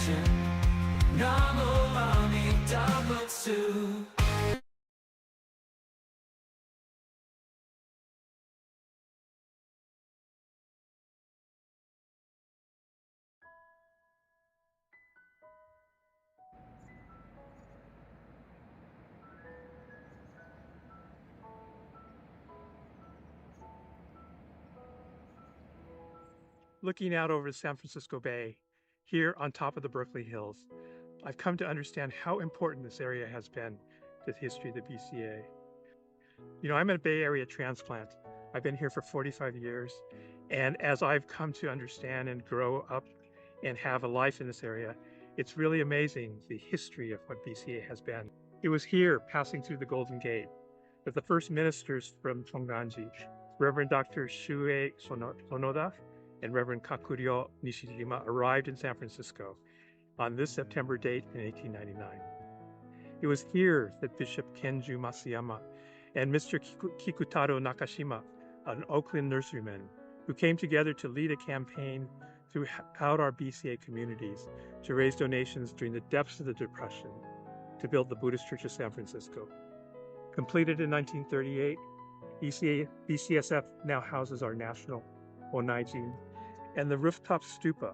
nation. Namo Amida Butsu. Looking out over the San Francisco Bay, here on top of the Berkeley Hills, I've come to understand how important this area has been to the history of the BCA. You know, I'm a Bay Area transplant. I've been here for 45 years, and as I've come to understand and grow up and have a life in this area, it's really amazing the history of what BCA has been. It was here, passing through the Golden Gate, that the first ministers from Tongganji, Reverend Dr. Shue Sonoda and Reverend Kakuryo Nishijima, arrived in San Francisco on this September date in 1899. It was here that Bishop Kenju Masayama and Mr. Kikutaro Nakashima, an Oakland nurseryman, who came together to lead a campaign throughout our BCA communities to raise donations during the depths of the Depression to build the Buddhist Church of San Francisco. Completed in 1938, BCSF now houses our national Onaijin and the rooftop stupa,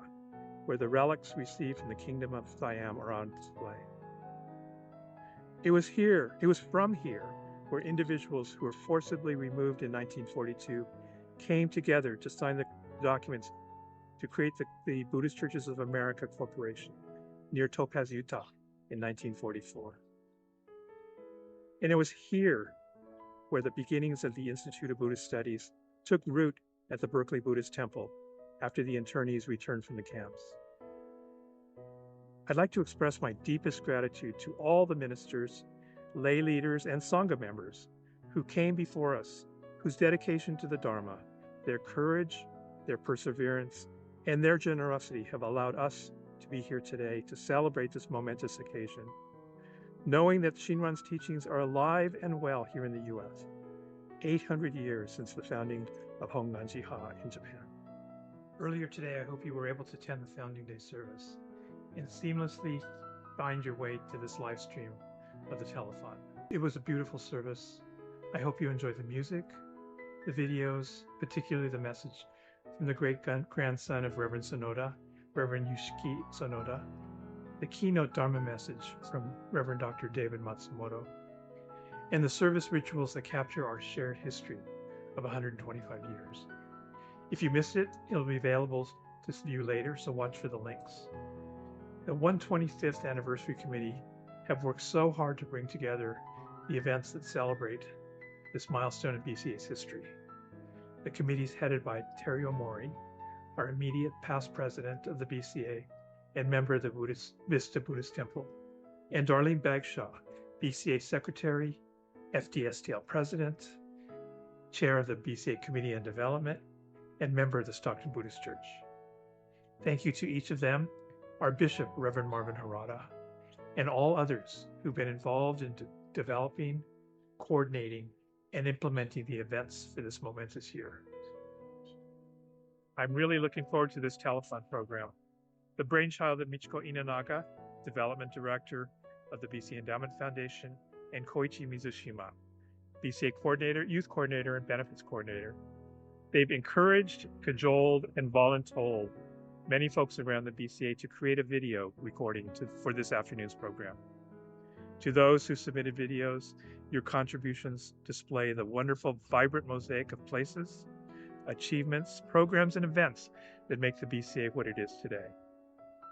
where the relics received from the Kingdom of Siam are on display. It was from here, where individuals who were forcibly removed in 1942 came together to sign the documents to create the Buddhist Churches of America Corporation near Topaz, Utah in 1944. And it was here where the beginnings of the Institute of Buddhist Studies took root at the Berkeley Buddhist Temple after the internees returned from the camps. I'd like to express my deepest gratitude to all the ministers, lay leaders, and Sangha members who came before us, whose dedication to the Dharma, their courage, their perseverance, and their generosity have allowed us to be here today to celebrate this momentous occasion, knowing that Shinran's teachings are alive and well here in the U.S., 800 years since the founding of Honganji-ha in Japan. Earlier today, I hope you were able to attend the Founding Day service and seamlessly find your way to this live stream of the telethon. It was a beautiful service. I hope you enjoyed the music, the videos, particularly the message from the great-grandson of Reverend Sonoda, Reverend Yushiki Sonoda, the keynote Dharma message from Reverend Dr. David Matsumoto, and the service rituals that capture our shared history of 125 years. If you missed it, it'll be available to view later, so watch for the links. The 125th Anniversary Committee have worked so hard to bring together the events that celebrate this milestone in BCA's history. The committee is headed by Terry Omori, our immediate past president of the BCA and member of the Vista Buddhist Temple, and Darlene Bagshaw, BCA Secretary, FDSTL President, Chair of the BCA Committee on Development, and member of the Stockton Buddhist Church. Thank you to each of them, our Bishop, Reverend Marvin Harada, and all others who've been involved in developing, coordinating, and implementing the events for this momentous year. I'm really looking forward to this telethon program. The brainchild of Michiko Inanaga, Development Director of the BCA Endowment Foundation, and Koichi Mizushima, BCA Coordinator, Youth Coordinator, and Benefits Coordinator. They've encouraged, cajoled, and voluntold many folks around the BCA to create a video recording for this afternoon's program. To those who submitted videos, your contributions display the wonderful, vibrant mosaic of places, achievements, programs, and events that make the BCA what it is today.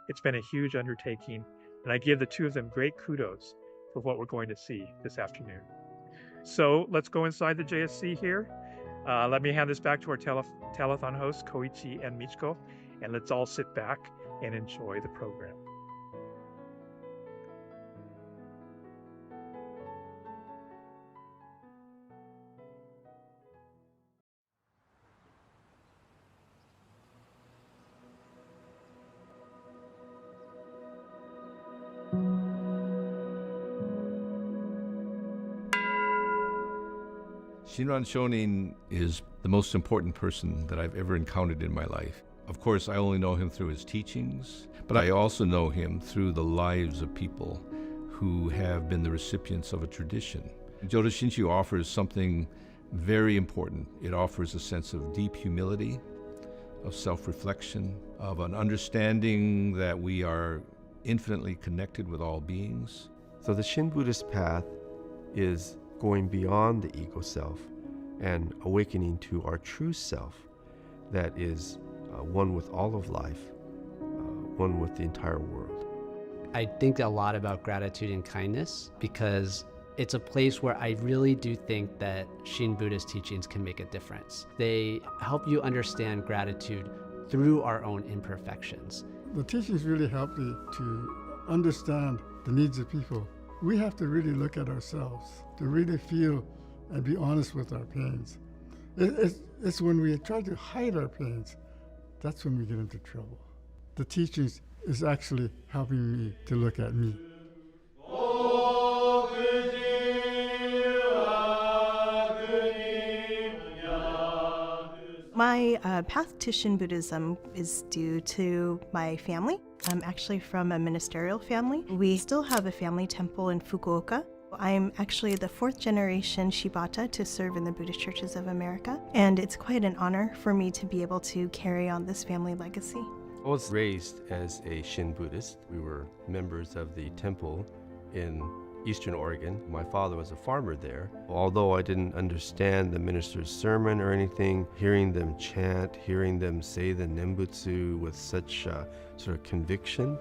It's been a huge undertaking, and I give the two of them great kudos for what we're going to see this afternoon. So let's go inside the JSC here. Let me hand this back to our telethon hosts, Koichi and Michiko, and let's all sit back and enjoy the program. Shinran Shonin is the most important person that I've ever encountered in my life. Of course, I only know him through his teachings, but I also know him through the lives of people who have been the recipients of a tradition. Jodo Shinshu offers something very important. It offers a sense of deep humility, of self-reflection, of an understanding that we are infinitely connected with all beings. So the Shin Buddhist path is going beyond the ego self and awakening to our true self that is one with all of life, one with the entire world. I think a lot about gratitude and kindness because it's a place where I really do think that Shin Buddhist teachings can make a difference. They help you understand gratitude through our own imperfections. The teachings really help me to understand the needs of people. We have to really look at ourselves, to really feel and be honest with our pains. It's when we try to hide our pains, that's when we get into trouble. The teachings is actually helping me to look at me. My path to Shin Buddhism is due to my family. I'm actually from a ministerial family. We still have a family temple in Fukuoka. I'm actually the 4th generation Shibata to serve in the Buddhist Churches of America, and it's quite an honor for me to be able to carry on this family legacy. I was raised as a Shin Buddhist. We were members of the temple in Eastern Oregon. My father was a farmer there. Although I didn't understand the minister's sermon or anything, hearing them chant, hearing them say the Nembutsu with such sort of conviction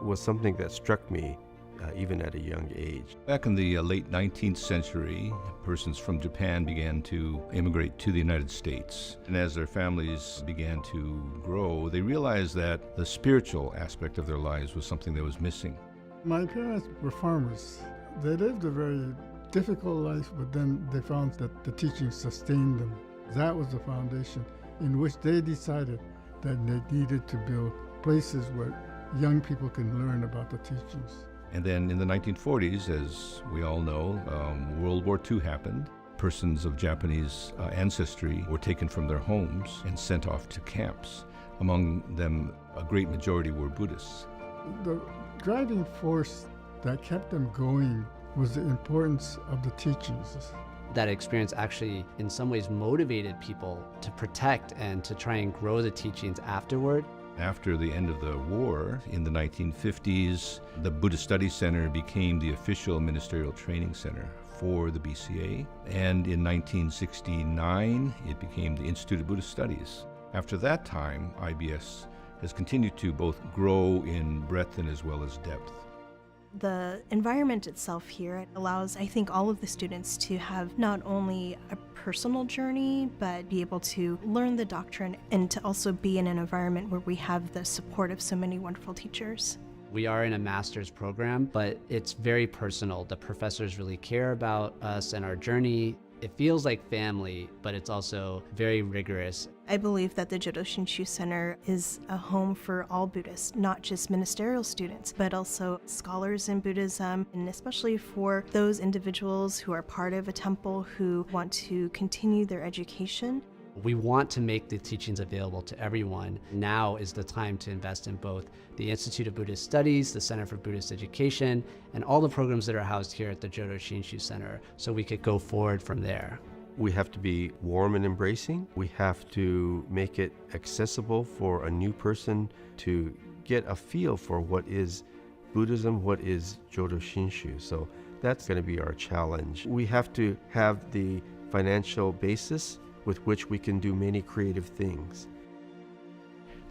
was something that struck me even at a young age. Back in the late 19th century, persons from Japan began to immigrate to the United States. And as their families began to grow, they realized that the spiritual aspect of their lives was something that was missing. My parents were farmers. They lived a very difficult life, but then they found that the teachings sustained them. That was the foundation in which they decided that they needed to build places where young people can learn about the teachings. And then in the 1940s, as we all know, World War II happened. Persons of Japanese ancestry were taken from their homes and sent off to camps. Among them, a great majority were Buddhists. The driving force that kept them going was the importance of the teachings. That experience actually, in some ways, motivated people to protect and to try and grow the teachings afterward. After the end of the war, in the 1950s, the Buddhist Studies Center became the official ministerial training center for the BCA. And in 1969, it became the Institute of Buddhist Studies. After that time, IBS has continued to both grow in breadth and as well as depth. The environment itself here allows, I think, all of the students to have not only a personal journey, but be able to learn the doctrine and to also be in an environment where we have the support of so many wonderful teachers. We are in a master's program, but it's very personal. The professors really care about us and our journey. It feels like family, but it's also very rigorous. I believe that the Jodo Shinshu Center is a home for all Buddhists, not just ministerial students, but also scholars in Buddhism, and especially for those individuals who are part of a temple who want to continue their education. We want to make the teachings available to everyone. Now is the time to invest in both the Institute of Buddhist Studies, the Center for Buddhist Education, and all the programs that are housed here at the Jodo Shinshu Center, so we could go forward from there. We have to be warm and embracing. We have to make it accessible for a new person to get a feel for what is Buddhism, what is Jodo Shinshu. So that's going to be our challenge. We have to have the financial basis with which we can do many creative things.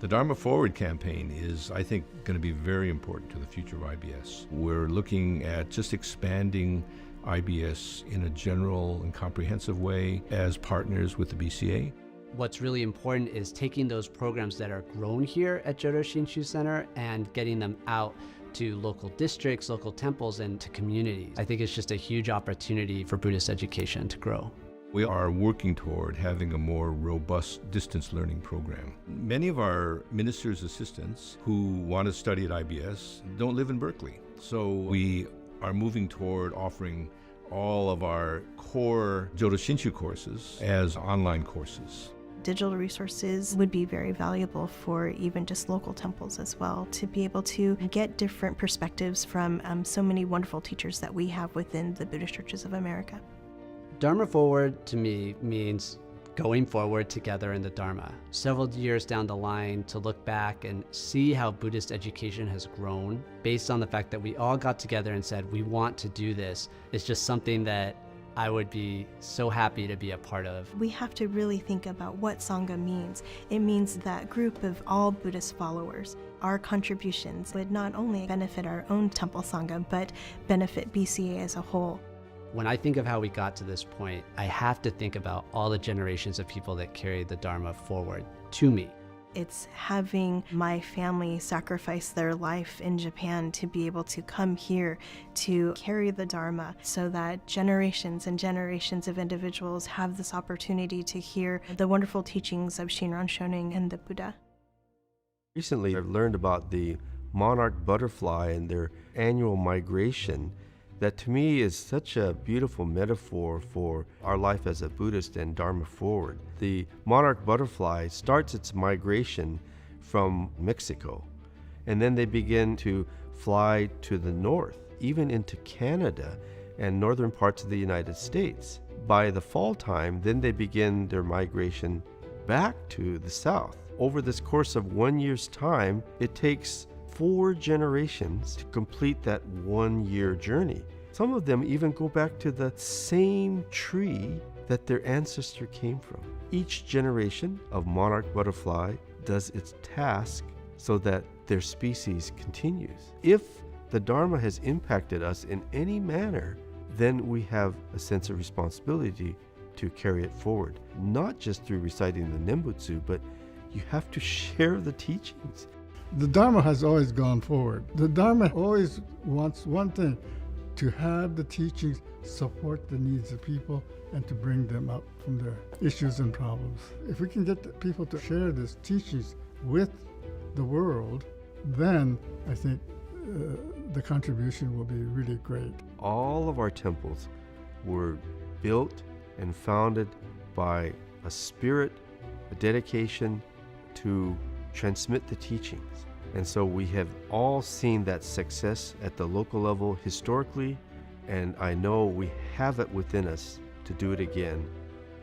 The Dharma Forward campaign is, I think, going to be very important to the future of IBS. We're looking at just expanding IBS in a general and comprehensive way as partners with the BCA. What's really important is taking those programs that are grown here at Jodo Shinshu Center and getting them out to local districts, local temples, and to communities. I think it's just a huge opportunity for Buddhist education to grow. We are working toward having a more robust distance learning program. Many of our ministers' assistants who want to study at IBS don't live in Berkeley. So we are moving toward offering all of our core Jodo Shinshu courses as online courses. Digital resources would be very valuable for even just local temples as well, to be able to get different perspectives from so many wonderful teachers that we have within the Buddhist churches of America. Dharma Forward to me means going forward together in the Dharma. Several years down the line to look back and see how Buddhist education has grown based on the fact that we all got together and said, we want to do this. It's just something that I would be so happy to be a part of. We have to really think about what Sangha means. It means that group of all Buddhist followers. Our contributions would not only benefit our own temple Sangha, but benefit BCA as a whole. When I think of how we got to this point, I have to think about all the generations of people that carried the Dharma forward to me. It's having my family sacrifice their life in Japan to be able to come here to carry the Dharma so that generations and generations of individuals have this opportunity to hear the wonderful teachings of Shinran Shonin and the Buddha. Recently, I've learned about the monarch butterfly and their annual migration. That to me is such a beautiful metaphor for our life as a Buddhist and Dharma Forward. The monarch butterfly starts its migration from Mexico, and then they begin to fly to the north, even into Canada and northern parts of the United States. By the fall time, then they begin their migration back to the south. Over this course of 1 year's time, it takes 4 generations to complete that 1 year journey. Some of them even go back to the same tree that their ancestor came from. Each generation of monarch butterfly does its task so that their species continues. If the Dharma has impacted us in any manner, then we have a sense of responsibility to carry it forward. Not just through reciting the Nembutsu, but you have to share the teachings. The Dharma has always gone forward. The Dharma always wants one thing, to have the teachings support the needs of people and to bring them up from their issues and problems. If we can get the people to share these teachings with the world, then I think the contribution will be really great. All of our temples were built and founded by a spirit, a dedication to transmit the teachings. And so we have all seen that success at the local level historically, and I know we have it within us to do it again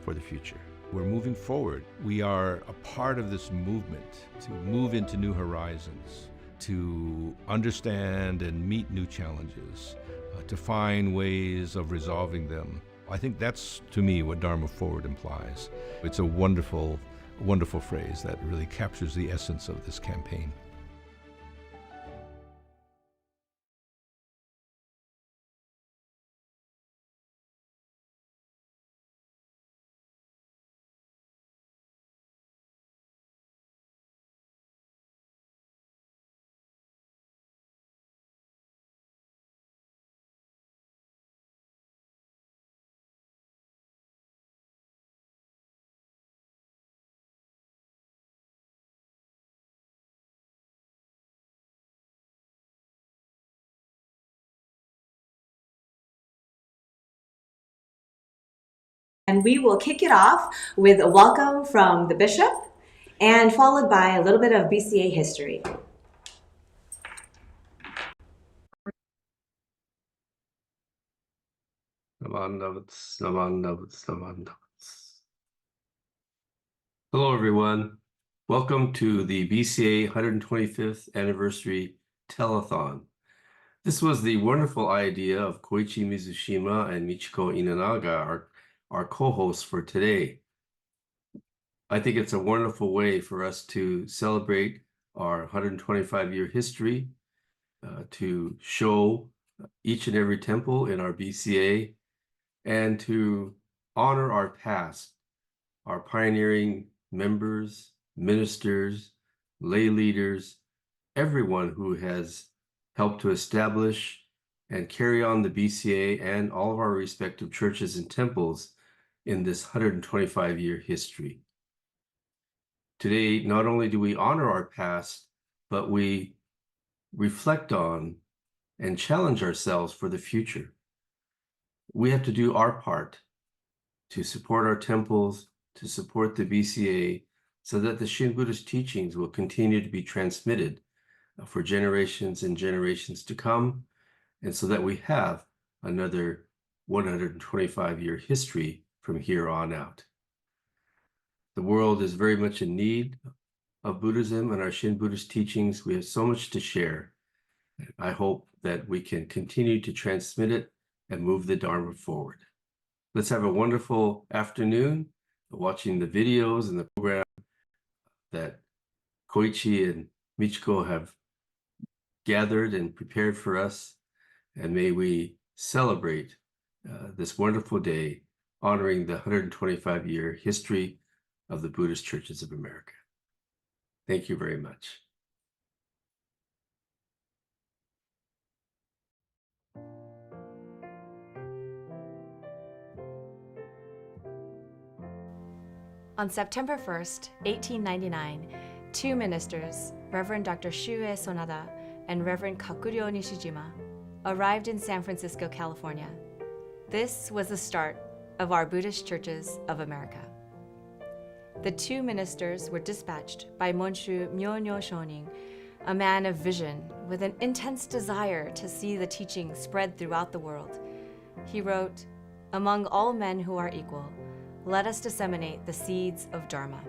for the future. We're moving forward. We are a part of this movement to move into new horizons, to understand and meet new challenges, to find ways of resolving them. I think that's, to me, what Dharma Forward implies. It's a wonderful, wonderful phrase that really captures the essence of this campaign. And we will kick it off with a welcome from the bishop and followed by a little bit of BCA history. Hello, everyone. Welcome to the BCA 125th Anniversary Telethon. This was the wonderful idea of Koichi Mizushima and Michiko Inanaga, our co-hosts for today. I think it's a wonderful way for us to celebrate our 125-year history, to show each and every temple in our BCA, and to honor our past, our pioneering members, ministers, lay leaders, everyone who has helped to establish and carry on the BCA and all of our respective churches and temples in this 125-year history. Today, not only do we honor our past, but we reflect on and challenge ourselves for the future. We have to do our part to support our temples, to support the BCA so that the Shin Buddhist teachings will continue to be transmitted for generations and generations to come, and so that we have another 125-year history from here on out. The world is very much in need of Buddhism and our Shin Buddhist teachings. We have so much to share. I hope that we can continue to transmit it and move the Dharma forward. Let's have a wonderful afternoon watching the videos and the program that Koichi and Michiko have gathered and prepared for us. And may we celebrate this wonderful day honoring the 125-year history of the Buddhist Churches of America. Thank you very much. On September 1st, 1899, two ministers, Reverend Dr. Shue Sonada and Reverend Kakuryo Nishijima, arrived in San Francisco, California. This was the start of our Buddhist Churches of America. The two ministers were dispatched by Monshu Myonyo Shonin, a man of vision with an intense desire to see the teaching spread throughout the world. He wrote, "Among all men who are equal, let us disseminate the seeds of Dharma."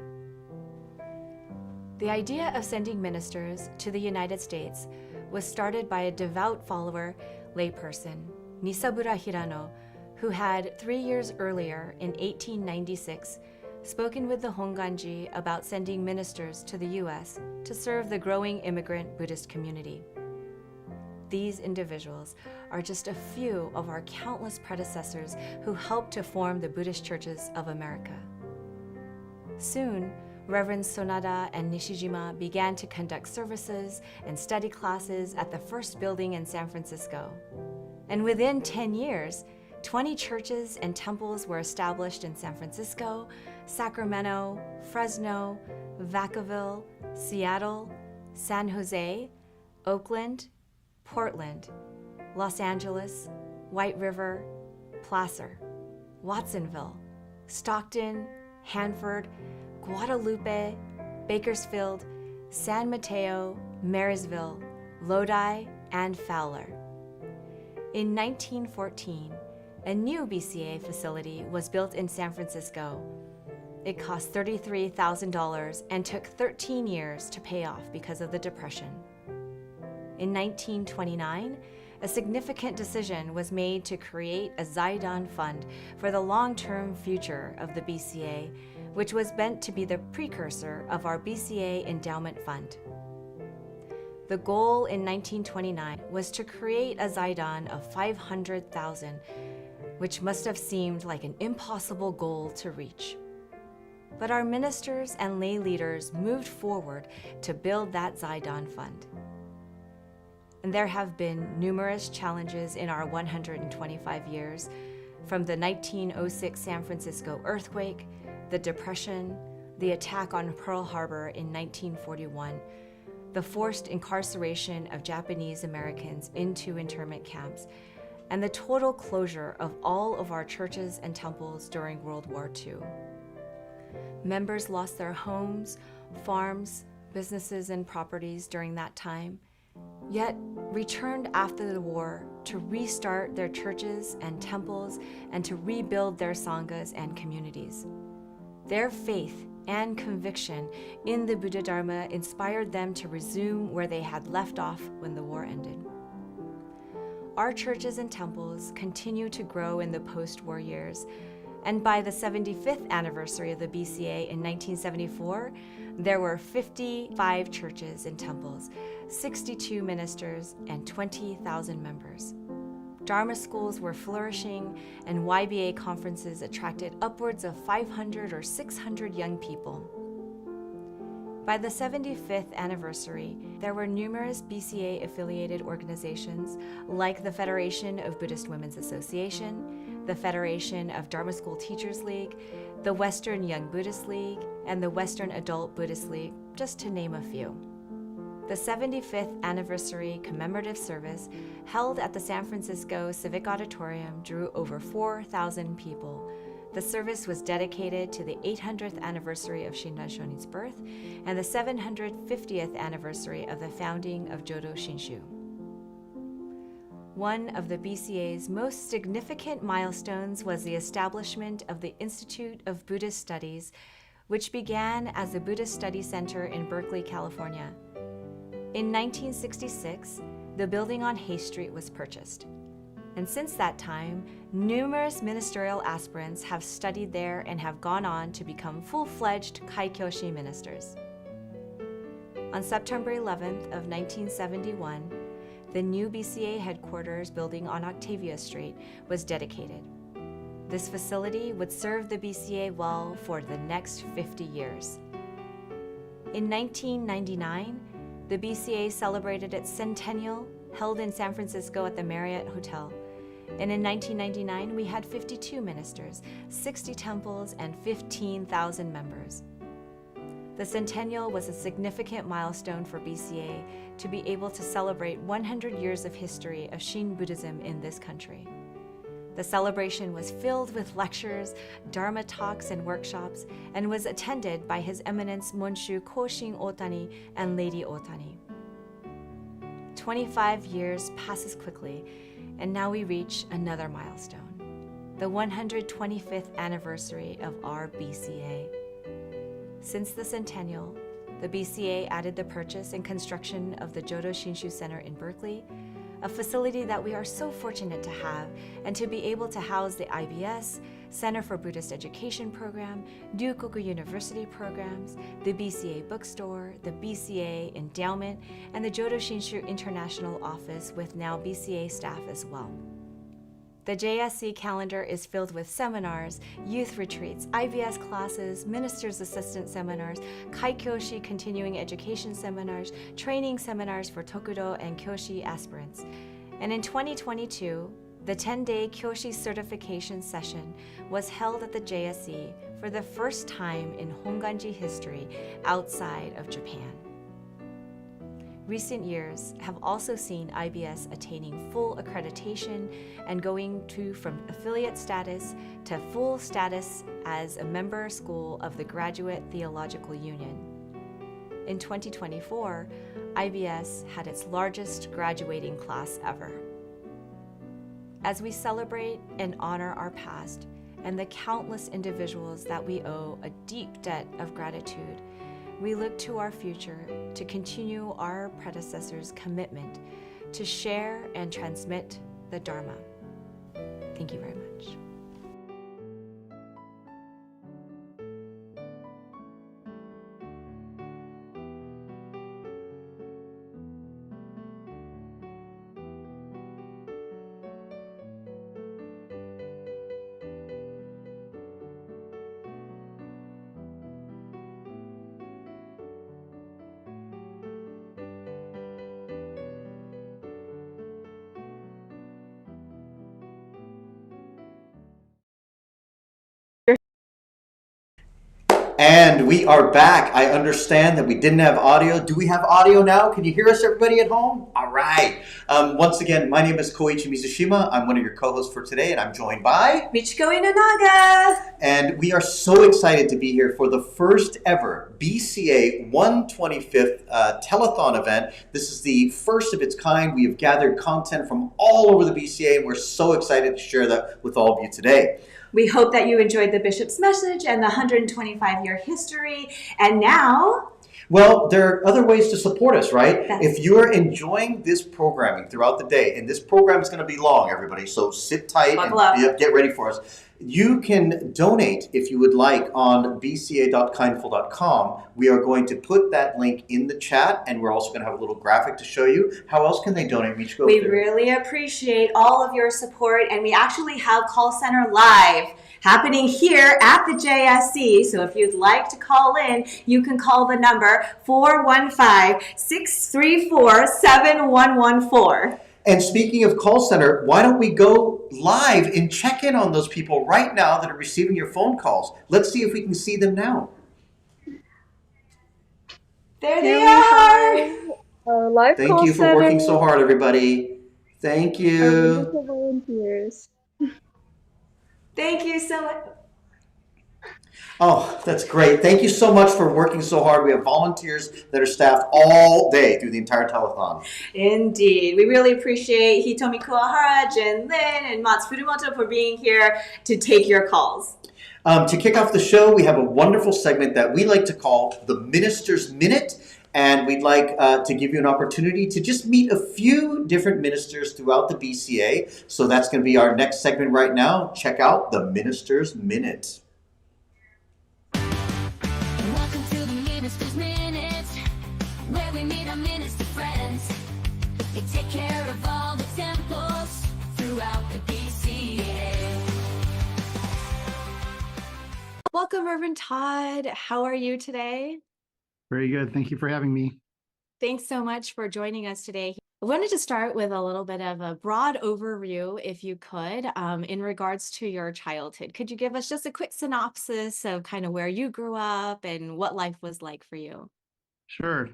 The idea of sending ministers to the United States was started by a devout follower, layperson, Nisabura Hirano, who had 3 years earlier, in 1896, spoken with the Honganji about sending ministers to the U.S. to serve the growing immigrant Buddhist community. These individuals are just a few of our countless predecessors who helped to form the Buddhist Churches of America. Soon, Reverend Sonada and Nishijima began to conduct services and study classes at the first building in San Francisco. And within 10 years, 20 churches and temples were established in San Francisco, Sacramento, Fresno, Vacaville, Seattle, San Jose, Oakland, Portland, Los Angeles, White River, Placer, Watsonville, Stockton, Hanford, Guadalupe, Bakersfield, San Mateo, Marysville, Lodi, and Fowler. In 1914, a new BCA facility was built in San Francisco. It cost $33,000 and took 13 years to pay off because of the Depression. In 1929, a significant decision was made to create a Zaidan Fund for the long-term future of the BCA, which was meant to be the precursor of our BCA Endowment Fund. The goal in 1929 was to create a Zaidan of 500,000, which must have seemed like an impossible goal to reach. But our ministers and lay leaders moved forward to build that Zaidan Fund. And there have been numerous challenges in our 125 years, from the 1906 San Francisco earthquake, the Depression, the attack on Pearl Harbor in 1941, the forced incarceration of Japanese Americans into internment camps, and the total closure of all of our churches and temples during World War II. Members lost their homes, farms, businesses, and properties during that time, yet returned after the war to restart their churches and temples and to rebuild their sanghas and communities. Their faith and conviction in the Buddha Dharma inspired them to resume where they had left off when the war ended. Our churches and temples continue to grow in the post-war years, and by the 75th anniversary of the BCA in 1974, there were 55 churches and temples, 62 ministers, and 20,000 members. Dharma schools were flourishing, and YBA conferences attracted upwards of 500 or 600 young people. By the 75th anniversary, there were numerous BCA-affiliated organizations like the Federation of Buddhist Women's Association, the Federation of Dharma School Teachers League, the Western Young Buddhist League, and the Western Adult Buddhist League, just to name a few. The 75th anniversary commemorative service held at the San Francisco Civic Auditorium drew over 4,000 people, The service was dedicated to the 800th anniversary of Shinran Shonin's birth and the 750th anniversary of the founding of Jodo Shinshu. One of the BCA's most significant milestones was the establishment of the Institute of Buddhist Studies, which began as the Buddhist Study Center in Berkeley, California. In 1966, the building on Hay Street was purchased. And since that time, numerous ministerial aspirants have studied there and have gone on to become full-fledged Kaikyoshi ministers. On September 11th of 1971, the new BCA headquarters building on Octavia Street was dedicated. This facility would serve the BCA well for the next 50 years. In 1999, the BCA celebrated its centennial, held in San Francisco at the Marriott Hotel. And in 1999, we had 52 ministers, 60 temples, and 15,000 members. The centennial was a significant milestone for BCA to be able to celebrate 100 years of history of Shin Buddhism in this country. The celebration was filled with lectures, Dharma talks, and workshops, and was attended by His Eminence Monshu Koshin Otani and Lady Otani. 25 years passes quickly, and now we reach another milestone, the 125th anniversary of our BCA. Since the centennial, the BCA added the purchase and construction of the Jodo Shinshu Center in Berkeley, a facility that we are so fortunate to have and to be able to house the IBS, Center for Buddhist Education Program, Ryukoku University programs, the BCA bookstore, the BCA endowment, and the Jodo Shinshu International Office with now BCA staff as well. The JSC calendar is filled with seminars, youth retreats, IBS classes, minister's assistant seminars, Kaikyoshi continuing education seminars, training seminars for Tokudo and Kyoshi aspirants. And in 2022, the 10-day Kyoshi certification session was held at the JSC for the first time in Honganji history outside of Japan. Recent years have also seen IBS attaining full accreditation and going from affiliate status to full status as a member school of the Graduate Theological Union. In 2024, IBS had its largest graduating class ever. As we celebrate and honor our past and the countless individuals that we owe a deep debt of gratitude, we look to our future to continue our predecessors' commitment to share and transmit the Dharma. Thank you very much. And we are back. I understand that we didn't have audio. Do we have audio now? Can you hear us, everybody at home? All right. Once again, my name is Koichi Mizushima. I'm one of your co-hosts for today, and I'm joined by Michiko Inanaga. And we are so excited to be here for the first ever BCA 125th telethon event. This is the first of its kind. We have gathered content from all over the BCA, and we're so excited to share that with all of you today. We hope that you enjoyed the Bishop's message and the 125-year history. And now... Well, there are other ways to support us, right? If you're enjoying this programming throughout the day, and this program is going to be long, everybody, so sit tight and get ready for us. You can donate if you would like on bca.kindful.com. We are going to put that link in the chat, and we're also going to have a little graphic to show you. How else can they donate, Michiko? We really appreciate all of your support, and we actually have call center live happening here at the JSC. So if you'd like to call in, you can call the number 415-634-7114. And speaking of call center, why don't we go live and check in on those people right now that are receiving your phone calls? Let's see if we can see them now. There they are. Live Thank call you for center. working so hard, everybody. Thank you. Volunteers. Thank you so much. Oh, that's great. Thank you so much for working so hard. We have volunteers that are staffed all day through the entire telethon. Indeed. We really appreciate Hitomi Kuwahara, Jen Lin, and Mats Furumoto for being here to take your calls. To kick off the show, we have a wonderful segment that we like to call the Minister's Minute. And we'd like to give you an opportunity to just meet a few different ministers throughout the BCA. So that's going to be our next segment right now. Check out the Minister's Minute. Welcome to the Minister's Minute, where we meet our minister friends. They take care of all the temples throughout the BCA. Welcome, Reverend Todd. How are you today? Very good. Thank you for having me. Thanks so much for joining us today. I wanted to start with a little bit of a broad overview, if you could, in regards to your childhood. Could you give us just a quick synopsis of kind of where you grew up and what life was like for you? Sure.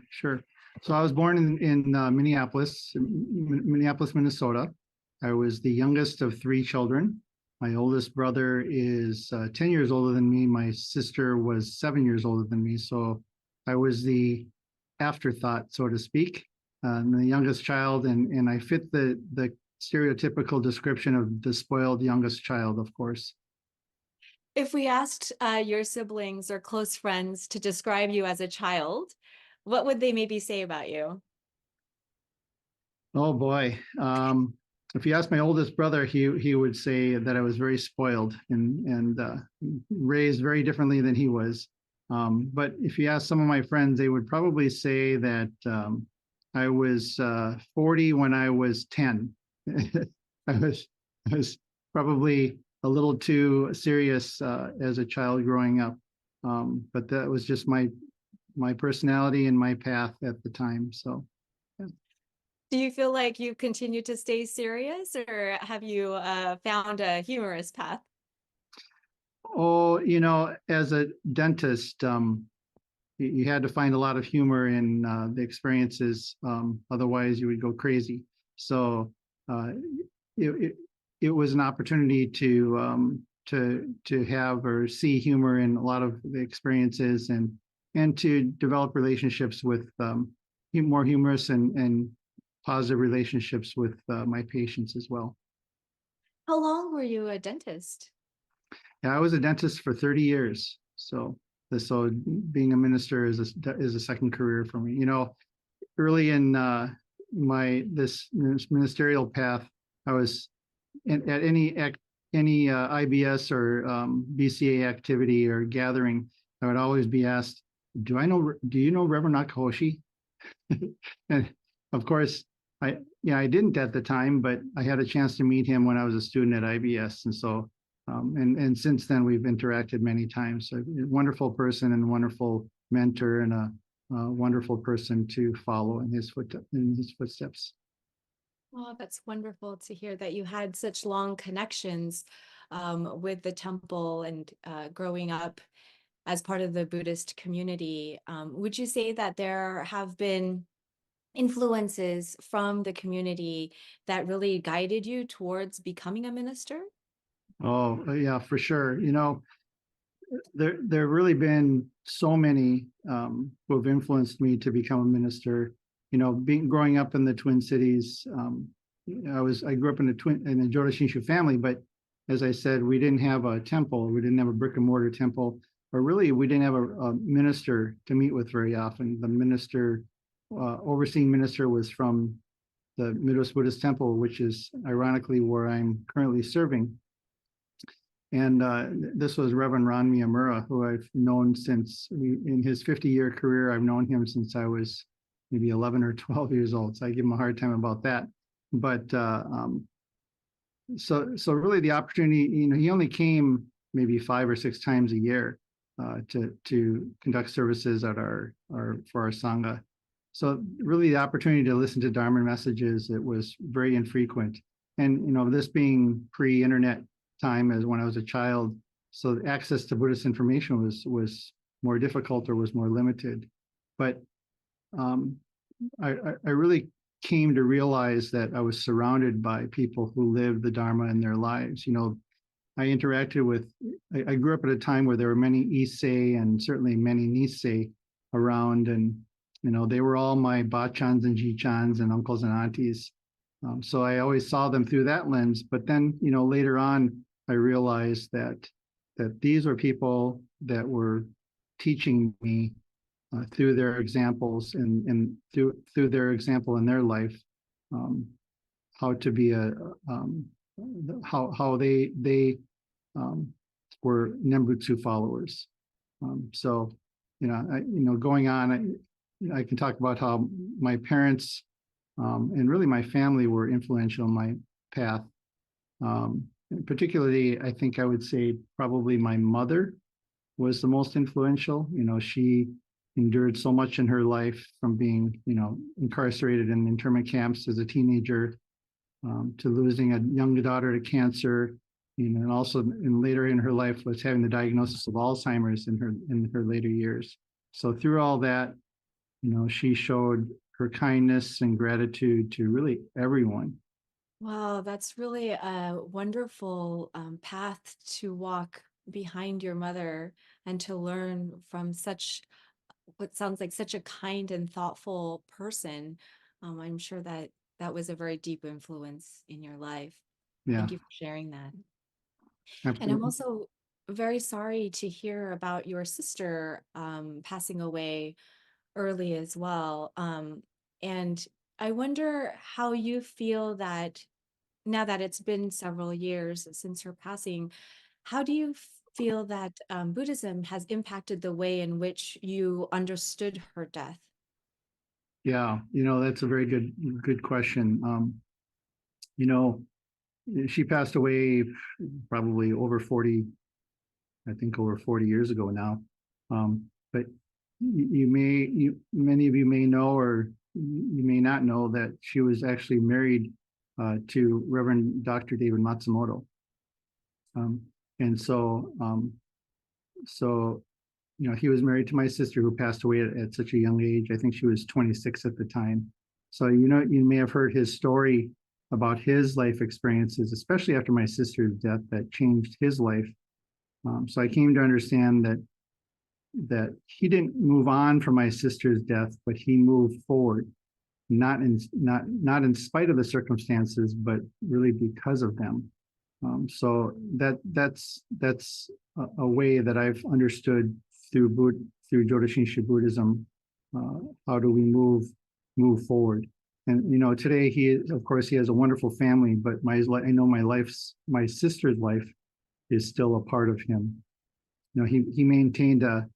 So I was born in Minneapolis, Minnesota. I was the youngest of 3 children. My oldest brother is 10 years older than me. My sister was 7 years older than me. So I was the afterthought, so to speak. I'm the youngest child, and I fit the stereotypical description of the spoiled youngest child, of course. If we asked your siblings or close friends to describe you as a child, what would they maybe say about you? Oh boy. If you ask my oldest brother, he would say that I was very spoiled and raised very differently than he was. But if you ask some of my friends, they would probably say that I was 40 when I was 10. I was probably a little too serious as a child growing up. But that was just my personality and my path at the time. So, yeah. Do you feel like you continue to stay serious, or have you found a humorous path? Oh, as a dentist, you had to find a lot of humor in the experiences. Otherwise, you would go crazy. So it was an opportunity to have or see humor in a lot of the experiences and to develop relationships with more humorous and positive relationships with my patients as well. How long were you a dentist? Yeah, I was a dentist for 30 years. So being a minister is a second career for me. Early in this ministerial path, I was at any IBS or BCA activity or gathering, I would always be asked, do you know Reverend Nakahoshi? And of course, I didn't at the time, but I had a chance to meet him when I was a student at IBS. And so and since then, we've interacted many times. So, a wonderful person and a wonderful mentor and a wonderful person to follow in his footsteps. Oh, that's wonderful to hear that you had such long connections with the temple and growing up as part of the Buddhist community. Would you say that there have been influences from the community that really guided you towards becoming a minister? Oh, yeah, for sure. There have really been so many who have influenced me to become a minister. Growing up in the Twin Cities, I grew up in a Jodo Shinshu family, but as I said, we didn't have a temple. We didn't have a brick and mortar temple, or really, we didn't have a minister to meet with very often. The overseeing minister was from the Midwest Buddhist Temple, which is ironically where I'm currently serving. And this was Reverend Ron Miyamura, who I've known in his 50-year career. I've known him since I was maybe 11 or 12 years old. So I give him a hard time about that. But so really the opportunity, he only came maybe 5 or 6 times a year to conduct services at for our Sangha. So really the opportunity to listen to Dharma messages, it was very infrequent. And this being pre-internet time as when I was a child, so access to Buddhist information was more difficult or was more limited. But I really came to realize that I was surrounded by people who lived the Dharma in their lives. I interacted with, I grew up at a time where there were many Issei and certainly many Nisei around, and they were all my bachans and jichans and uncles and aunties. So I always saw them through that lens. But then, later on, I realized that these were people that were teaching me through their examples and through their example in their life, how to be how they were Nembutsu followers. So, going on, I can talk about how my parents and really my family were influential in my path. Particularly, I think I would say probably my mother was the most influential. She endured so much in her life, from being, incarcerated in internment camps as a teenager, to losing a young daughter to cancer, and also later in her life was having the diagnosis of Alzheimer's in her later years. So through all that, she showed her kindness and gratitude to really everyone. Wow, that's really a wonderful path to walk behind your mother and to learn from what sounds like such a kind and thoughtful person. I'm sure that was a very deep influence in your life. Yeah, Thank you for sharing that. absolutely. And I'm also very sorry to hear about your sister passing away early as well. And I wonder how you feel that now that it's been several years since her passing, how do you feel that Buddhism has impacted the way in which you understood her death? Yeah, that's a very good question. She passed away probably over 40 years ago now. But many of you may know, or you may not know, that she was actually married to Reverend Dr. David Matsumoto. And so he was married to my sister, who passed away at such a young age. I think she was 26 at the time. So, you may have heard his story about his life experiences, especially after my sister's death, that changed his life. So I came to understand that he didn't move on from my sister's death, but he moved forward, not in spite of the circumstances, but really because of them. So that's a way that I've understood through Jodo Shinshu Buddhism. How do we move forward? And today of course he has a wonderful family, but I know my sister's life is still a part of him. He maintained a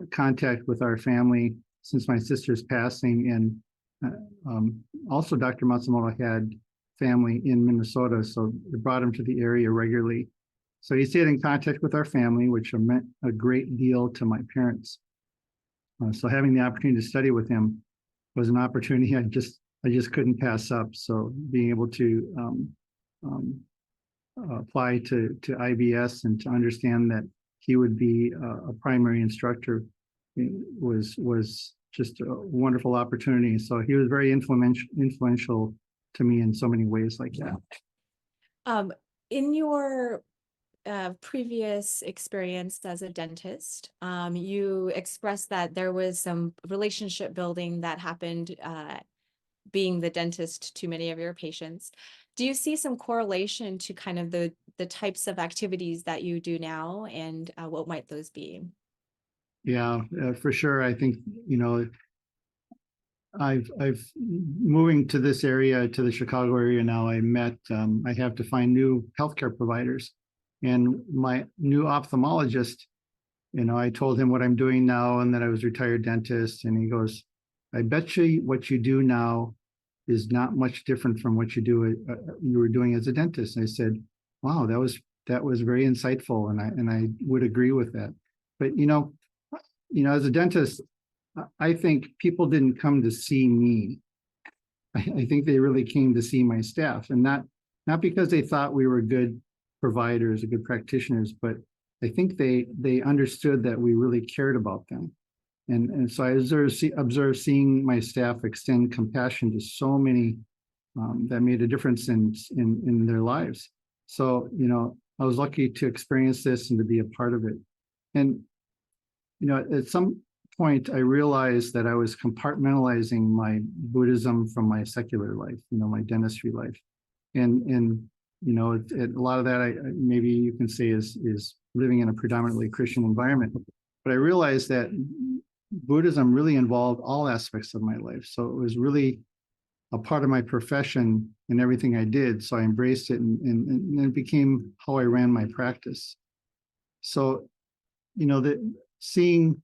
contact with our family since my sister's passing, and also Dr. Matsumoto had family in Minnesota, so it brought him to the area regularly. So he stayed in contact with our family, which meant a great deal to my parents. So having the opportunity to study with him was an opportunity I just couldn't pass up. So being able to apply to IBS and to understand that he would be a primary instructor was just a wonderful opportunity. So he was very influential to me in so many ways like that. In your previous experience as a dentist, you expressed that there was some relationship building that happened being the dentist to many of your patients. Do you see some correlation to kind of the types of activities that you do now, and what might those be? Yeah, for sure. I think, I've moving to this area, to the Chicago area now, I have to find new healthcare providers. And my new ophthalmologist, I told him what I'm doing now and that I was a retired dentist. And he goes, I bet you what you do now is not much different from what you were doing as a dentist. And I said, wow, that was very insightful. And I would agree with that. But, as a dentist, I think people didn't come to see me. I think they really came to see my staff, and not because they thought we were good providers or good practitioners, but I think they understood that we really cared about them. And so I observed seeing my staff extend compassion to so many that made a difference in their lives. So, I was lucky to experience this and to be a part of it. And, at some point, I realized that I was compartmentalizing my Buddhism from my secular life, my dentistry life. And a lot of that, maybe you can say is living in a predominantly Christian environment. But I realized that Buddhism really involved all aspects of my life. So it was really a part of my profession and everything I did. So I embraced it and it became how I ran my practice. So, seeing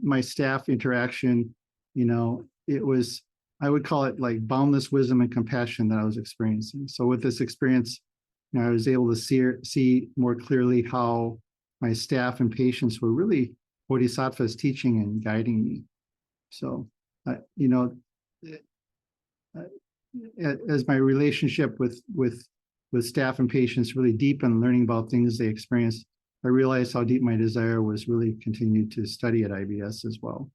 my staff interaction, it was, I would call it like boundless wisdom and compassion that I was experiencing. So with this experience, I was able to see more clearly how my staff and patients were really Bodhisattva's teaching and guiding me. So, as my relationship with staff and patients really deepened, learning about things they experienced, I realized how deep my desire was really continue to study at IBS as well.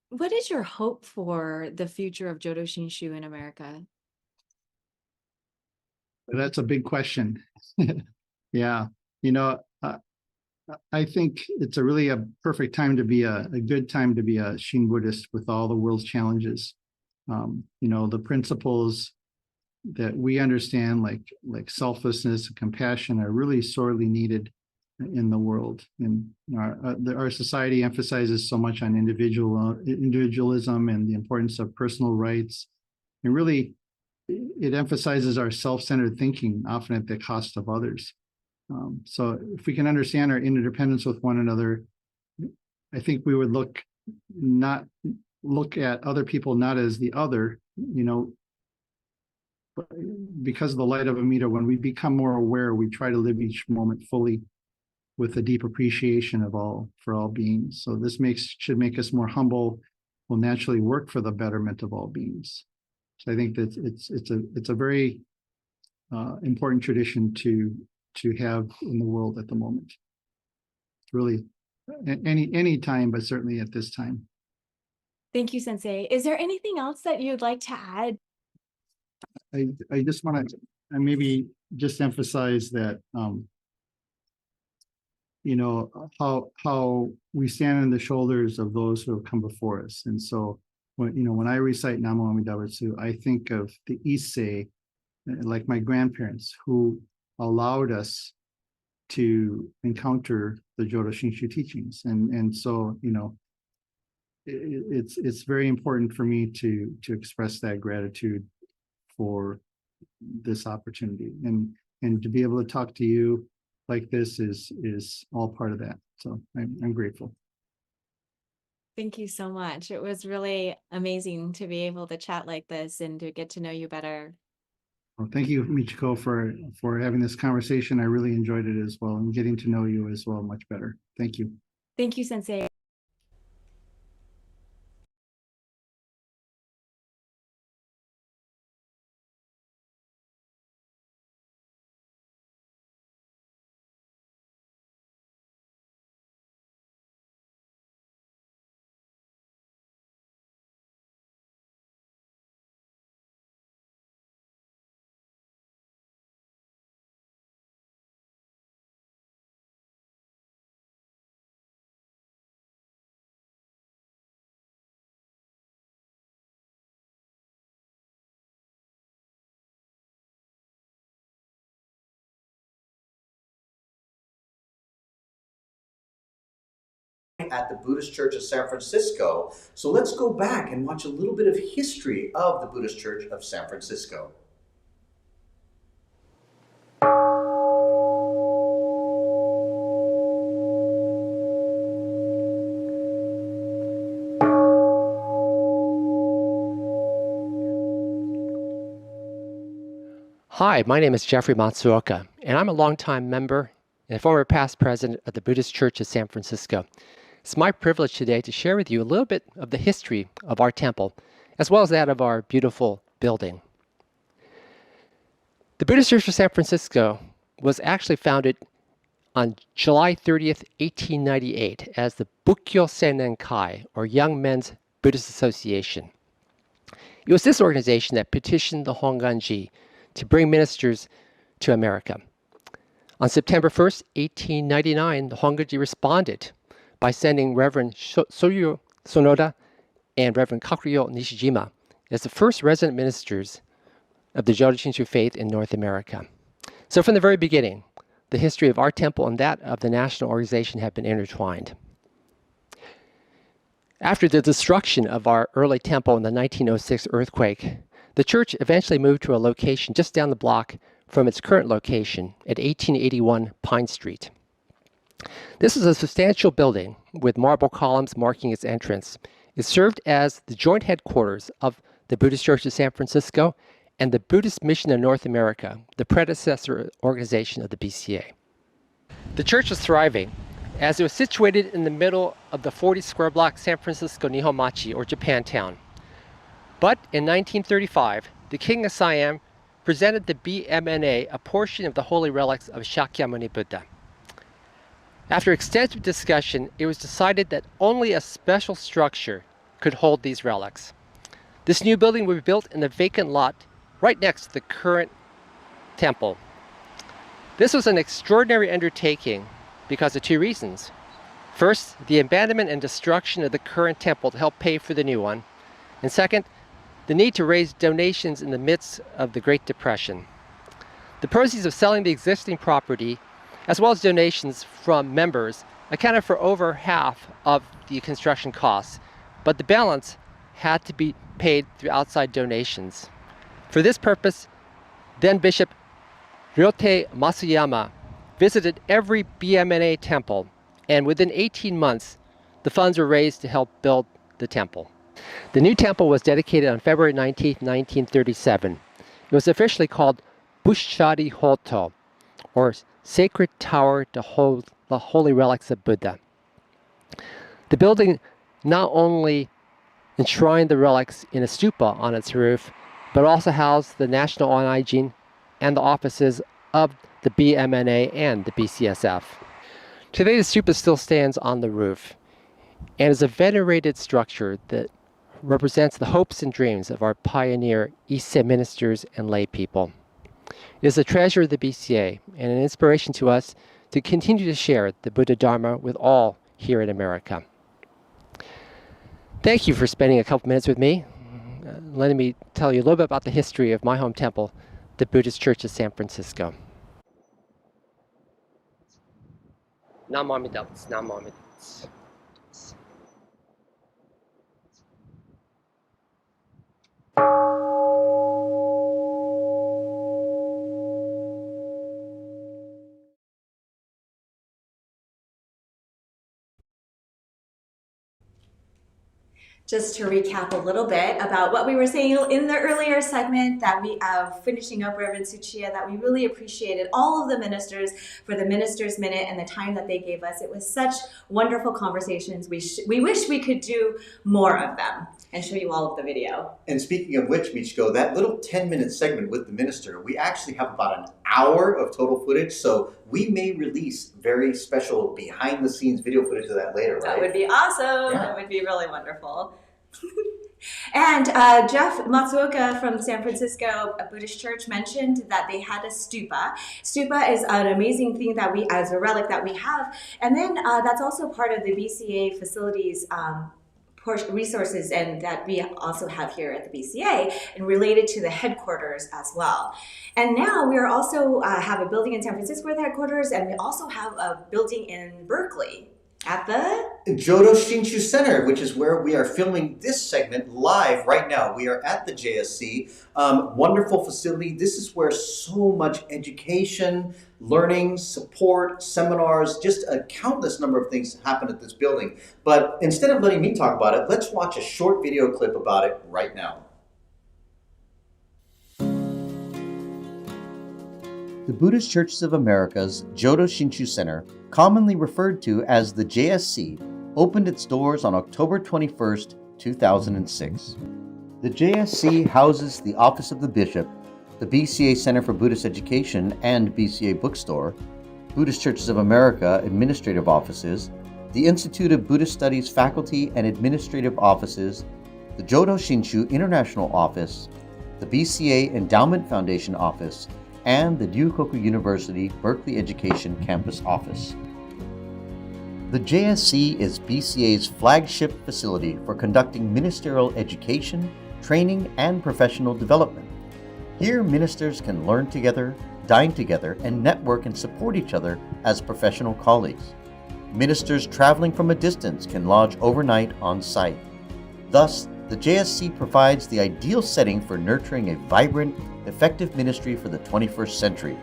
What is your hope for the future of Jodo Shinshu in America? That's a big question. Yeah, I think it's really a perfect time to be a good time to be a Shin Buddhist with all the world's challenges. The principles that we understand, like selflessness and compassion, are really sorely needed in the world. And our society emphasizes so much on individualism and the importance of personal rights. And really, it emphasizes our self-centered thinking, often at the cost of others. So if we can understand our interdependence with one another, I think we would not look at other people not as the other, because of the light of Amida. When we become more aware, we try to live each moment fully with a deep appreciation for all beings. So this should make us more humble, will naturally work for the betterment of all beings. So I think that it's a very important tradition to have in the world at the moment. Really, any time, but certainly at this time. Thank you, Sensei. Is there anything else that you'd like to add? I just want to maybe just emphasize that how we stand on the shoulders of those who have come before us. And so when I recite Namo Amida Butsu, I think of the Issei, like my grandparents, who allowed us to encounter the Jodo Shinshu teachings. And so, it's very important for me to express that gratitude for this opportunity. And to be able to talk to you like this is all part of that. So I'm grateful. Thank you so much. It was really amazing to be able to chat like this and to get to know you better. Well, thank you, Michiko, for having this conversation. I really enjoyed it as well, and getting to know you as well much better. Thank you. Thank you, Sensei. At the Buddhist Church of San Francisco. So let's go back and watch a little bit of history of the Buddhist Church of San Francisco. Hi, my name is Jeffrey Matsuoka, and I'm a longtime member and former past president of the Buddhist Church of San Francisco. It's my privilege today to share with you a little bit of the history of our temple, as well as that of our beautiful building. The Buddhist Church of San Francisco was actually founded on July 30th, 1898 as the Bukkyo Seinen Kai, or Young Men's Buddhist Association. It was this organization that petitioned the Honganji to bring ministers to America. On September 1st, 1899, the Hongoji responded by sending Reverend Soryu Sonoda and Reverend Kakuryo Nishijima as the first resident ministers of the Jodo Shinshu faith in North America. So from the very beginning, the history of our temple and that of the national organization have been intertwined. After the destruction of our early temple in the 1906 earthquake, the church eventually moved to a location just down the block from its current location at 1881 Pine Street. This is a substantial building with marble columns marking its entrance. It served as the joint headquarters of the Buddhist Church of San Francisco and the Buddhist Mission of North America, the predecessor organization of the BCA. The church was thriving as it was situated in the middle of the 40 square block San Francisco Nihonmachi, or Japantown. But in 1935, the King of Siam presented the BMNA a portion of the holy relics of Shakyamuni Buddha. After extensive discussion, it was decided that only a special structure could hold these relics. This new building would be built in a vacant lot right next to the current temple. This was an extraordinary undertaking because of two reasons. First, the abandonment and destruction of the current temple to help pay for the new one. And second, the need to raise donations in the midst of the Great Depression. The proceeds of selling the existing property, as well as donations from members, accounted for over half of the construction costs, but the balance had to be paid through outside donations. For this purpose, then Bishop Ryote Masuyama visited every BMNA temple, and within 18 months, the funds were raised to help build the temple. The new temple was dedicated on February 19, 1937. It was officially called Bushari Hoto, or Sacred Tower to hold the holy relics of Buddha. The building not only enshrined the relics in a stupa on its roof, but also housed the National On Hygiene and the offices of the BMNA and the BCSF. Today the stupa still stands on the roof and is a venerated structure that represents the hopes and dreams of our pioneer Issei ministers and lay people. It is a treasure of the BCA and an inspiration to us to continue to share the Buddha Dharma with all here in America. Thank you for spending a couple minutes with me, letting me tell you a little bit about the history of my home temple, the Buddhist Church of San Francisco. Namo Amida Butsu, Namo Amida Butsu. Just to recap a little bit about what we were saying in the earlier segment, that we finishing up Reverend Tsuchiya, that we really appreciated all of the ministers for the Ministers' Minute and the time that they gave us. It was such wonderful conversations. We wish we could do more of them and show you all of the video. And speaking of which, Michiko, that little 10-minute segment with the minister, we actually have about an hour of total footage, so we may release very special behind-the-scenes video footage of that later, right? That would be awesome. Yeah. That would be really wonderful. And Jeff Matsuoka from San Francisco Buddhist Church mentioned that they had a stupa. Stupa is an amazing thing that we, as a relic that we have, and then that's also part of the BCA facilities resources, and that we also have here at the BCA, and related to the headquarters as well. And now we are also have a building in San Francisco at the headquarters, and we also have a building in Berkeley at the Jodo Shinshu Center, which is where we are filming this segment live right now. We are at the JSC. Wonderful facility. This is where so much education, learning, support, seminars, just a countless number of things happen at this building. But instead of letting me talk about it, let's watch a short video clip about it right now. The Buddhist Churches of America's Jodo Shinshu Center, commonly referred to as the JSC, opened its doors on October 21st, 2006. The JSC houses the Office of the Bishop, the BCA Center for Buddhist Education and BCA Bookstore, Buddhist Churches of America Administrative Offices, the Institute of Buddhist Studies Faculty and Administrative Offices, the Jodo Shinshu International Office, the BCA Endowment Foundation Office, and the Ryukoku University Berkeley Education Campus Office. The JSC is BCA's flagship facility for conducting ministerial education, training, and professional development. Here, ministers can learn together, dine together, and network and support each other as professional colleagues. Ministers traveling from a distance can lodge overnight on site. Thus, the JSC provides the ideal setting for nurturing a vibrant, effective ministry for the 21st century,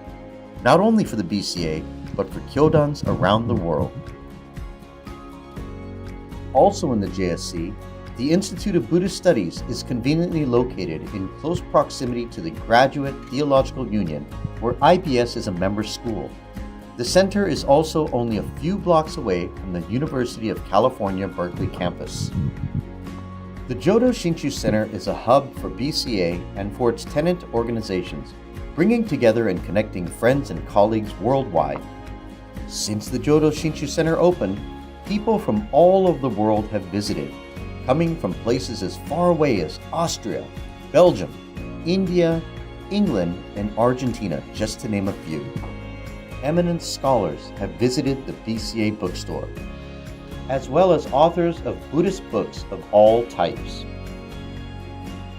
not only for the BCA, but for Kyodans around the world. Also in the JSC, the Institute of Buddhist Studies is conveniently located in close proximity to the Graduate Theological Union, where IBS is a member school. The center is also only a few blocks away from the University of California, Berkeley campus. The Jodo Shinshu Center is a hub for BCA and for its tenant organizations, bringing together and connecting friends and colleagues worldwide. Since the Jodo Shinshu Center opened, people from all over the world have visited, coming from places as far away as Austria, Belgium, India, England, and Argentina, just to name a few. Eminent scholars have visited the BCA bookstore, as well as authors of Buddhist books of all types.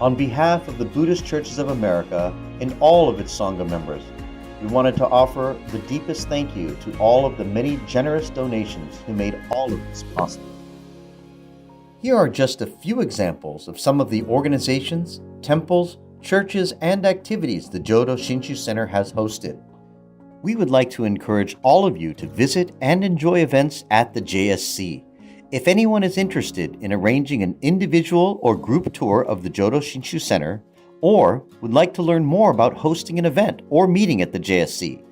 On behalf of the Buddhist Churches of America and all of its Sangha members, we wanted to offer the deepest thank you to all of the many generous donations who made all of this possible. Here are just a few examples of some of the organizations, temples, churches, and activities the Jodo Shinshu Center has hosted. We would like to encourage all of you to visit and enjoy events at the JSC. If anyone is interested in arranging an individual or group tour of the Jodo Shinshu Center, or would like to learn more about hosting an event or meeting at the JSC,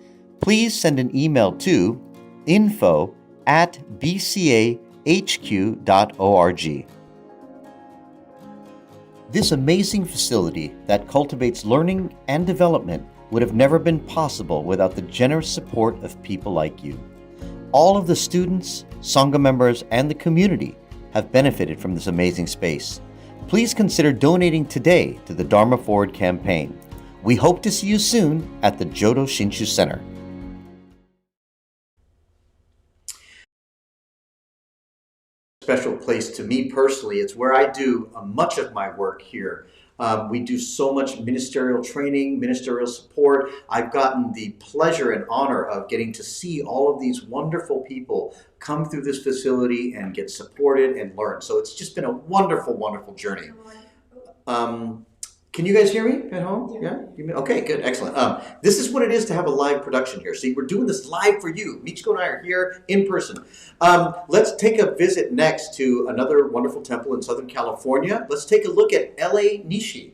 please send an email to info@bcahq.org. This amazing facility that cultivates learning and development would have never been possible without the generous support of people like you. All of the students, Sangha members, and the community have benefited from this amazing space. Please consider donating today to the Dharma Forward campaign. We hope to see you soon at the Jodo Shinshu Center. Special place to me personally. It's where I do much of my work here. We do so much ministerial training, ministerial support. I've gotten the pleasure and honor of getting to see all of these wonderful people come through this facility and get supported and learn. So it's just been a wonderful, wonderful journey. Can you guys hear me at home? Yeah? Okay, good, excellent. This is what it is to have a live production here. See, we're doing this live for you. Michiko and I are here in person. Let's take a visit next to another wonderful temple in Southern California. Let's take a look at LA Nishi.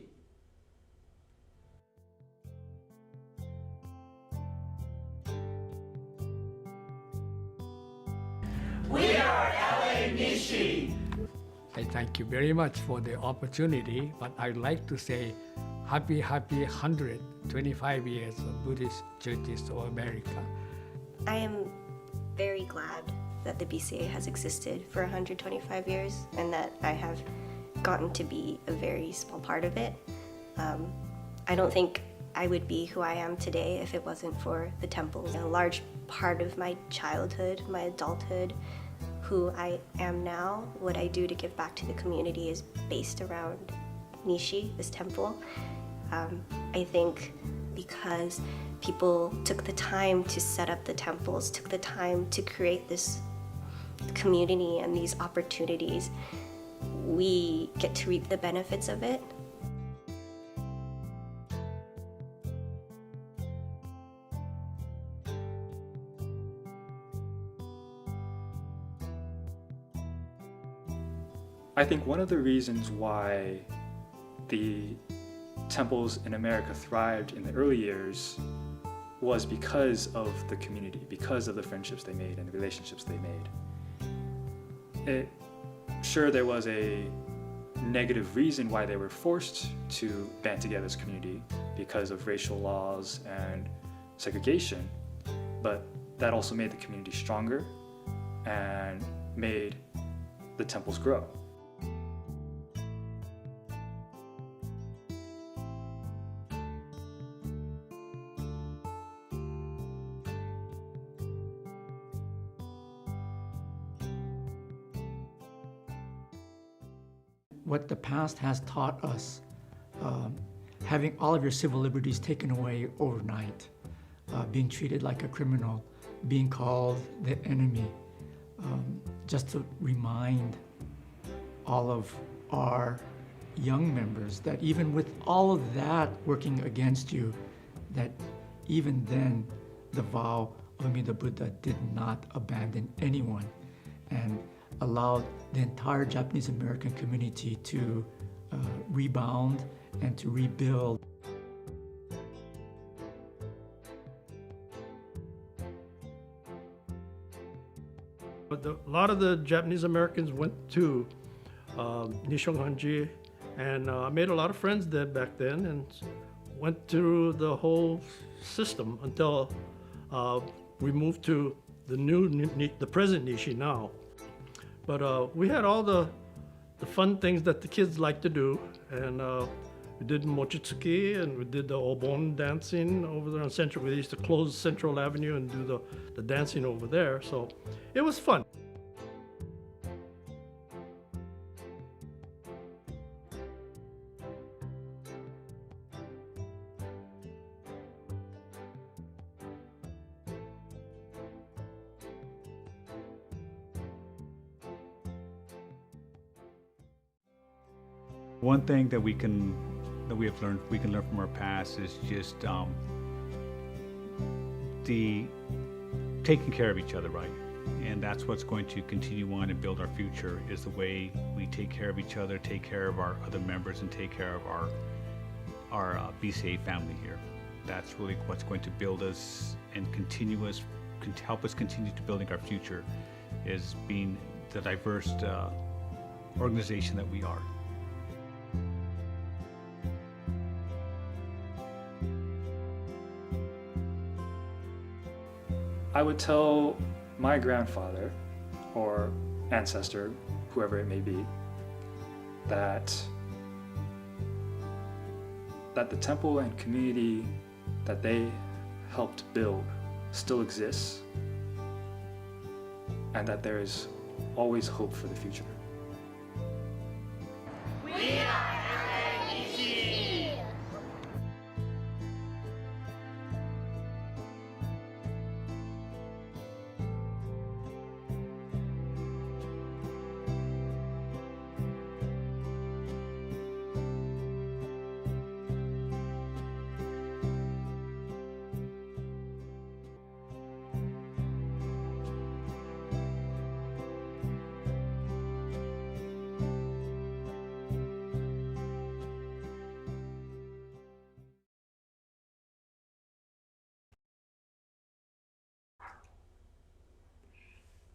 We are LA Nishi. I thank you very much for the opportunity, but I'd like to say happy 125 years of Buddhist Churches of America. I am very glad that the BCA has existed for 125 years and that I have gotten to be a very small part of it. I don't think I would be who I am today if it wasn't for the temples. A large part of my childhood, my adulthood, who I am now, what I do to give back to the community is based around Nishi, this temple. I think because people took the time to set up the temples, took the time to create this community and these opportunities, we get to reap the benefits of it. I think one of the reasons why the temples in America thrived in the early years was because of the community, because of the friendships they made and the relationships they made. Sure, there was a negative reason why they were forced to band together as a community because of racial laws and segregation, but that also made the community stronger and made the temples grow. what the past has taught us, having all of your civil liberties taken away overnight, being treated like a criminal, being called the enemy, just to remind all of our young members that even with all of that working against you, that even then the vow of Amida Buddha did not abandon anyone and allowed the entire Japanese American community to rebound and to rebuild. But a lot of the Japanese Americans went to Nishonganji, and I made a lot of friends there back then and went through the whole system until we moved to the present Nishi now. But we had all the fun things that the kids like to do, and we did mochitsuki, and we did the obon dancing over there on Central. We used to close Central Avenue and do the dancing over there, so it was fun. One thing that we can learn from our past is just the taking care of each other, right? And that's what's going to continue on and build our future, is the way we take care of each other, take care of our other members, and take care of our BCA family here. That's really what's going to build us and help us continue to building our future, is being the diverse organization that we are. I would tell my grandfather or ancestor, whoever it may be, that the temple and community that they helped build still exists, and that there is always hope for the future.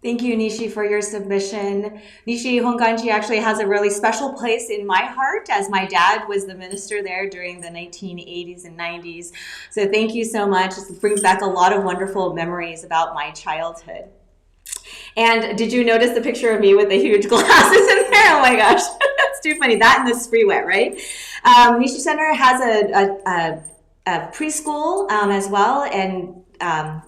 Thank you, Nishi, for your submission. Nishi Honganji actually has a really special place in my heart, as my dad was the minister there during the 1980s and 90s. So thank you so much. This brings back a lot of wonderful memories about my childhood. And did you notice the picture of me with the huge glasses in there? Oh my gosh, that's too funny. That and the spree wet, right? Nishi Center has a preschool as well, and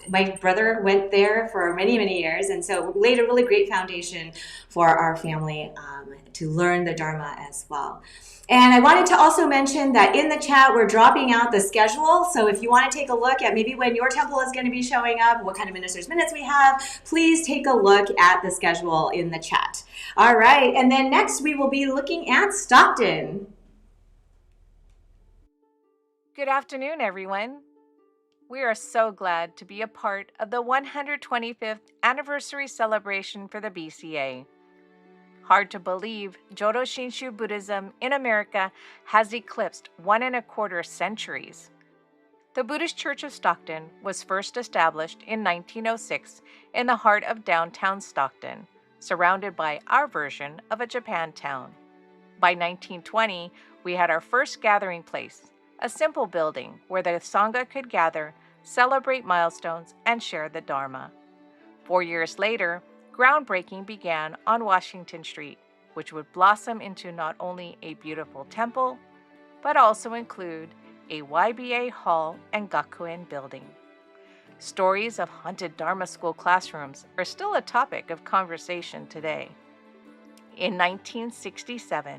my brother went there for many, many years, and so laid a really great foundation for our family to learn the Dharma as well. And I wanted to also mention that in the chat, we're dropping out the schedule. So if you want to take a look at maybe when your temple is going to be showing up, what kind of ministers' minutes we have, please take a look at the schedule in the chat. All right, and then next we will be looking at Stockton. Good afternoon, everyone. We are so glad to be a part of the 125th anniversary celebration for the BCA. Hard to believe, Jodo Shinshu Buddhism in America has eclipsed 1.25 centuries. The Buddhist Church of Stockton was first established in 1906 in the heart of downtown Stockton, surrounded by our version of a Japantown. By 1920, we had our first gathering place, a simple building where the Sangha could gather, celebrate milestones, and share the Dharma. 4 years later, groundbreaking began on Washington Street, which would blossom into not only a beautiful temple, but also include a YBA hall and Gakuen building. Stories of haunted Dharma school classrooms are still a topic of conversation today. In 1967,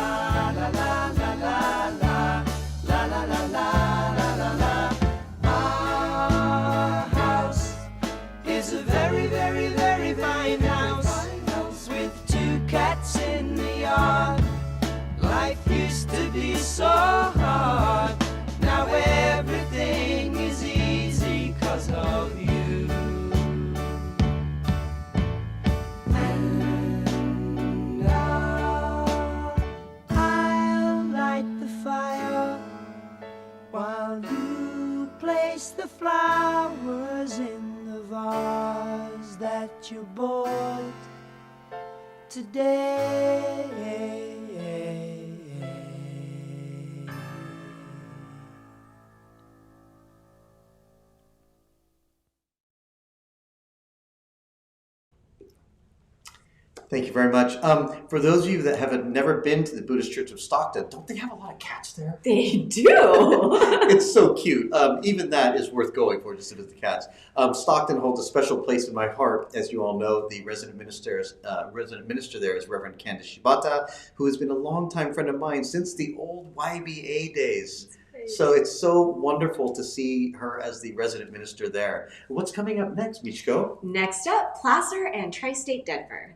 flowers in the vase that you bought today. Thank you very much. For those of you that have never been to the Buddhist Church of Stockton, don't they have a lot of cats there? They do. It's so cute. Even that is worth going for, just to visit the cats. Stockton holds a special place in my heart. As you all know, the resident minister there is Reverend Candace Shibata, who has been a longtime friend of mine since the old YBA days. So it's so wonderful to see her as the resident minister there. What's coming up next, Michiko? Next up, Placer and Tri-State Denver.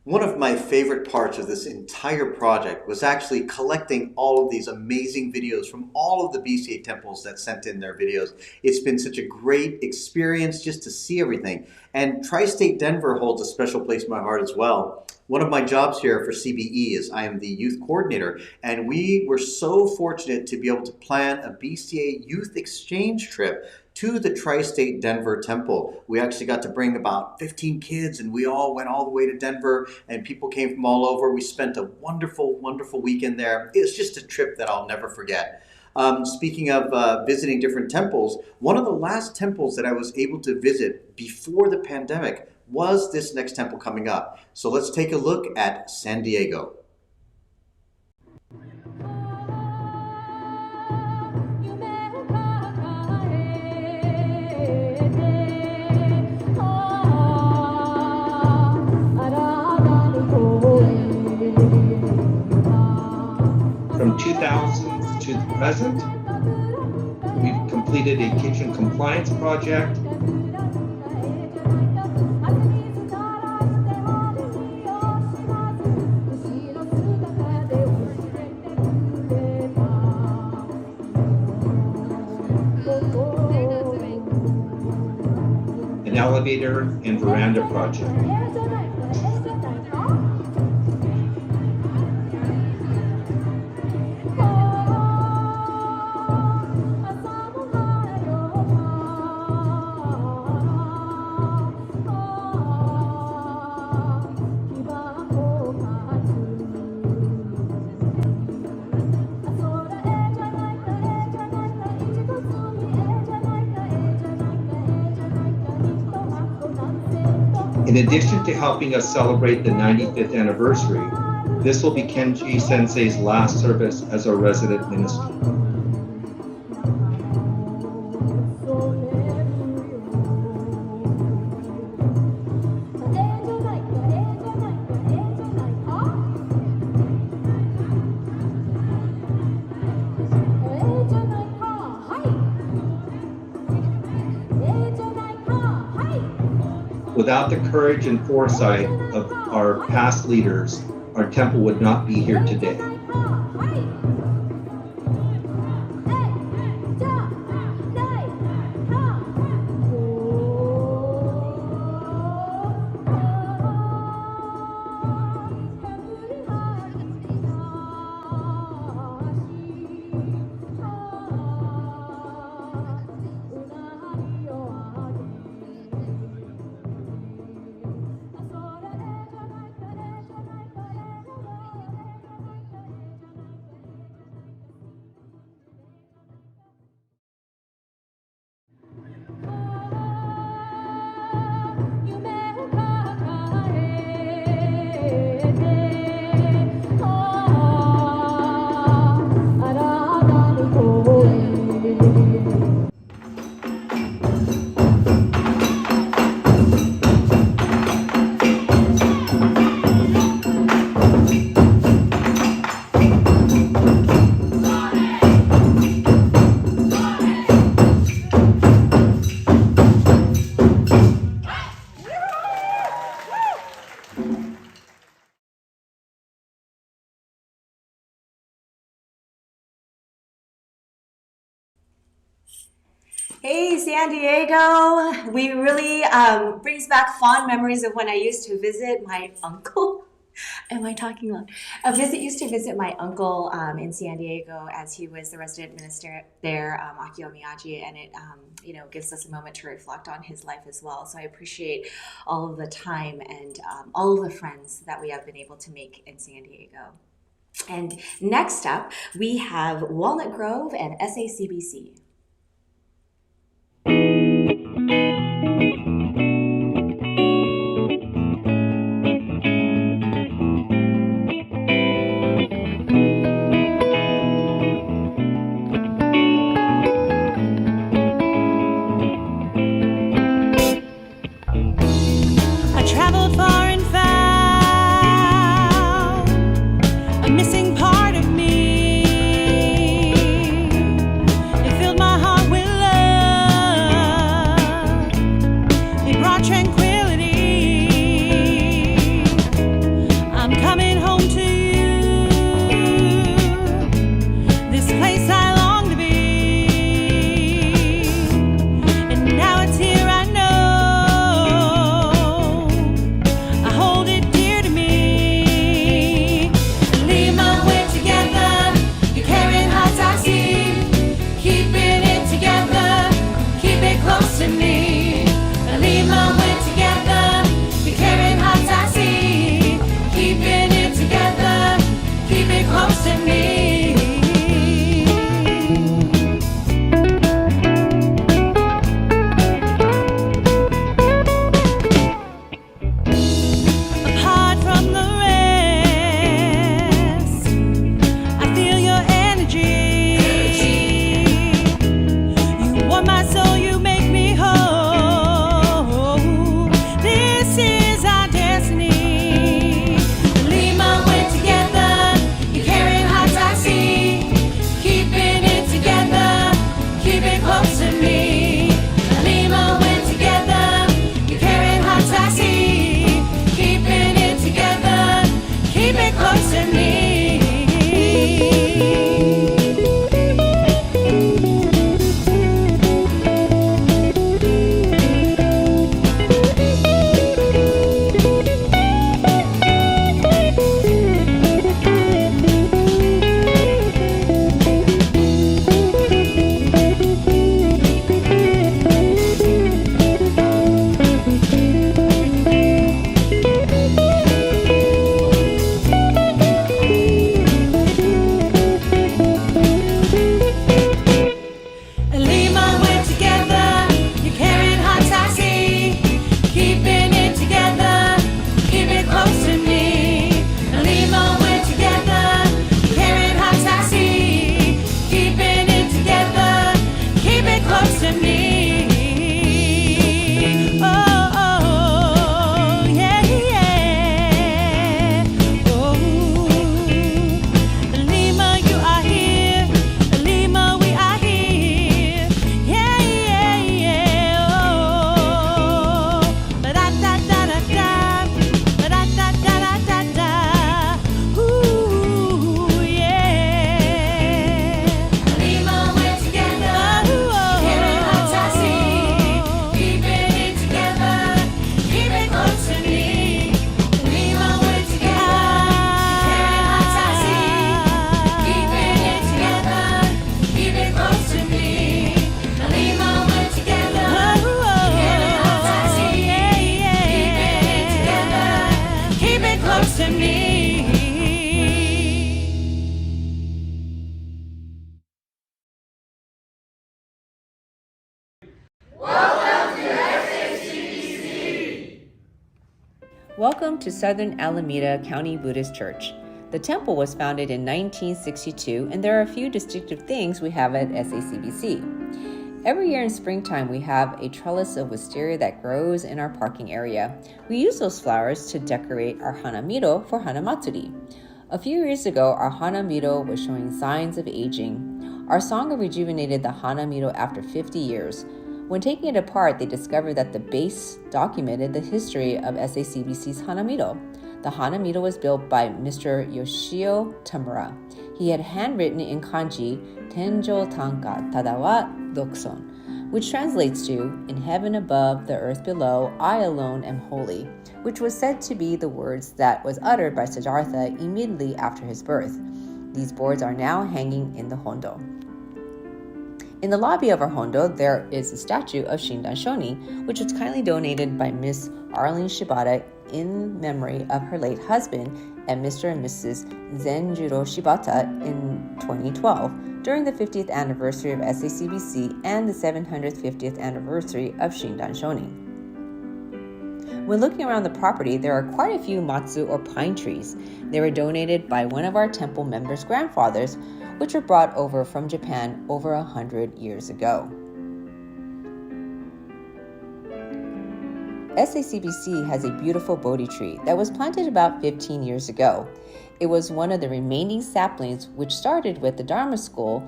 One of my favorite parts of this entire project was actually collecting all of these amazing videos from all of the BCA temples that sent in their videos. It's been such a great experience just to see everything. And Tri-State Denver holds a special place in my heart as well. One of my jobs here for CBE is I am the youth coordinator, and we were so fortunate to be able to plan a BCA youth exchange trip to the Tri-State Denver Temple. We actually got to bring about 15 kids, and we all went all the way to Denver, and people came from all over. We spent a wonderful, wonderful weekend there. It was just a trip that I'll never forget. Speaking of visiting different temples, one of the last temples that I was able to visit before the pandemic was this next temple coming up. So let's take a look at San Diego. From 2000 to the present, we've completed a kitchen compliance project. An elevator and veranda project. In addition to helping us celebrate the 95th anniversary, this will be Kenji Sensei's last service as our resident minister. Without the courage and foresight of our past leaders, our temple would not be here today. Hey, San Diego! We really brings back fond memories of when I used to visit my uncle. Am I talking loud? Used to visit my uncle in San Diego as he was the resident minister there, Akio Miyaji, and it gives us a moment to reflect on his life as well. So I appreciate all of the time and all of the friends that we have been able to make in San Diego. And next up, we have Walnut Grove and SACBC. I traveled far and found a missing part of me. It filled my heart with love. It brought tranquility. Welcome to Southern Alameda County Buddhist Church. The temple was founded in 1962, and there are a few distinctive things we have at SACBC. Every year in springtime, we have a trellis of wisteria that grows in our parking area. We use those flowers to decorate our hanamiro for Hanamatsuri. A few years ago, our hanamiro was showing signs of aging. Our sangha rejuvenated the hanamiro after 50 years. When taking it apart, they discovered that the base documented the history of SACBC's hanamiro. The hanamiro was built by Mr. Yoshio Tamura. He had handwritten in kanji, Tenjo Tanka Tadawa Dokson, which translates to, in heaven above, the earth below, I alone am holy, which was said to be the words that was uttered by Siddhartha immediately after his birth. These boards are now hanging in the hondo. In the lobby of our hondo, there is a statue of Shindan Shoni, which was kindly donated by Miss Arlene Shibata in memory of her late husband and Mr. and Mrs. Zenjuro Shibata in 2012, during the 50th anniversary of SACBC and the 750th anniversary of Shindan Shoni. When looking around the property, there are quite a few matsu or pine trees. They were donated by one of our temple members' grandfathers, which were brought over from Japan over 100 years ago. SACBC has a beautiful Bodhi tree that was planted about 15 years ago. It was one of the remaining saplings, which started with the Dharma School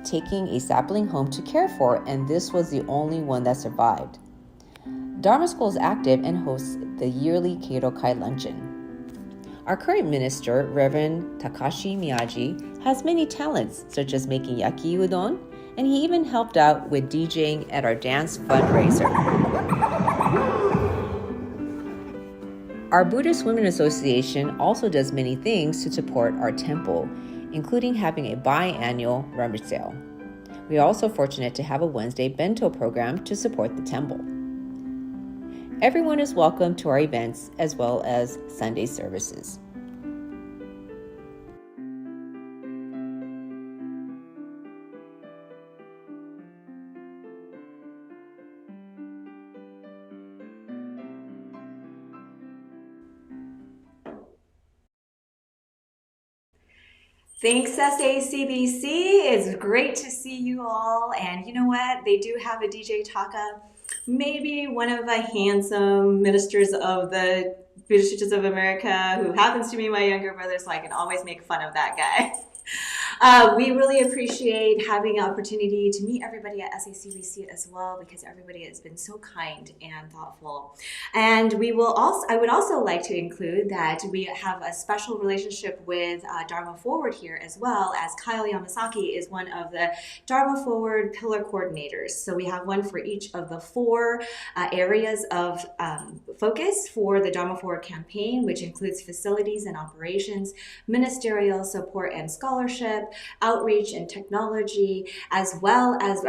taking a sapling home to care for, and this was the only one that survived. Dharma School is active and hosts the yearly Keirokai Luncheon. Our current minister, Reverend Takashi Miyaji, has many talents, such as making yaki udon, and he even helped out with DJing at our dance fundraiser. Our Buddhist Women Association also does many things to support our temple, including having a biannual rummage sale. We are also fortunate to have a Wednesday bento program to support the temple. Everyone is welcome to our events as well as Sunday services. Thanks, SACBC. It's great to see you all. And you know what? They do have a DJ Taka, maybe one of the handsome ministers of the Buddhist Churches of America, who happens to be my younger brother, so I can always make fun of that guy. We really appreciate having an opportunity to meet everybody at SACBC as well, because everybody has been so kind and thoughtful. And I would also like to include that we have a special relationship with Dharma Forward here as well, as Kyle Yamasaki is one of the Dharma Forward pillar coordinators. So we have one for each of the 4 areas of focus for the Dharma Forward campaign, which includes facilities and operations, ministerial support and scholarship, outreach and technology, as well as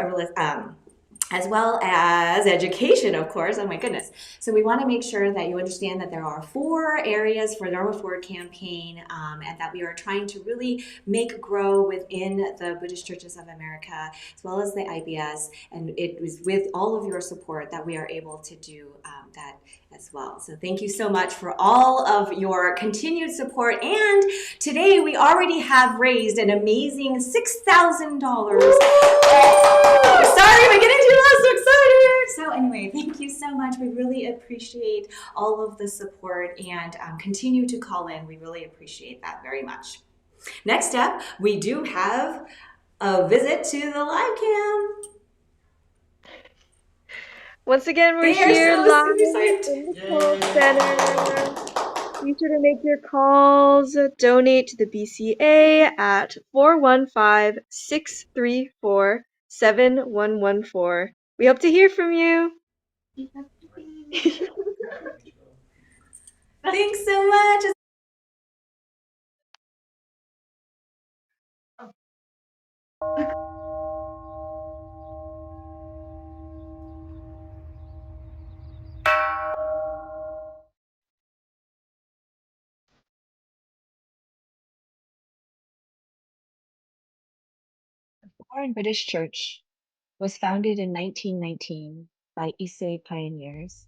education, of course. Oh my goodness. So we want to make sure that you understand that there are 4 areas for Dharma Forward campaign, and that we are trying to really make grow within the Buddhist Churches of America, as well as the IBS. And it was with all of your support that we are able to do that as well. So thank you so much for all of your continued support. And today we already have raised an amazing $6,000. Sorry, we're getting too loud, so excited. So anyway, thank you so much. We really appreciate all of the support, and continue to call in. We really appreciate that very much. Next up, we do have a visit to the live cam. Once again, we're here live in the call center. Be sure to make your calls. Donate to the BCA at 415-634-7114. We hope to hear from you. Thanks so much. Florin British Church was founded in 1919 by Issei pioneers.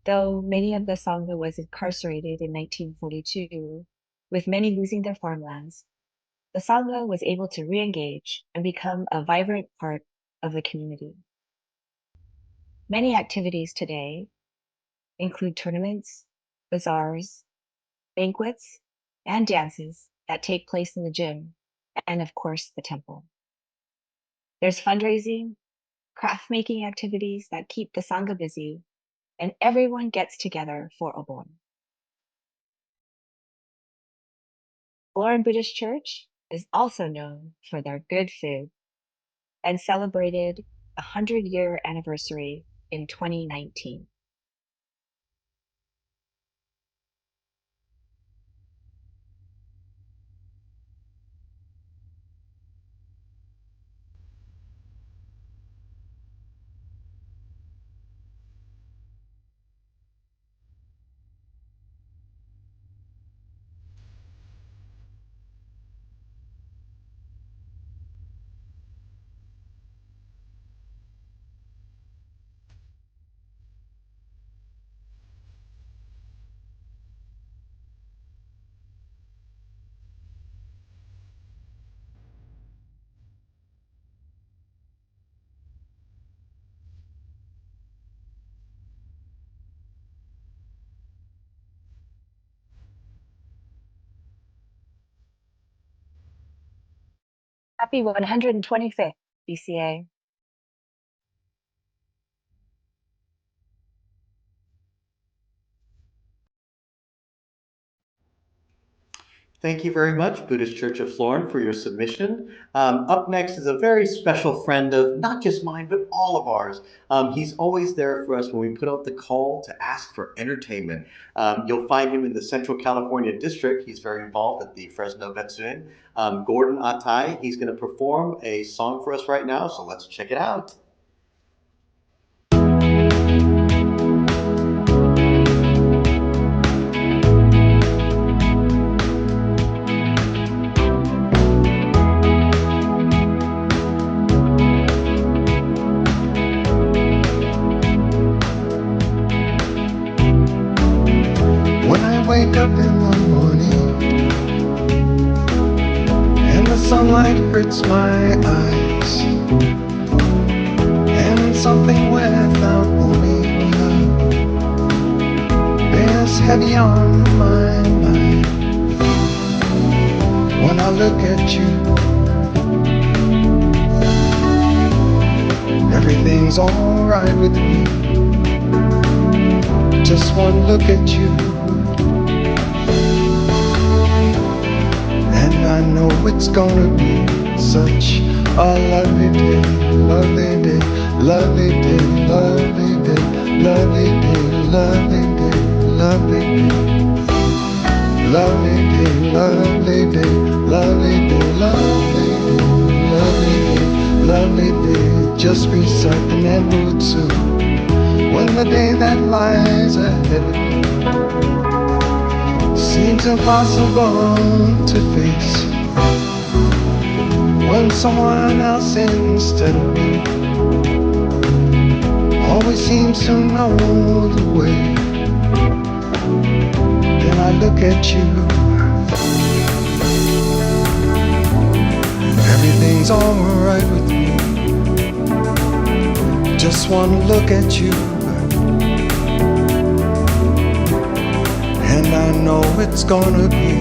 Though many of the Sangha was incarcerated in 1942, with many losing their farmlands, the Sangha was able to re-engage and become a vibrant part of the community. Many activities today include tournaments, bazaars, banquets, and dances that take place in the gym and, of course, the temple. There's fundraising, craft making activities that keep the Sangha busy, and everyone gets together for Obon. Florin Buddhist Church is also known for their good food and celebrated a 100-year anniversary in 2019. Happy 125th, BCA. Thank you very much, Buddhist Church of Florin, for your submission. Up next is a very special friend of not just mine, but all of ours. He's always there for us when we put out the call to ask for entertainment. You'll find him in the Central California District. He's very involved at the Fresno Vetsuin. Gordon Ahtye, he's going to perform a song for us right now, so let's check it out. Wake up in the morning and the sunlight hurts my eyes, and something without warning bears heavy on my mind. When I look at you, everything's alright with me. Just one look at you, I know it's gonna be such a lovely day, lovely day, lovely day, lovely day, lovely day, lovely day, lovely day, lovely day, lovely day, lovely day, lovely day, lovely day. Just recite the Nembutsu when the day that lies ahead of me seems impossible to face, when someone else instead of me always seems to know the way. Then I look at you, everything's alright with me. Just one look at you, and I know it's gonna be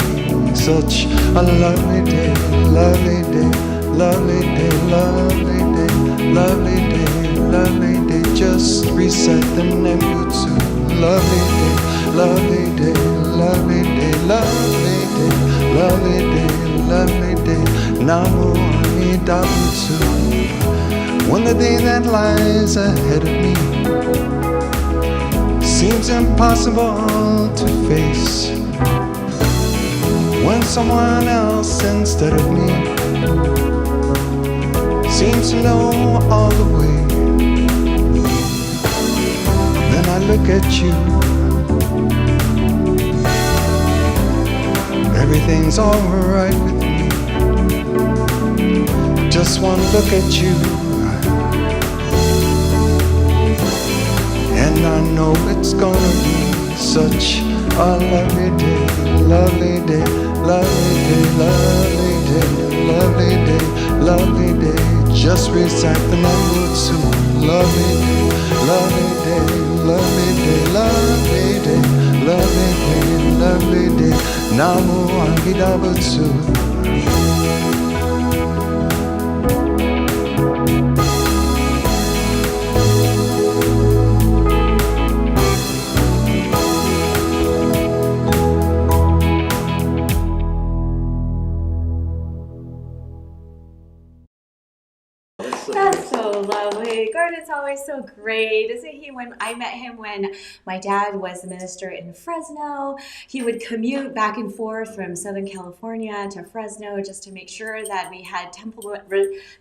such a lovely day, lovely day, lovely day, lovely day, lovely day, lovely day. Just reset the Nembutsu. Lovely day, lovely day, lovely day, lovely day, lovely day, lovely day. Namu Amida Butsu. When the day that lies ahead of me seems impossible to face, when someone else instead of me seems to know all the way, then I look at you, everything's alright with me. Just one look at you, and and I know it's gonna be such a lovely day, lovely day, lovely day, lovely day, lovely day, lovely day. Just recite the number two. Lovely day, lovely day, lovely day, lovely day, lovely day, lovely day. Namu Amidabutsu. That's so lovely. Gordon's always so great, isn't he? When I met him when my dad was the minister in Fresno, he would commute back and forth from Southern California to Fresno just to make sure that we had temple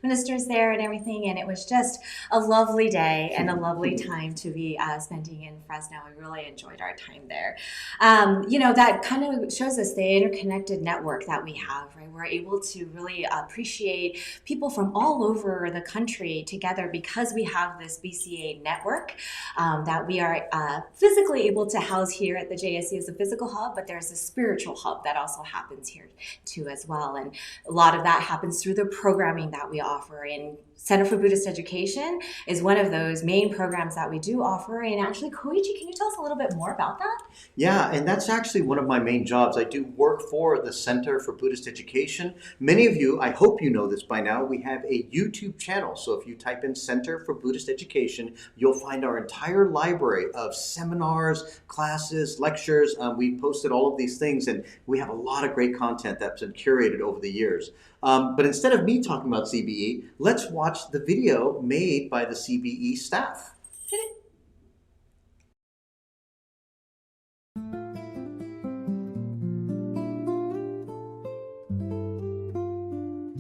ministers there and everything. And it was just a lovely day and a lovely time to be spending in Fresno. We really enjoyed our time there. You know, that kind of shows us the interconnected network that we have, right? We're able to really appreciate people from all over the country together because we have this BCA network that we are physically able to house here at the JSC as a physical hub, but there's a spiritual hub that also happens here too as well. And a lot of that happens through the programming that we offer. And Center for Buddhist Education is one of those main programs that we do offer. And actually, Koichi, can you tell us a little bit more about that? Yeah, and that's actually one of my main jobs. I do work for the Center for Buddhist Education. Many of you, I hope you know this by now, we have a YouTube channel. So if you type in Center for Buddhist Education, you'll find our entire library of seminars, classes, lectures. We've posted all of these things, and we have a lot of great content that's been curated over the years. But instead of me talking about CBE, let's watch the video made by the CBE staff.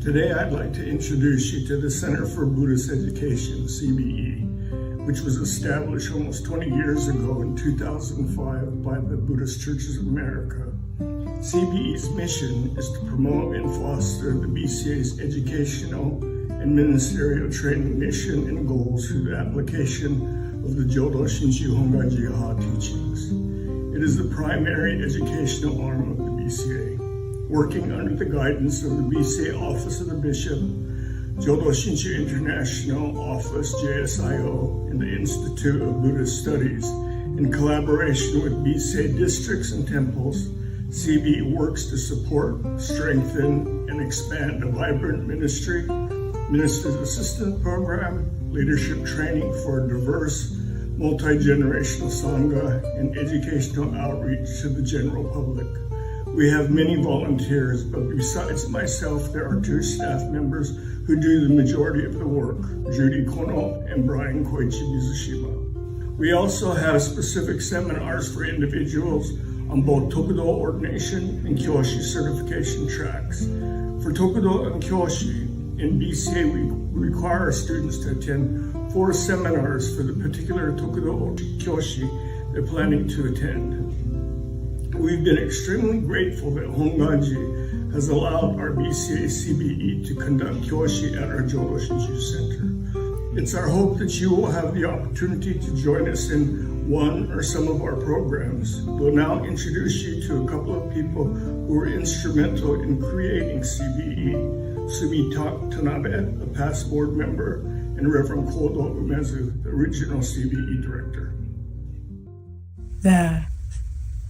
Today I'd like to introduce you to the Center for Buddhist Education, CBE, which was established almost 20 years ago in 2005 by the Buddhist Churches of America. CBE's mission is to promote and foster the BCA's educational and ministerial training mission and goals through the application of the Jodo Shinshu Hongaji Ha teachings. It is the primary educational arm of the BCA, working under the guidance of the BCA Office of the Bishop, Jodo Shinshu International Office, JSIO, and the Institute of Buddhist Studies. In collaboration with BCA districts and temples, CBE works to support, strengthen, and expand a vibrant ministry, Minister's Assistant Program, leadership training for a diverse, multi-generational Sangha, and educational outreach to the general public. We have many volunteers, but besides myself, there are 2 staff members who do the majority of the work, Judy Kono and Brian Koichi Mizushima. We also have specific seminars for individuals on both Tokudo ordination and Kyoshi certification tracks. For Tokudo and Kyoshi, in BCA, we require our students to attend 4 seminars for the particular Tokudo or Kyoshi they're planning to attend. We've been extremely grateful that Honganji has allowed our BCA CBE to conduct Kyoshi at our Jodo Shinshu Center. It's our hope that you will have the opportunity to join us in one or some of our programs. We'll now introduce you to a couple of people who were instrumental in creating CBE. Sumi Tanabe, a past board member, and Reverend Kodo Umezu, the original CBE director. The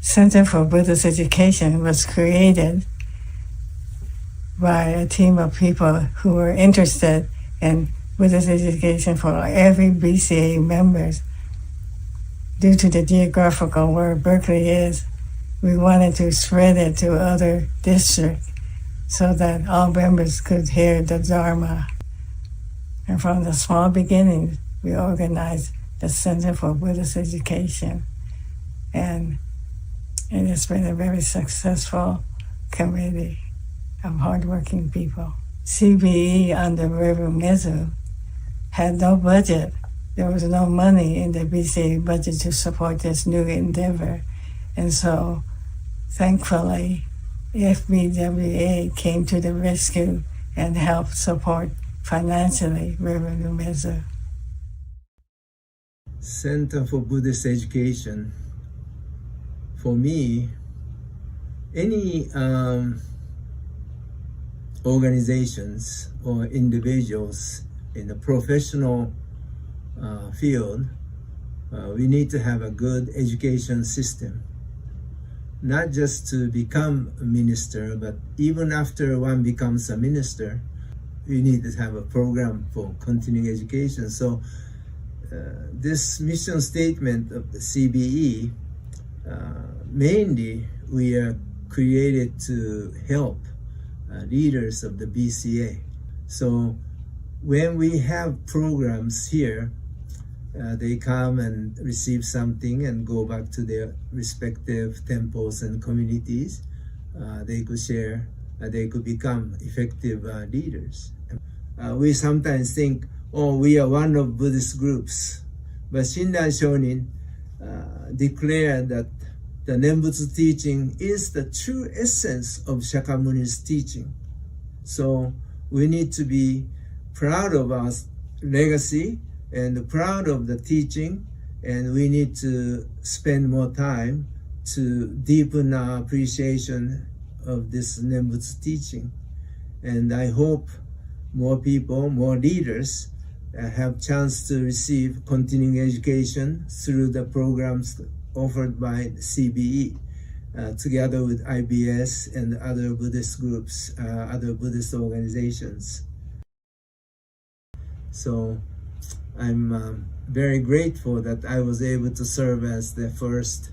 Center for Buddhist Education was created by a team of people who were interested in Buddhist education for every BCA members. Due to the geographical where Berkeley is, we wanted to spread it to other districts so that all members could hear the Dharma. And from the small beginnings, we organized the Center for Buddhist Education. And it has been a very successful committee of hardworking people. CBE under Reverend Mizu had no budget. There was no money in the BCA budget to support this new endeavor. And so, thankfully, FBWA came to the rescue and helped support financially Reverend Mizu. Center for Buddhist Education, for me, any organizations or individuals in the professional field, we need to have a good education system. Not just to become a minister, but even after one becomes a minister, we need to have a program for continuing education. So this mission statement of the CBE, mainly we are created to help leaders of the BCA. So when we have programs here, they come and receive something and go back to their respective temples and communities. They could share, they could become effective leaders. We sometimes think, oh, we are one of Buddhist groups. But Shinran Shonin declared that the Nembutsu teaching is the true essence of Shakyamuni's teaching. So we need to be proud of our legacy and proud of the teaching, and we need to spend more time to deepen our appreciation of this Nembutsu teaching. And I hope more people, more leaders have chance to receive continuing education through the programs offered by CBE, together with IBS and other Buddhist groups, other Buddhist organizations. So I'm very grateful that I was able to serve as the first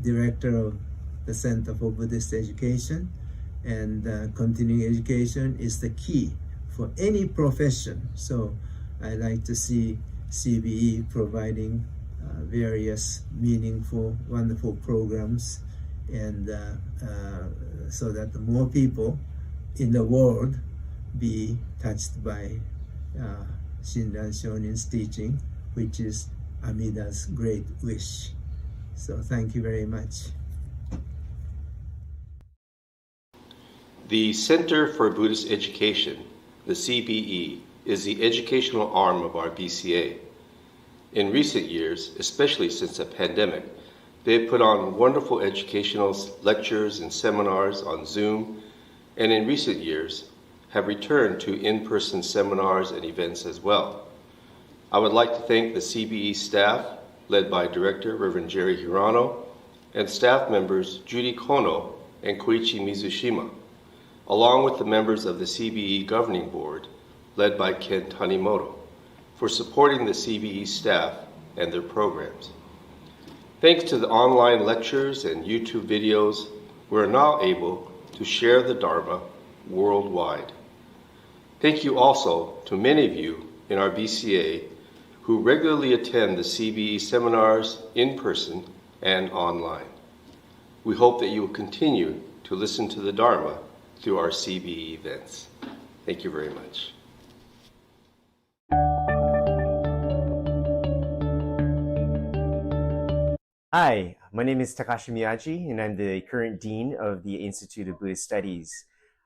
director of the Center for Buddhist Education, and continuing education is the key for any profession. So I like to see CBE providing various meaningful, wonderful programs, and so that more people in the world be touched by Shinran Shonin's teaching, which is Amida's great wish. So thank you very much. The Center for Buddhist Education, the CBE, is the educational arm of our BCA. In recent years, especially since the pandemic, they have put on wonderful educational lectures and seminars on Zoom, and in recent years have returned to in-person seminars and events as well. I would like to thank the CBE staff, led by Director Reverend Jerry Hirano, and staff members Judy Kono and Koichi Mizushima, along with the members of the CBE Governing Board, led by Ken Tanimoto, for supporting the CBE staff and their programs. Thanks to the online lectures and YouTube videos, we're now able to share the Dharma worldwide. Thank you also to many of you in our BCA who regularly attend the CBE seminars in person and online. We hope that you will continue to listen to the Dharma through our CBE events. Thank you very much. Hi, my name is Takashi Miyaji, and I'm the current Dean of the Institute of Buddhist Studies.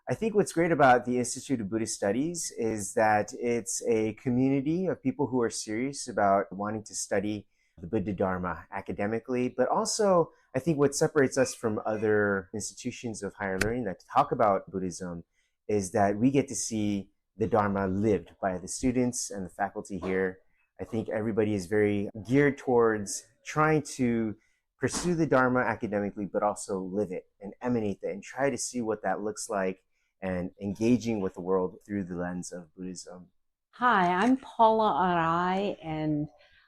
I think what's great about the Institute of Buddhist Studies is that it's a community of people who are serious about wanting to study the Buddha Dharma academically, but also I think what separates us from other institutions of higher learning that talk about Buddhism is that we get to see the Dharma lived by the students and the faculty here. I think everybody is very geared towards trying to pursue the Dharma academically, but also live it and emanate it and try to see what that looks like and engaging with the world through the lens of Buddhism. Hi, I'm Paula Arai, and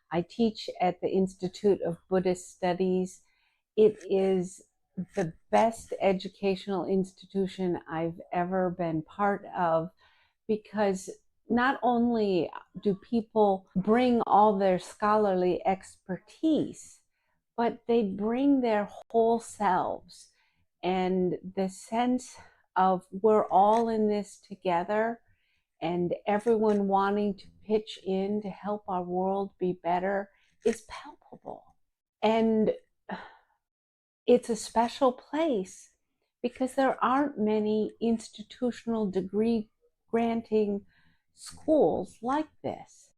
I teach at the Institute of Buddhist Studies. It is the best educational institution I've ever been part of, because not only do people bring all their scholarly expertise, but they bring their whole selves, and the sense of we're all in this together and everyone wanting to pitch in to help our world be better is palpable. And it's a special place because there aren't many institutional degree granting schools like this.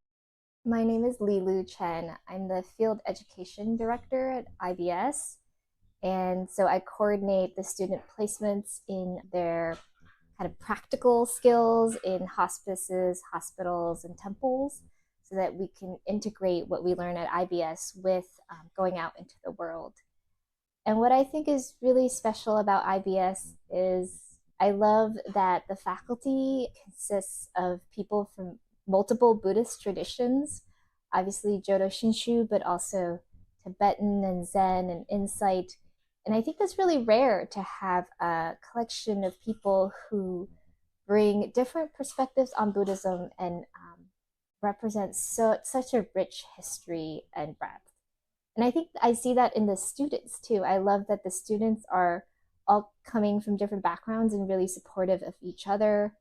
My name is Lilu Chen. I'm the Field Education Director at IBS. And so I coordinate the student placements in their kind of practical skills in hospices, hospitals, and temples so that we can integrate what we learn at IBS with going out into the world. And what I think is really special about IBS is I love that the faculty consists of people from multiple Buddhist traditions, obviously Jodo Shinshu, but also Tibetan and Zen and Insight. And I think that's really rare to have a collection of people who bring different perspectives on Buddhism and represent such a rich history and breadth. And I think I see that in the students too. I love that the students are all coming from different backgrounds and really supportive of each other.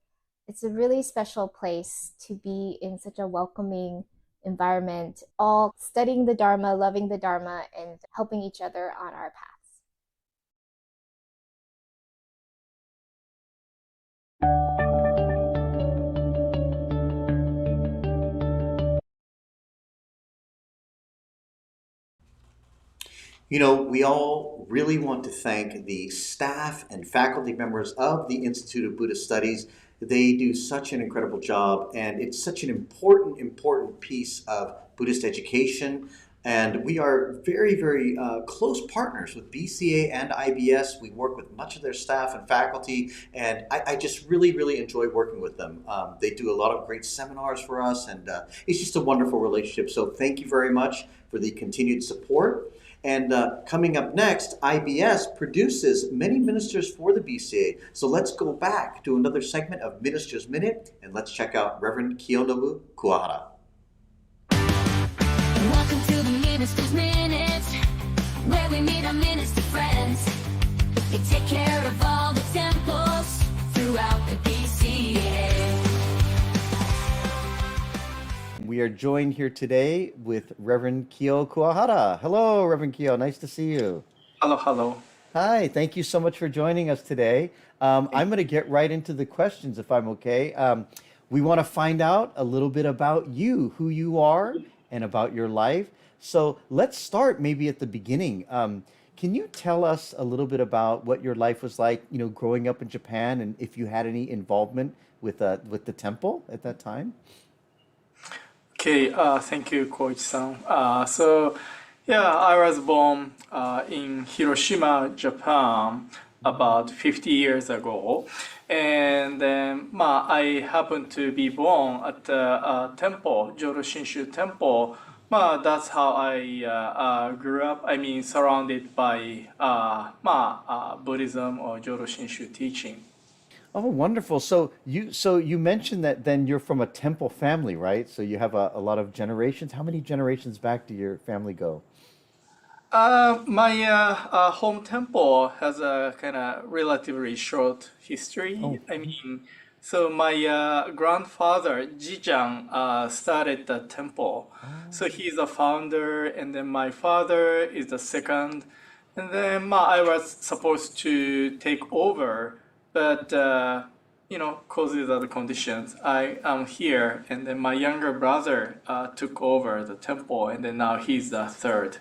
It's a really special place to be in such a welcoming environment, all studying the Dharma, loving the Dharma, and helping each other on our paths. You know, we all really want to thank the staff and faculty members of the Institute of Buddhist Studies. They do such an incredible job, and it's such an important piece of Buddhist education. And we are very, very close partners with BCA and IBS. We work with much of their staff and faculty, and I just really enjoy working with them. They do a lot of great seminars for us, and it's just a wonderful relationship. So thank you very much for the continued support. And coming up next, IBS produces many ministers for the BCA. So let's go back to another segment of Minister's Minute, and let's check out Reverend Kiyonobu Kuwahara. Welcome to the Minister's Minute, where we meet our minister friends. They take care of all the temples throughout the BCA. We are joined here today with Reverend Kiyo Kuwahara. Hello, Reverend Kiyo. Nice to see you. Hello. Hi. Thank you so much for joining us today. I'm going to get right into the questions, if I'm okay. We want to find out a little bit about you, who you are, and about your life. So let's start maybe at the beginning. Can you tell us a little bit about what your life was like, you know, growing up in Japan, and if you had any involvement with the temple at that time? Okay, thank you, Koichi-san. I was born in Hiroshima, Japan, about 50 years ago. And then I happened to be born at the temple, Jodo Shinshu temple. That's how I grew up. I mean, surrounded by Buddhism or Jodo Shinshu teaching. Oh, wonderful. So you mentioned that then you're from a temple family, right? So you have a lot of generations. How many generations back do your family go? My home temple has a kind of relatively short history. Oh. I mean, so my grandfather, Jijang, started the temple. So he's the founder, and then my father is the second. And then I was supposed to take over, but because of the conditions, I am here, and then my younger brother took over the temple, and then now he's the third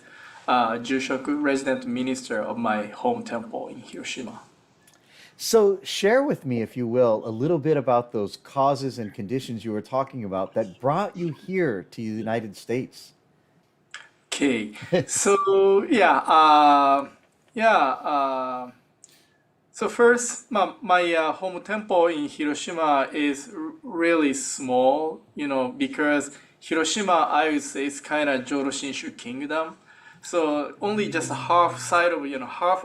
Jushoku resident minister of my home temple in Hiroshima. So share with me, if you will, a little bit about those causes and conditions you were talking about that brought you here to the United States. Okay, so so first, my home temple in Hiroshima is really small, because Hiroshima, I would say, is kind of Jodo Shinshu kingdom. So only just half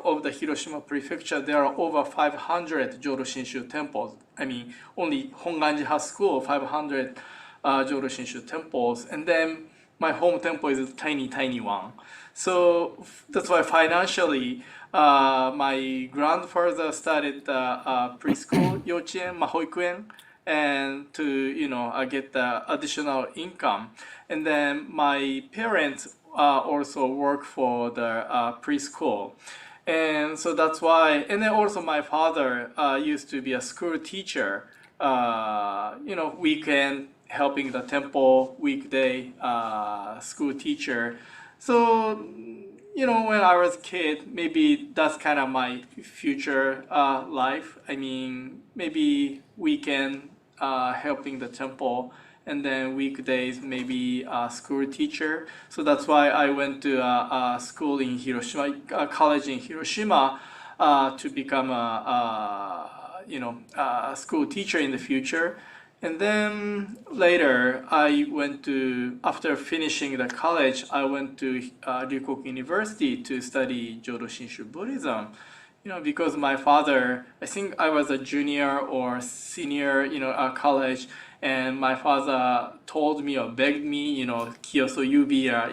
of the Hiroshima prefecture, there are over 500 Jodo Shinshu temples. I mean, only Honganji has school, 500 Jodo Shinshu temples. And then my home temple is a tiny one. So that's why financially, my grandfather started preschool, yochien, hoikuen, and to get the additional income. And then my parents also work for the preschool. And so that's why, and then also my father used to be a school teacher, weekend helping the temple weekday school teacher. So, when I was a kid, maybe that's kind of my future life. I mean, maybe weekend helping the temple, and then weekdays maybe a school teacher. So that's why I went to school in Hiroshima, college in Hiroshima, to become a school teacher in the future. And then later, after finishing the college, I went to Ryukoku University to study Jodo Shinshu Buddhism. Because my father, I think I was a junior or senior, college, and my father told me or begged me, Kiyoso, you be a,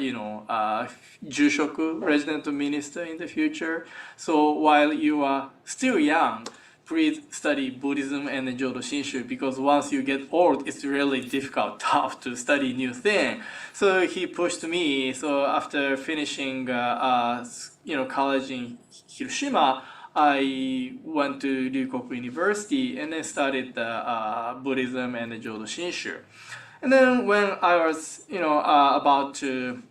Jushoku, resident minister in the future. So while you are still young, please study Buddhism and the Jodo Shinshu, because once you get old, it's really difficult, tough to study new thing. So he pushed me. So after finishing, college in Hiroshima, I went to Ryukoku University and then studied Buddhism and the Jodo Shinshu. And then when I was, about to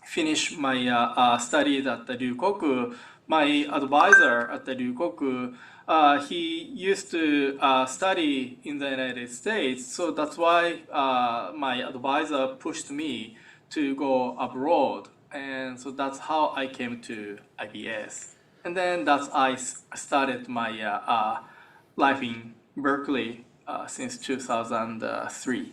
finish my studies at the Ryukoku, my advisor at the Ryukoku, he used to study in the United States, so that's why my advisor pushed me to go abroad, and so that's how I came to IBS. And then I started my life in Berkeley since 2003.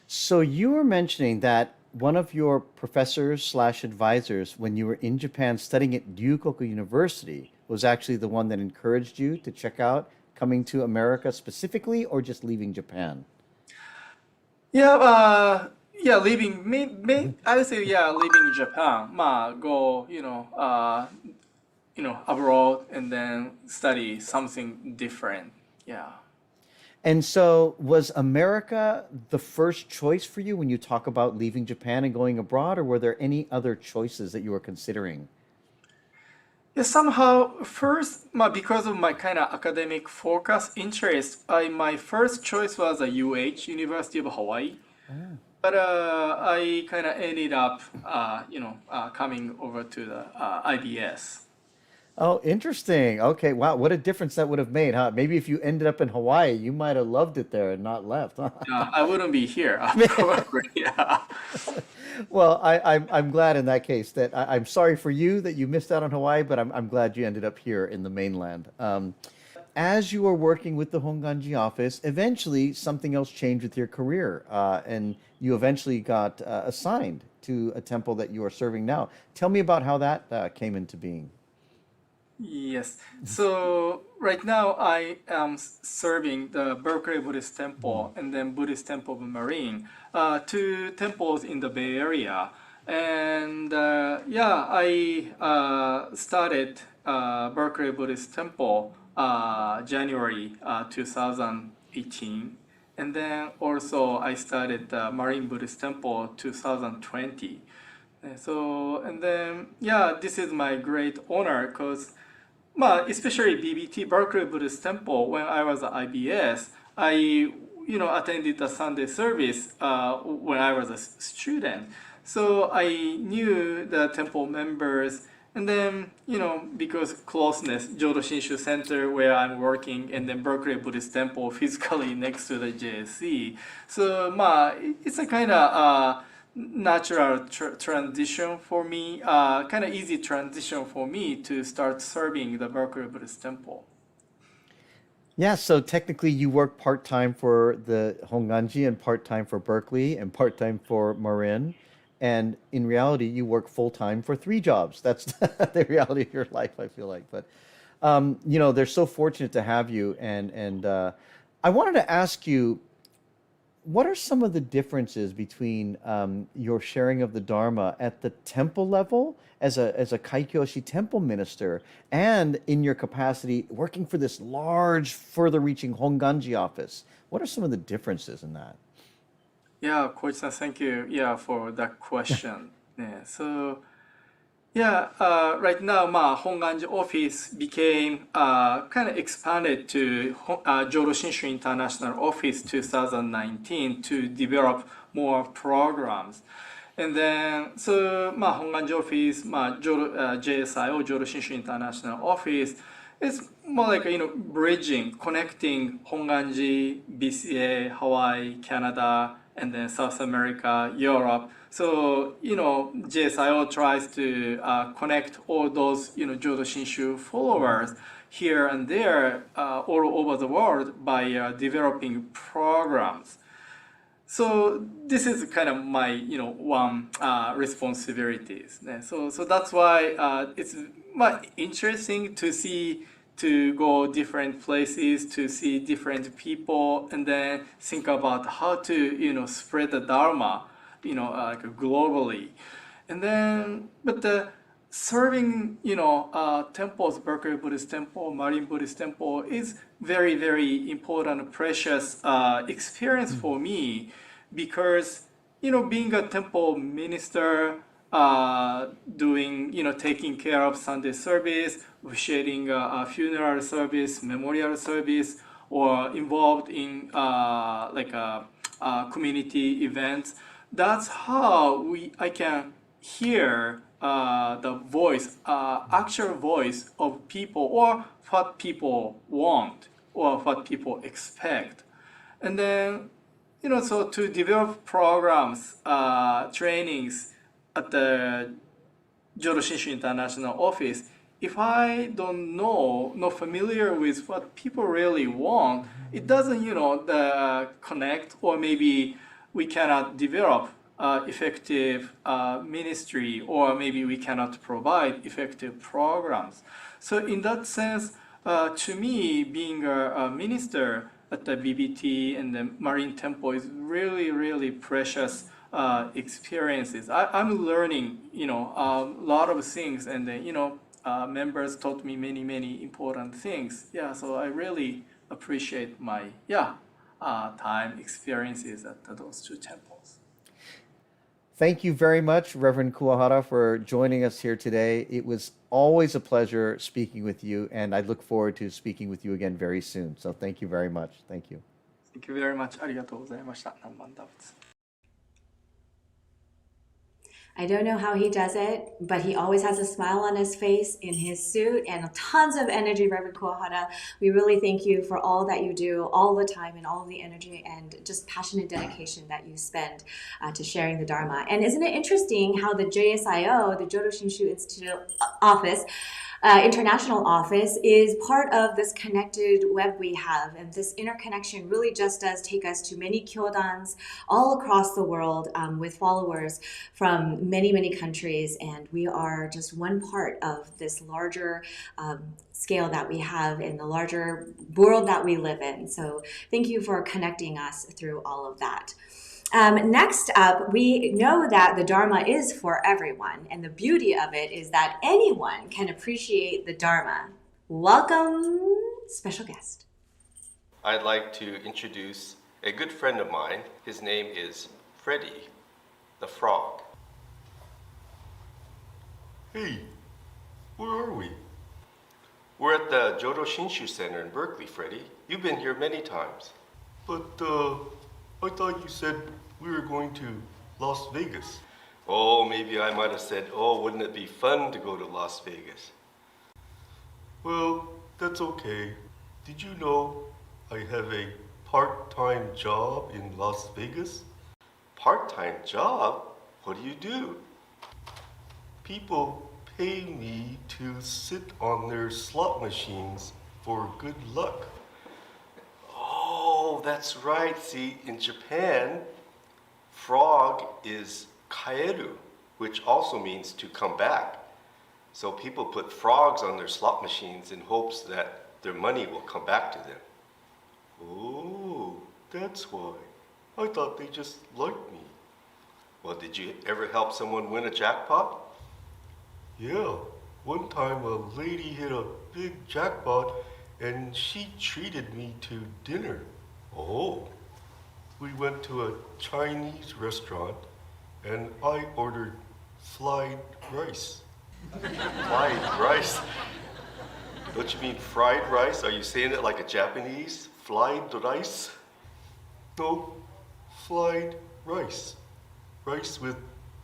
So you were mentioning that one of your professors / advisors when you were in Japan studying at Ryukoku University was actually the one that encouraged you to check out coming to America specifically, or just leaving Japan? Leaving. I would say leaving Japan. Go abroad and then study something different. Yeah. And so was America the first choice for you when you talk about leaving Japan and going abroad, or were there any other choices that you were considering? Yeah, somehow first, because of my kind of academic focus interest, my first choice was a University of Hawaii. But I kind of ended up, coming over to the IBS. Oh, interesting. Okay, wow, what a difference that would have made, huh? Maybe if you ended up in Hawaii, you might have loved it there and not left, huh? I wouldn't be here, probably. Yeah. Well, I'm glad in that case that I'm sorry for you that you missed out on Hawaii, but I'm glad you ended up here in the mainland. As you were working with the Honganji office, eventually something else changed with your career, and you eventually got assigned to a temple that you are serving now. Tell me about how that came into being. Yes. So right now I am serving the Berkeley Buddhist Temple and then Buddhist Temple of Marine, two temples in the Bay Area. And I started Berkeley Buddhist Temple January 2018. And then also I started Marine Buddhist Temple 2020. This is my great honor because especially BBT, Berkeley Buddhist Temple, when I was at IBS, I attended the Sunday service when I was a student. So I knew the temple members, and then, because closeness, Jodo Shinshu Center where I'm working, and then Berkeley Buddhist Temple physically next to the JSC. So it's a kind of natural transition for me, kind of easy transition for me to start serving the Berkeley Buddhist Temple. Yeah, so technically you work part-time for the Honganji and part-time for Berkeley and part-time for Marin. And in reality, you work full-time for 3 jobs. That's the reality of your life, I feel like. But, they're so fortunate to have you. And I wanted to ask you, what are some of the differences between your sharing of the Dharma at the temple level as a Kaikyoshi temple minister and in your capacity working for this large, further-reaching Honganji office? What are some of the differences in that? Yeah, Koichi-san, thank you. Yeah, for that question. Yeah, right now, Honganji office became kind of expanded to Jodo Shinshu International Office 2019 to develop more programs. And then, so Honganji office, JSIO, Jodo Shinshu International Office, is more like, bridging, connecting Honganji, BCA, Hawaii, Canada, and then South America, Europe. So, JSIO tries to connect all those, Jodo Shinshu followers here and there all over the world by developing programs. So this is kind of my, one responsibilities. So that's why it's interesting to go different places, to see different people, and then think about how to, spread the Dharma, like globally. And then, but the serving, temples, Berkeley Buddhist Temple, Marine Buddhist Temple is very, very important, precious experience for me, because, being a temple minister, doing, taking care of Sunday service, officiating a funeral service, memorial service, or involved in community events. That's how I can hear the voice, actual voice of people, or what people want, or what people expect. And then, so to develop programs, trainings at the Jodo Shinshu International Office, if I don't not familiar with what people really want, it doesn't, connect, or maybe we cannot develop effective ministry, or maybe we cannot provide effective programs. So in that sense, to me, being a minister at the BBT and the Marine Temple is really, really precious experiences. I'm learning, a lot of things, and then, members taught me many, many important things. Yeah, so I really appreciate my, time experiences at those two temples. Thank you very much, Reverend Kuwahara, for joining us here today. It was always a pleasure speaking with you, and I look forward to speaking with you again very soon. So thank you very much. Thank you. Thank you very much. ありがとうございました。南蛮打仏。I don't know how he does it, but he always has a smile on his face in his suit and tons of energy, Reverend Kuwahara. We really thank you for all that you do all the time, and all of the energy and just passionate dedication that you spend to sharing the Dharma. And isn't it interesting how the JSIO, the Jodo Shinshu Institute office, international office, is part of this connected web we have, and this interconnection really just does take us to many kyodans all across the world, with followers from many, many countries, and we are just one part of this larger scale that we have in the larger world that we live in. So thank you for connecting us through all of that. Next up, we know that the Dharma is for everyone, and the beauty of it is that anyone can appreciate the Dharma. Welcome, special guest. I'd like to introduce a good friend of mine. His name is FREDDIE, the frog. Hey, where are we? We're at the Jodo Shinshu Center in Berkeley, FREDDIE. You've been here many times. But, I thought you said we were going to Las Vegas. Oh, maybe I might have said, oh, wouldn't it be fun to go to Las Vegas? Well, that's okay. Did you know I have a part-time job in Las Vegas? Part-time job? What do you do? People pay me to sit on their slot machines for good luck. Oh, that's right. See, in Japan, frog is kaeru, which also means to come back. So people put frogs on their slot machines in hopes that their money will come back to them. Oh, that's why. I thought they just liked me. Well, did you ever help someone win a jackpot? Yeah, one time a lady hit a big jackpot and she treated me to dinner. Oh. We went to a Chinese restaurant and I ordered fried rice. Fried rice? Don't you mean fried rice? Are you saying it like a Japanese? Fried rice? No, fried rice. Rice with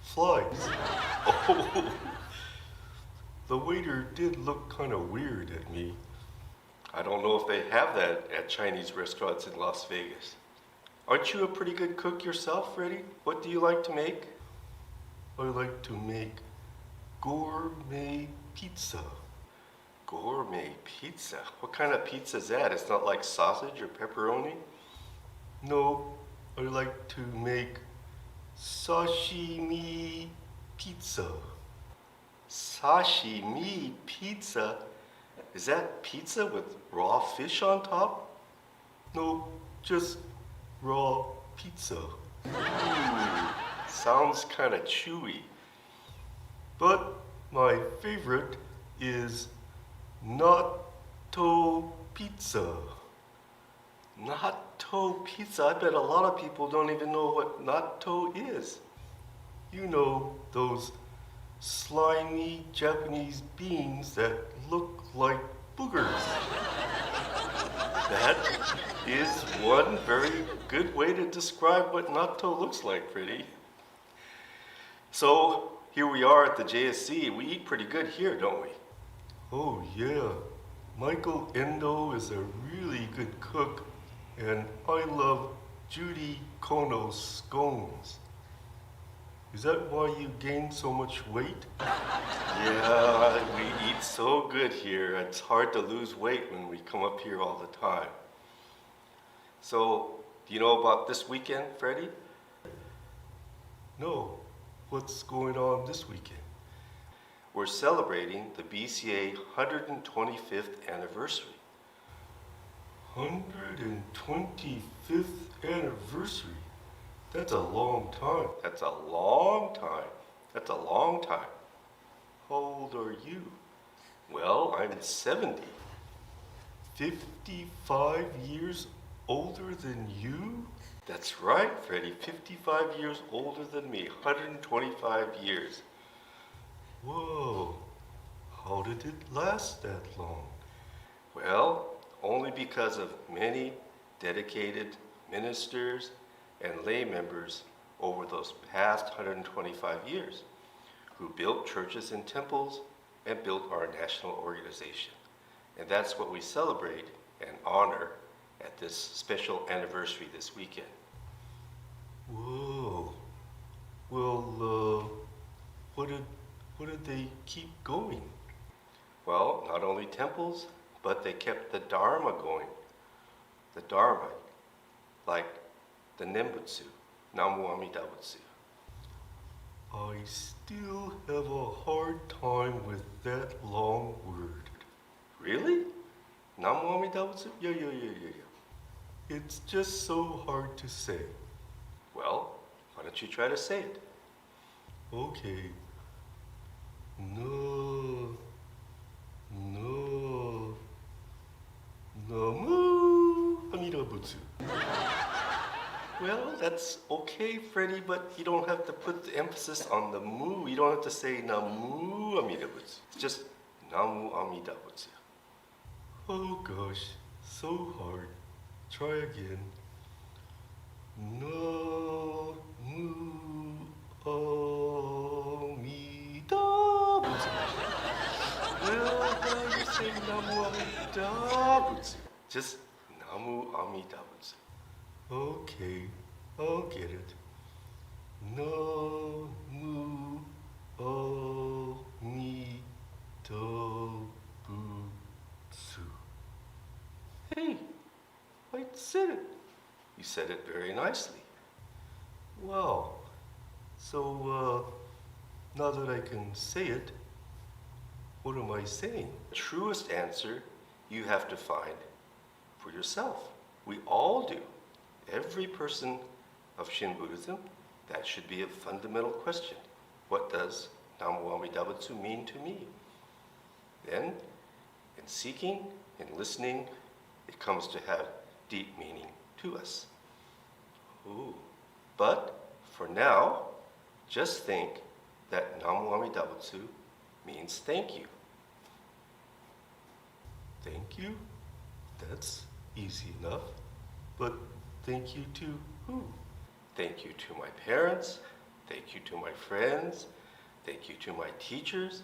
flies. Oh, the waiter did look kind of weird at me. I don't know if they have that at Chinese restaurants in Las Vegas. Aren't you a pretty good cook yourself, Freddie? What do you like to make? I like to make gourmet pizza. Gourmet pizza? What kind of pizza is that? It's not like sausage or pepperoni? No, I like to make sashimi pizza. Sashimi pizza? Is that pizza with raw fish on top? No, just raw pizza. Sounds kind of chewy. But my favorite is natto pizza. Natto pizza? I bet a lot of people don't even know what natto is. You know, those slimy Japanese beans that look like boogers. That is one very good way to describe what natto looks like, Freddie. So, here we are at the JSC. We eat pretty good here, don't we? Oh, yeah. Michael Endo is a really good cook, and I love Judy Kono's scones. Is that why you gained so much weight? Yeah, we eat so good here. It's hard to lose weight when we come up here all the time. So, do you know about this weekend, Freddie? No. What's going on this weekend? We're celebrating the BCA 125th anniversary. 125th anniversary? That's a long time. That's a long time. That's a long time. How old are you? Well, I'm 70. 55 years older than you? That's right, Freddie. 55 years older than me. 125 years. Whoa. How did it last that long? Well, only because of many dedicated ministers and lay members over those past 125 years who built churches and temples and built our national organization. And that's what we celebrate and honor at this special anniversary this weekend. Whoa. Well, what did they keep going? Well, not only temples, but they kept the Dharma going. The Dharma, like the Nembutsu, Namu Amida Butsu. I still have a hard time with that long word. Really? Namu Amida Butsu? Yeah. It's just so hard to say. Well, why don't you try to say it? Okay. No. Namu Amida Butsu. Well, that's okay, Freddie, but you don't have to put the emphasis on the mu. You don't have to say Namu Amida Butsu. It's just Namu Amida Butsu. Oh gosh, so hard. Try again. Namu Amida Butsu. Well, now you say Namu Amida Butsu. Just Namu Amida Butsu. Okay, I'll get it. Namu Amida Butsu. Hey, I said it. You said it very nicely. Wow. So, now that I can say it, what am I saying? The truest answer you have to find for yourself. We all do. Every person of Shin Buddhism, that should be a fundamental question. What does Namu Amida Butsu mean to me? Then, in seeking and listening, it comes to have deep meaning to us. Ooh. But for now, just think that Namu Amida Butsu means thank you. Thank you? That's easy enough. But thank you to who? Thank you to my parents. Thank you to my friends. Thank you to my teachers.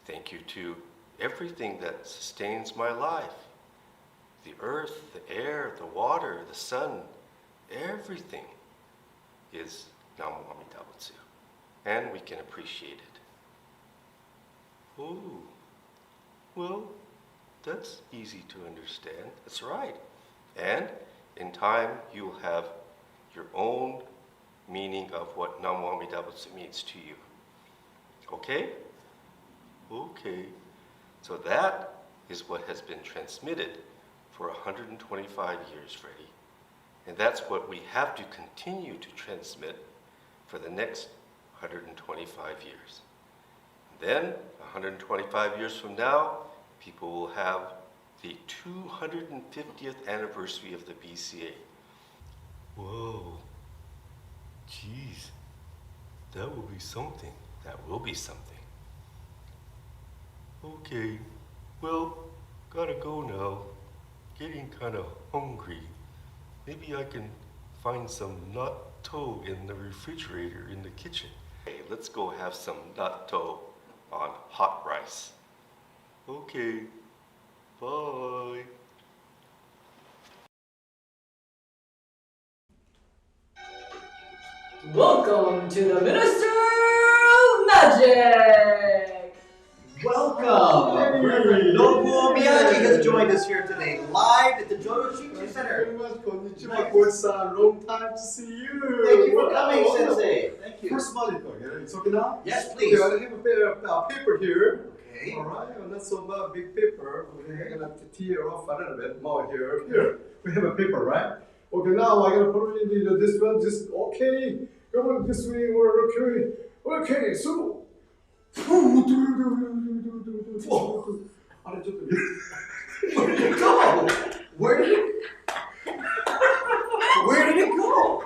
Thank you to everything that sustains my life. The earth, the air, the water, the sun, everything is Namu Amida Butsu. And we can appreciate it. Oh, well, that's easy to understand. That's right. And in time, you will have your own meaning of what Namu Amida Butsu means to you. Okay? Okay. So that is what has been transmitted for 125 years, Freddie. And that's what we have to continue to transmit for the next 125 years. Then, 125 years from now, people will have the 250th anniversary of the BCA. Whoa. Jeez. That will be something. That will be something. Okay. Well, gotta go now. Getting kind of hungry. Maybe I can find some natto in the refrigerator in the kitchen. Hey, let's go have some natto on hot rice. Okay. Bye. Welcome to the Minister of Magic! Welcome! Reverend Nobuo Miyaji has joined us here today, live at the Jodo Shinshu Center. Konnichiwa, Gordon-san. Long time to see you. Thank you for coming, Sensei. Thank you. First of all, it's okay now? Yes, please. Okay, I have a paper here. Okay. All right, not so big paper. Okay, I'm gonna tear off a little bit more here. Here, we have a paper, right? Okay, now I'm gonna put it in this one. Just okay. Come on, this way. Okay. Okay, so. Where did it go? Where did it go?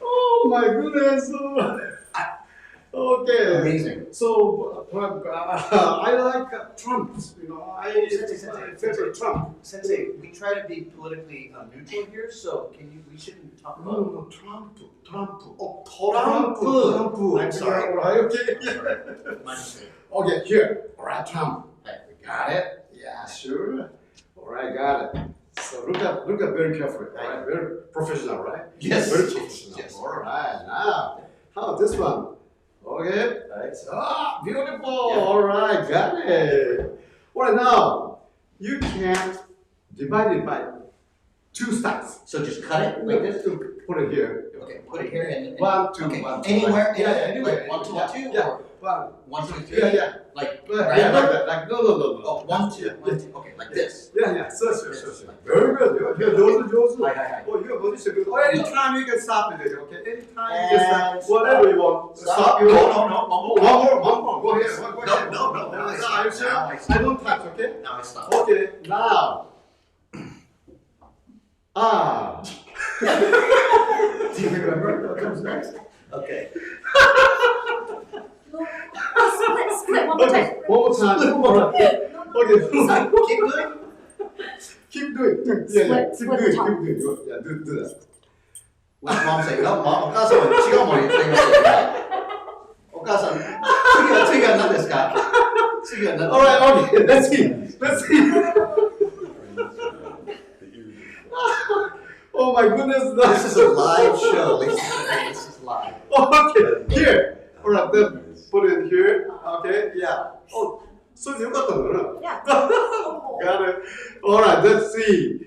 Oh my goodness! Okay. Amazing. So I like Trump. You know, I favor Trump. Sensei, we try to be politically neutral here, so we shouldn't talk about. No, Trump. Oh, Trump. I'm sorry. All right. Okay. My mistake. Okay. Here. All right, Trump. We got it. Yeah, sure. All right, got it. So look at very carefully. All right, very professional, right? Yes. Very professional. Yes. All right. Now, how about this one? Okay. Ah, beautiful. Yeah. All right, got it. All right, now you can't divide it by two stacks. So just cut it like this. Put it here. Okay, put it here and 1, 2, okay. 1, 2. Anywhere? Yeah, like 1, 2, 1, 2. Yeah. Or 1, 2, 3. Yeah. Like Yeah, like that. Like no. Oh, 1, 2, 1, 2. Okay, like this. Yeah. So. Very good. You're Jodo. Hi. Oh, you're good. Oh, anytime you can stop it. Okay. Anytime you can And stop. Whatever you want. Stop. No. One more. Go ahead. No. Are you sure? I don't touch. Okay. Now I stop. Okay. Now. Do you remember what comes next? Okay. Split one more time. One more time. Okay. Keep doing. Yeah. Keep doing. Yeah. Do that. What's mom saying? No, mom. お母さんは違うもの言っていますよね。お母さん、次は何ですか？次は何ですか？ All right. Okay. Let's see. Oh my goodness. This is a live show, ladies and gentlemen. This is live. Okay. Here. All right. Then put it here. Okay. Yeah. Oh. So you got it. Yeah. Got it. All right. Let's see.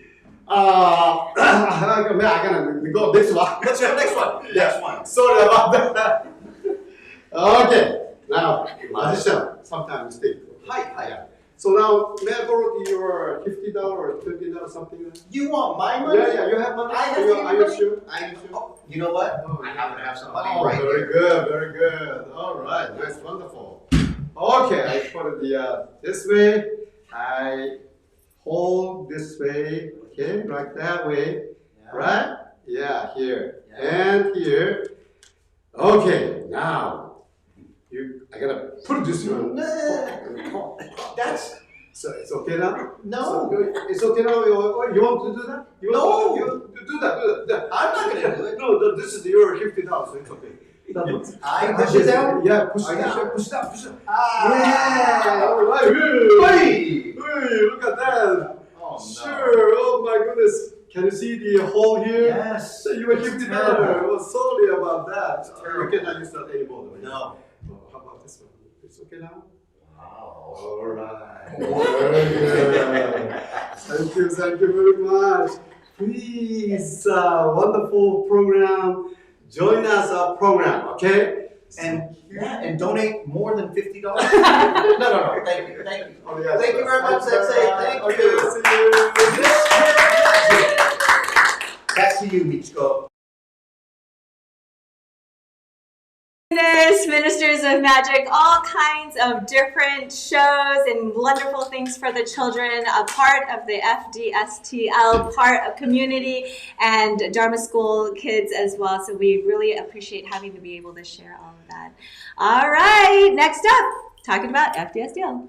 I'm gonna go this one. Let's go next one. Next one. Sorry about that. Okay. Now, magician. Sometimes mistake. Hi. So now, may I borrow your $50 or $20 something? You want my money? Yeah. You have money. I have Are you sure? Oh, you know what? I happen to have some money right very here. Very good. All right. Nice. Wonderful. Okay. I put it this way. I hold this way. Okay. Like that way. Yeah. Right? Yeah. Here. Yeah. And here. Okay. Now, you I gotta put this one. That's. So it's okay now? No. So it's okay now? You want to do that? No. You do that. I'm not gonna do it. No, this is your $50, so it's okay. I push it down? Yeah, push it down. Push it down. Yeah. All right. Hey, look at that. Oh, no. Sure. Oh my goodness. Can you see the hole here? Yes. So you were $50. Oh, sorry about that. You cannot use that anymore. Though. No. Oh, how about this one? It's okay now? Wow. All right. Thank you very much. Please, wonderful program. Join us our program, okay? And donate more than $50. No. Thank you. Oh, yes, Thank you very much, Sensei. Thank okay, you. See you. Back to you, Michiko. Ministers of Magic, all kinds of different shows and wonderful things for the children, a part of the FDSTL, part of community and Dharma School kids as well. So we really appreciate having to be able to share all of that. All right, next up, talking about FDSTL.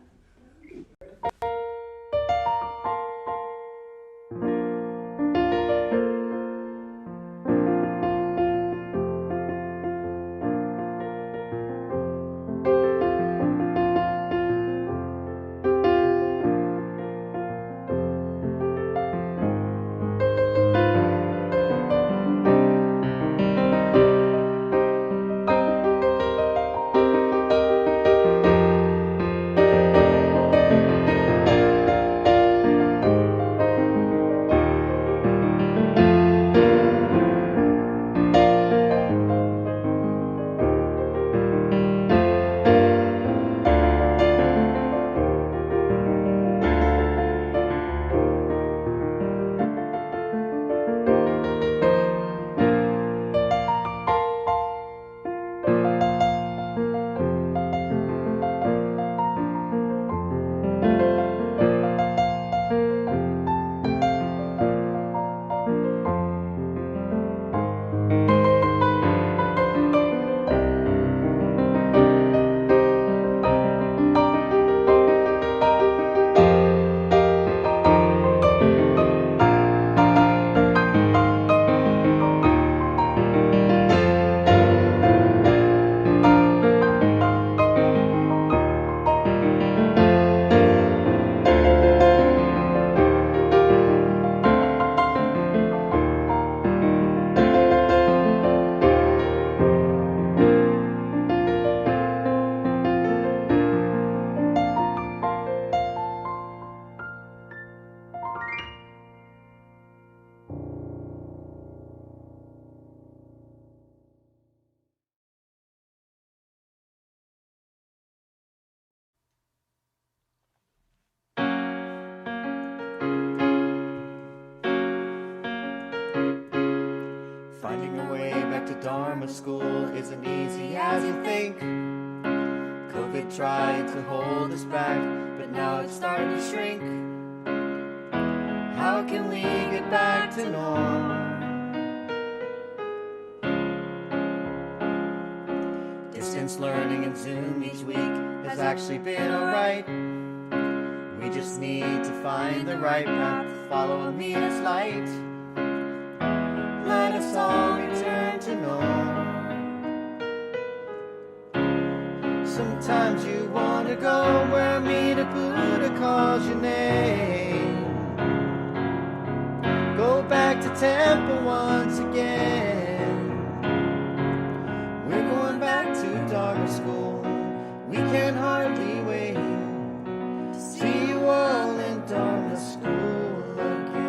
Finding a way back to Dharma school isn't easy as you think. COVID tried to hold us back, but now it's starting to shrink. How can we get back to normal? Distance learning and Zoom each week has actually been alright. We just need to find the right path to follow Amina's light. Let us all return to normal. Sometimes you want to go where Amina Buddha calls your name. Go back to temple once again. We're going back to Dharma school. We can hardly wait to see you all in Dharma school again.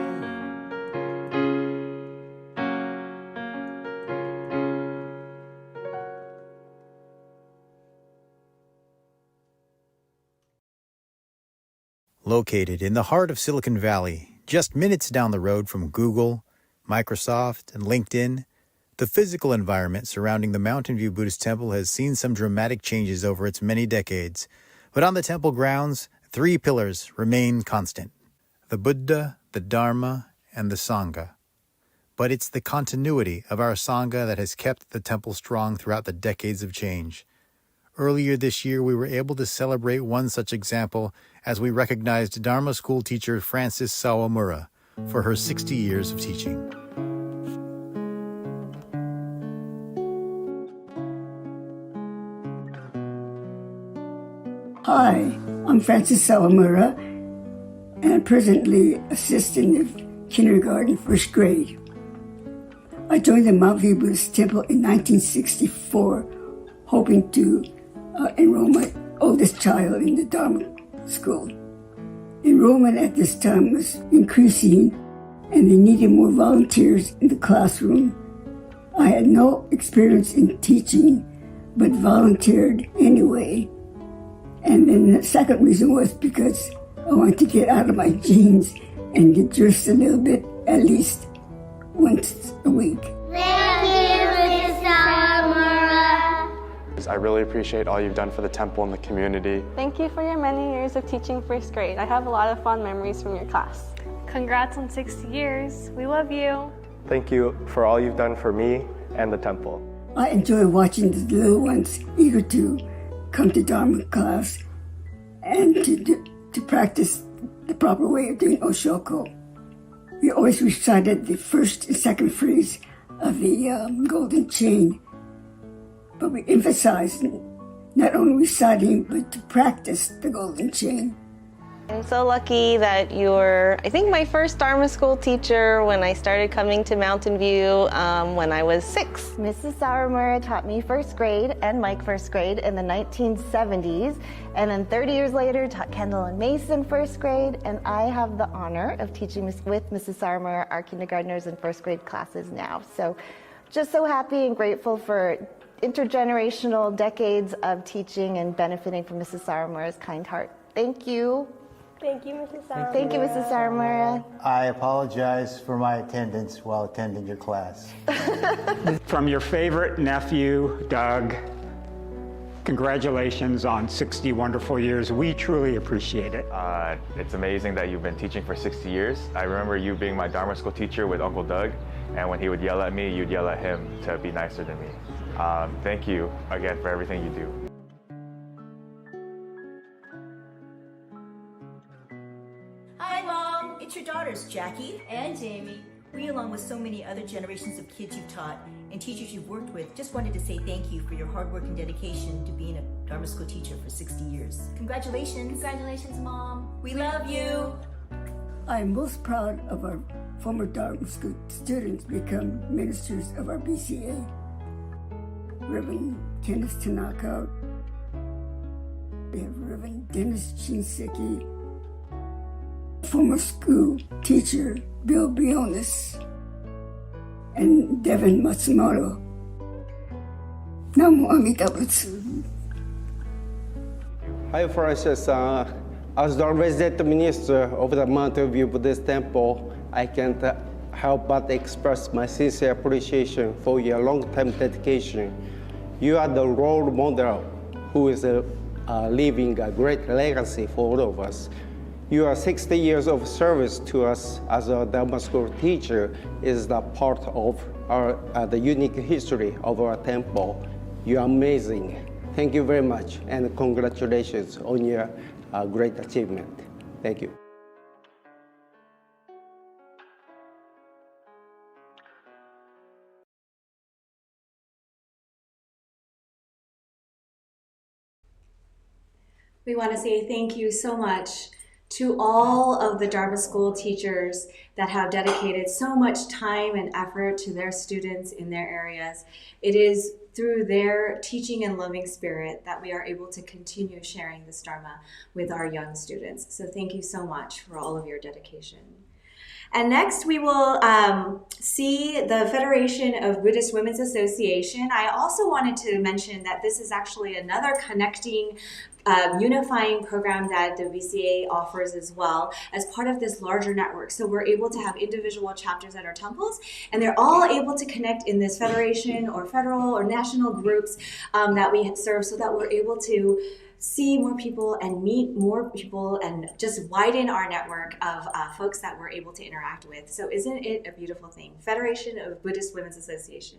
Located in the heart of Silicon Valley, just minutes down the road from Google, Microsoft, and LinkedIn, the physical environment surrounding the Mountain View Buddhist Temple has seen some dramatic changes over its many decades. But on the temple grounds, 3 pillars remain constant: the Buddha, the Dharma, and the Sangha. But it's the continuity of our Sangha that has kept the temple strong throughout the decades of change. Earlier this year, we were able to celebrate one such example as we recognized Dharma school teacher Frances Sawamura for her 60 years of teaching. Hi, I'm Frances Sawamura, and I presently assist in the kindergarten first grade. I joined the Mount View Buddhist Temple in 1964, hoping to enroll my oldest child in the Dharma school. Enrollment at this time was increasing, and they needed more volunteers in the classroom. I had no experience in teaching, but volunteered anyway. And then the second reason was because I wanted to get out of my jeans and get dressed a little bit, at least once a week. Thank you, Mrs. Sawamura. I really appreciate all you've done for the temple and the community. Thank you for your many years of teaching first grade. I have a lot of fond memories from your class. Congrats on 60 years. We love you. Thank you for all you've done for me and the temple. I enjoy watching the little ones eager to come to Dharma class and to practice the proper way of doing Oshoko. We always recited the first and second phrase of the golden chain, but we emphasized not only reciting but to practice the golden chain. I'm so lucky that you're, I think, my first Dharma school teacher when I started coming to Mountain View when I was 6. Mrs. Sawamura taught me first grade and Mike first grade in the 1970s, and then 30 years later taught Kendall and Mason first grade, and I have the honor of teaching with Mrs. Sawamura our kindergartners and first grade classes now. So just so happy and grateful for intergenerational decades of teaching and benefiting from Mrs. Sawamura's kind heart. Thank you. Thank you, Mrs. Sawamura. Thank you, Mrs. Sawamura. I apologize for my attendance while attending your class. From your favorite nephew, Doug, congratulations on 60 wonderful years. We truly appreciate it. It's amazing that you've been teaching for 60 years. I remember you being my Dharma school teacher with Uncle Doug, and when he would yell at me, you'd yell at him to be nicer than me. Thank you again for everything you do. Hi, Mom. It's your daughters, Jackie and Jamie. We, along with so many other generations of kids you've taught and teachers you've worked with, just wanted to say thank you for your hard work and dedication to being a Dharma school teacher for 60 years. Congratulations. Congratulations, Mom. We love you. I am most proud of our former Dharma school students become ministers of our BCA. Reverend Kenneth Tanaka, we have Reverend Dennis Shinseki, former school teacher Bill Briones, and Devin Matsumoto. Namo Amida Butsu. Hi, Frances. As the resident minister of the Mountain View Buddhist Temple, I can't help but express my sincere appreciation for your long-term dedication. You are the role model who is leaving a great legacy for all of us. Your 60 years of service to us as a Dharma school teacher is the part of the unique history of our temple. You are amazing. Thank you very much, and congratulations on your great achievement. Thank you. We want to say thank you so much to all of the Dharma school teachers that have dedicated so much time and effort to their students in their areas. It is through their teaching and loving spirit that we are able to continue sharing this Dharma with our young students. So thank you so much for all of your dedication. And next we will see the Federation of Buddhist Women's Association. I also wanted to mention that this is actually another connecting, unifying program that the BCA offers as well as part of this larger network. So we're able to have individual chapters at our temples, and they're all able to connect in this federation or federal or national groups that we serve, so that we're able to see more people and meet more people and just widen our network of folks that we're able to interact with. So isn't it a beautiful thing? Federation of Buddhist Women's Association.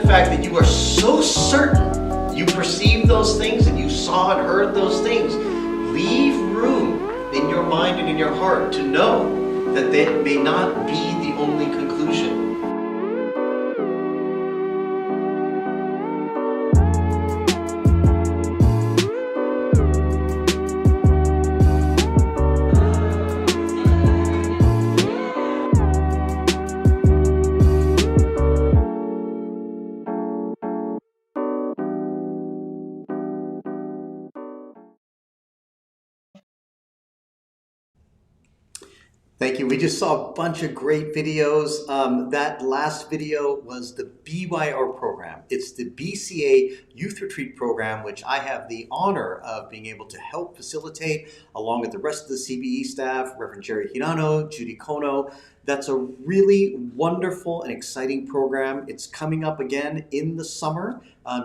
fact that you are so certain you perceived those things and you saw and heard those things, leave room in your mind and in your heart to know that that may not be the only conclusion. Thank you. We just saw a bunch of great videos. That last video was the BYR program. It's the BCA Youth Retreat program, which I have the honor of being able to help facilitate along with the rest of the CBE staff, Reverend Jerry Hirano, Judy Kono. That's a really wonderful and exciting program. It's coming up again in the summer.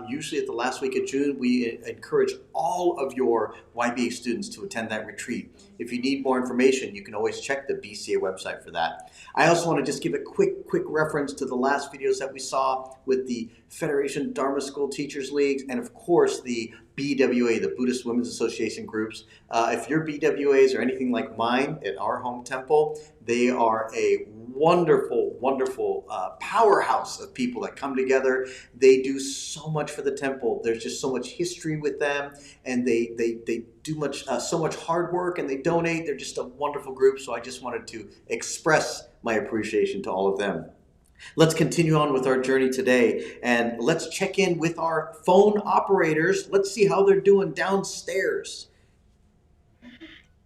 Usually at the last week of June, we encourage all of your YBA students to attend that retreat. If you need more information, you can always check the BCA website for that. I also want to just give a quick reference to the last videos that we saw with the Federation Dharma School Teachers Leagues and of course the BWA, the Buddhist Women's Association groups. If your BWAs are anything like mine at our home temple, they are a wonderful, wonderful powerhouse of people that come together. They do so much for the temple. There's just so much history with them, and they do so much hard work, and they donate. They're just a wonderful group, so I just wanted to express my appreciation to all of them. Let's continue on with our journey today, and let's check in with our phone operators. Let's see how they're doing downstairs.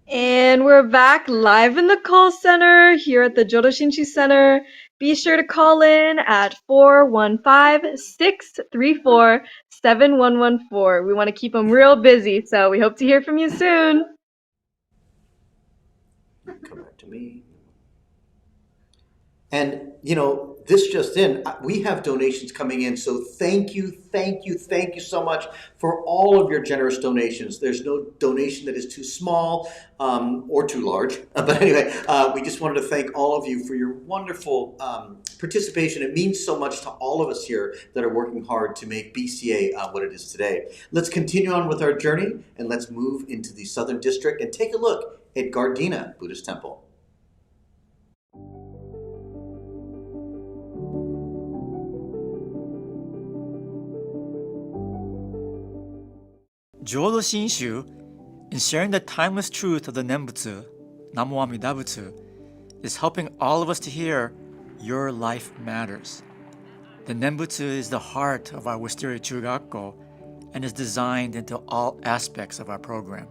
And we're back live in the call center here at the Jodo Shinshu Center. Be sure to call in at 415-634-7114. We want to keep them real busy, so we hope to hear from you soon. Come back to me. And, you know, this just in, we have donations coming in, so thank you so much for all of your generous donations. There's no donation that is too small or too large. But anyway, we just wanted to thank all of you for your wonderful participation. It means so much to all of us here that are working hard to make BCA what it is today. Let's continue on with our journey, and let's move into the Southern District and take a look at Gardena Buddhist Temple. Jodo Shinshu, in sharing the timeless truth of the Nembutsu, Namo Amida Butsu, is helping all of us to hear your life matters. The Nembutsu is the heart of our Wisteria Chugakko and is designed into all aspects of our program.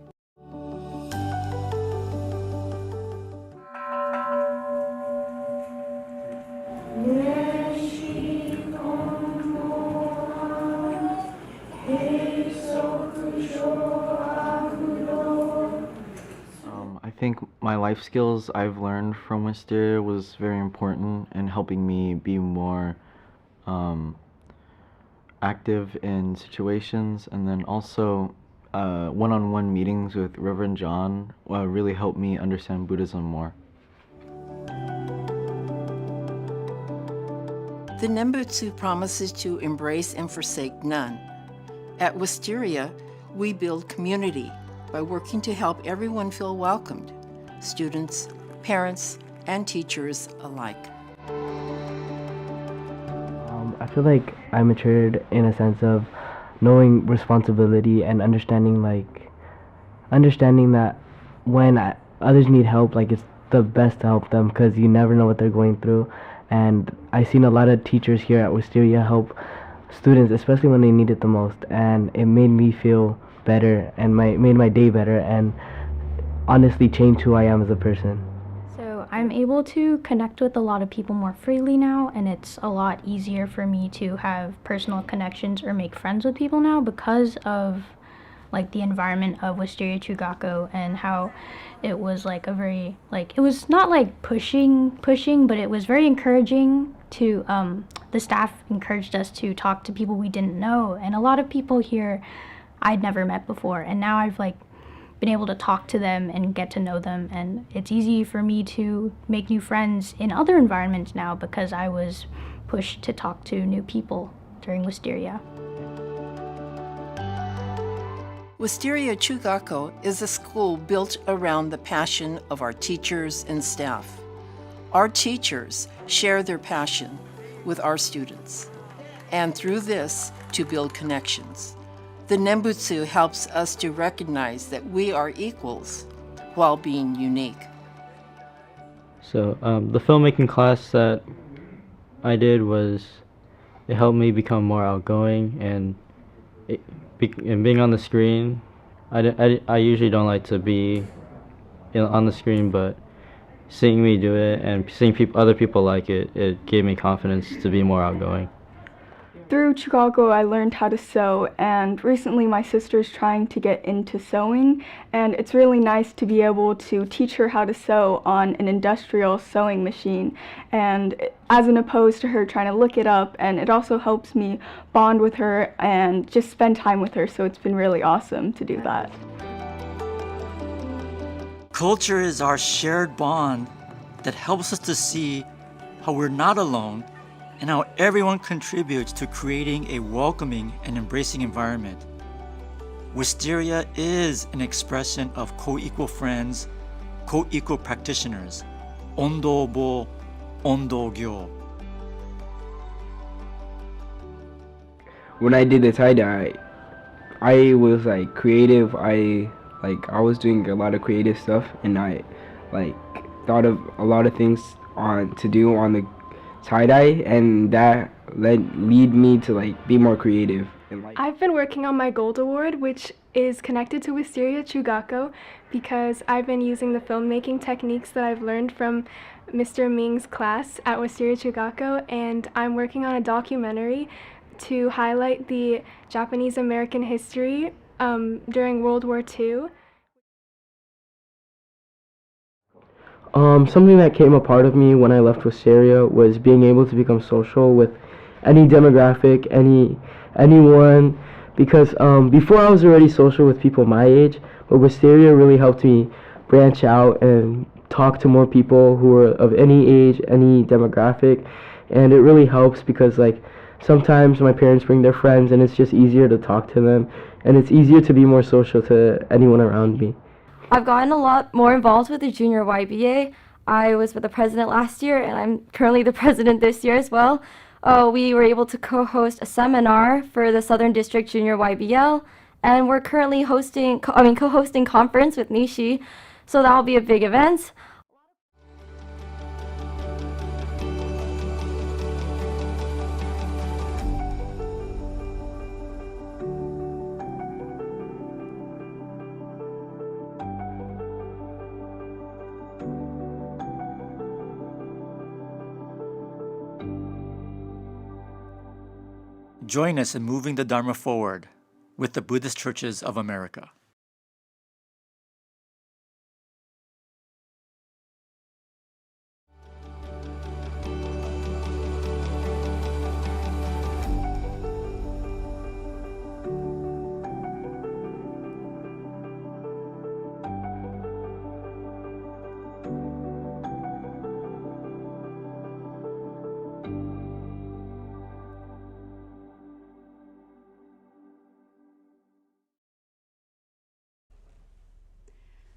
I think my life skills I've learned from Wisteria was very important in helping me be more active in situations, and then also one-on-one meetings with Reverend John really helped me understand Buddhism more. The Nembutsu promises to embrace and forsake none. At Wisteria, we build community by working to help everyone feel welcomed, students, parents, and teachers alike. I feel like I matured in a sense of knowing responsibility and understanding that when others need help, it's the best to help them because you never know what they're going through. And I've seen a lot of teachers here at Wisteria help students, especially when they need it the most, and it made me feel better and made my day better and honestly changed who I am as a person. So I'm able to connect with a lot of people more freely now, and it's a lot easier for me to have personal connections or make friends with people now because of the environment of Wisteria Chugakko and how it was a very it was not pushing, but it was very encouraging to the staff encouraged us to talk to people we didn't know, and a lot of people here I'd never met before, and now I've been able to talk to them and get to know them, and it's easy for me to make new friends in other environments now because I was pushed to talk to new people during Wisteria. Wisteria Chugakko is a school built around the passion of our teachers and staff. Our teachers share their passion with our students, and through this, to build connections. The Nembutsu helps us to recognize that we are equals while being unique. So the filmmaking class that I did it helped me become more outgoing, and being on the screen, I usually don't like to be on the screen, but seeing me do it and seeing other people like it, it gave me confidence to be more outgoing. Through Chugakko, I learned how to sew, and recently my sister's trying to get into sewing, and it's really nice to be able to teach her how to sew on an industrial sewing machine, and as opposed to her trying to look it up, and it also helps me bond with her and just spend time with her, so it's been really awesome to do that. Culture is our shared bond that helps us to see how we're not alone and how everyone contributes to creating a welcoming and embracing environment. Wisteria is an expression of co-equal friends, co-equal practitioners. Ondo-bo, ondo-gyo. When I did the tie-dye, I was like creative. I was doing a lot of creative stuff, and I thought of a lot of things to do on the tie-dye, and that lead me to be more creative. I've been working on my Gold Award, which is connected to Wisteria Chugakko, because I've been using the filmmaking techniques that I've learned from Mr. Ming's class at Wisteria Chugakko, and I'm working on a documentary to highlight the Japanese American history during World War II. Something that came a part of me when I left Wisteria was being able to become social with any demographic, anyone, because before I was already social with people my age, but Wisteria really helped me branch out and talk to more people who are of any age, any demographic, and it really helps because sometimes my parents bring their friends and it's just easier to talk to them, and it's easier to be more social to anyone around me. I've gotten a lot more involved with the junior YBA. I was with the president last year, and I'm currently the president this year as well. We were able to co-host a seminar for the Southern District Junior YBL, and we're currently co-hosting conference with Nishi, so that'll be a big event. Join us in moving the Dharma forward with the Buddhist Churches of America.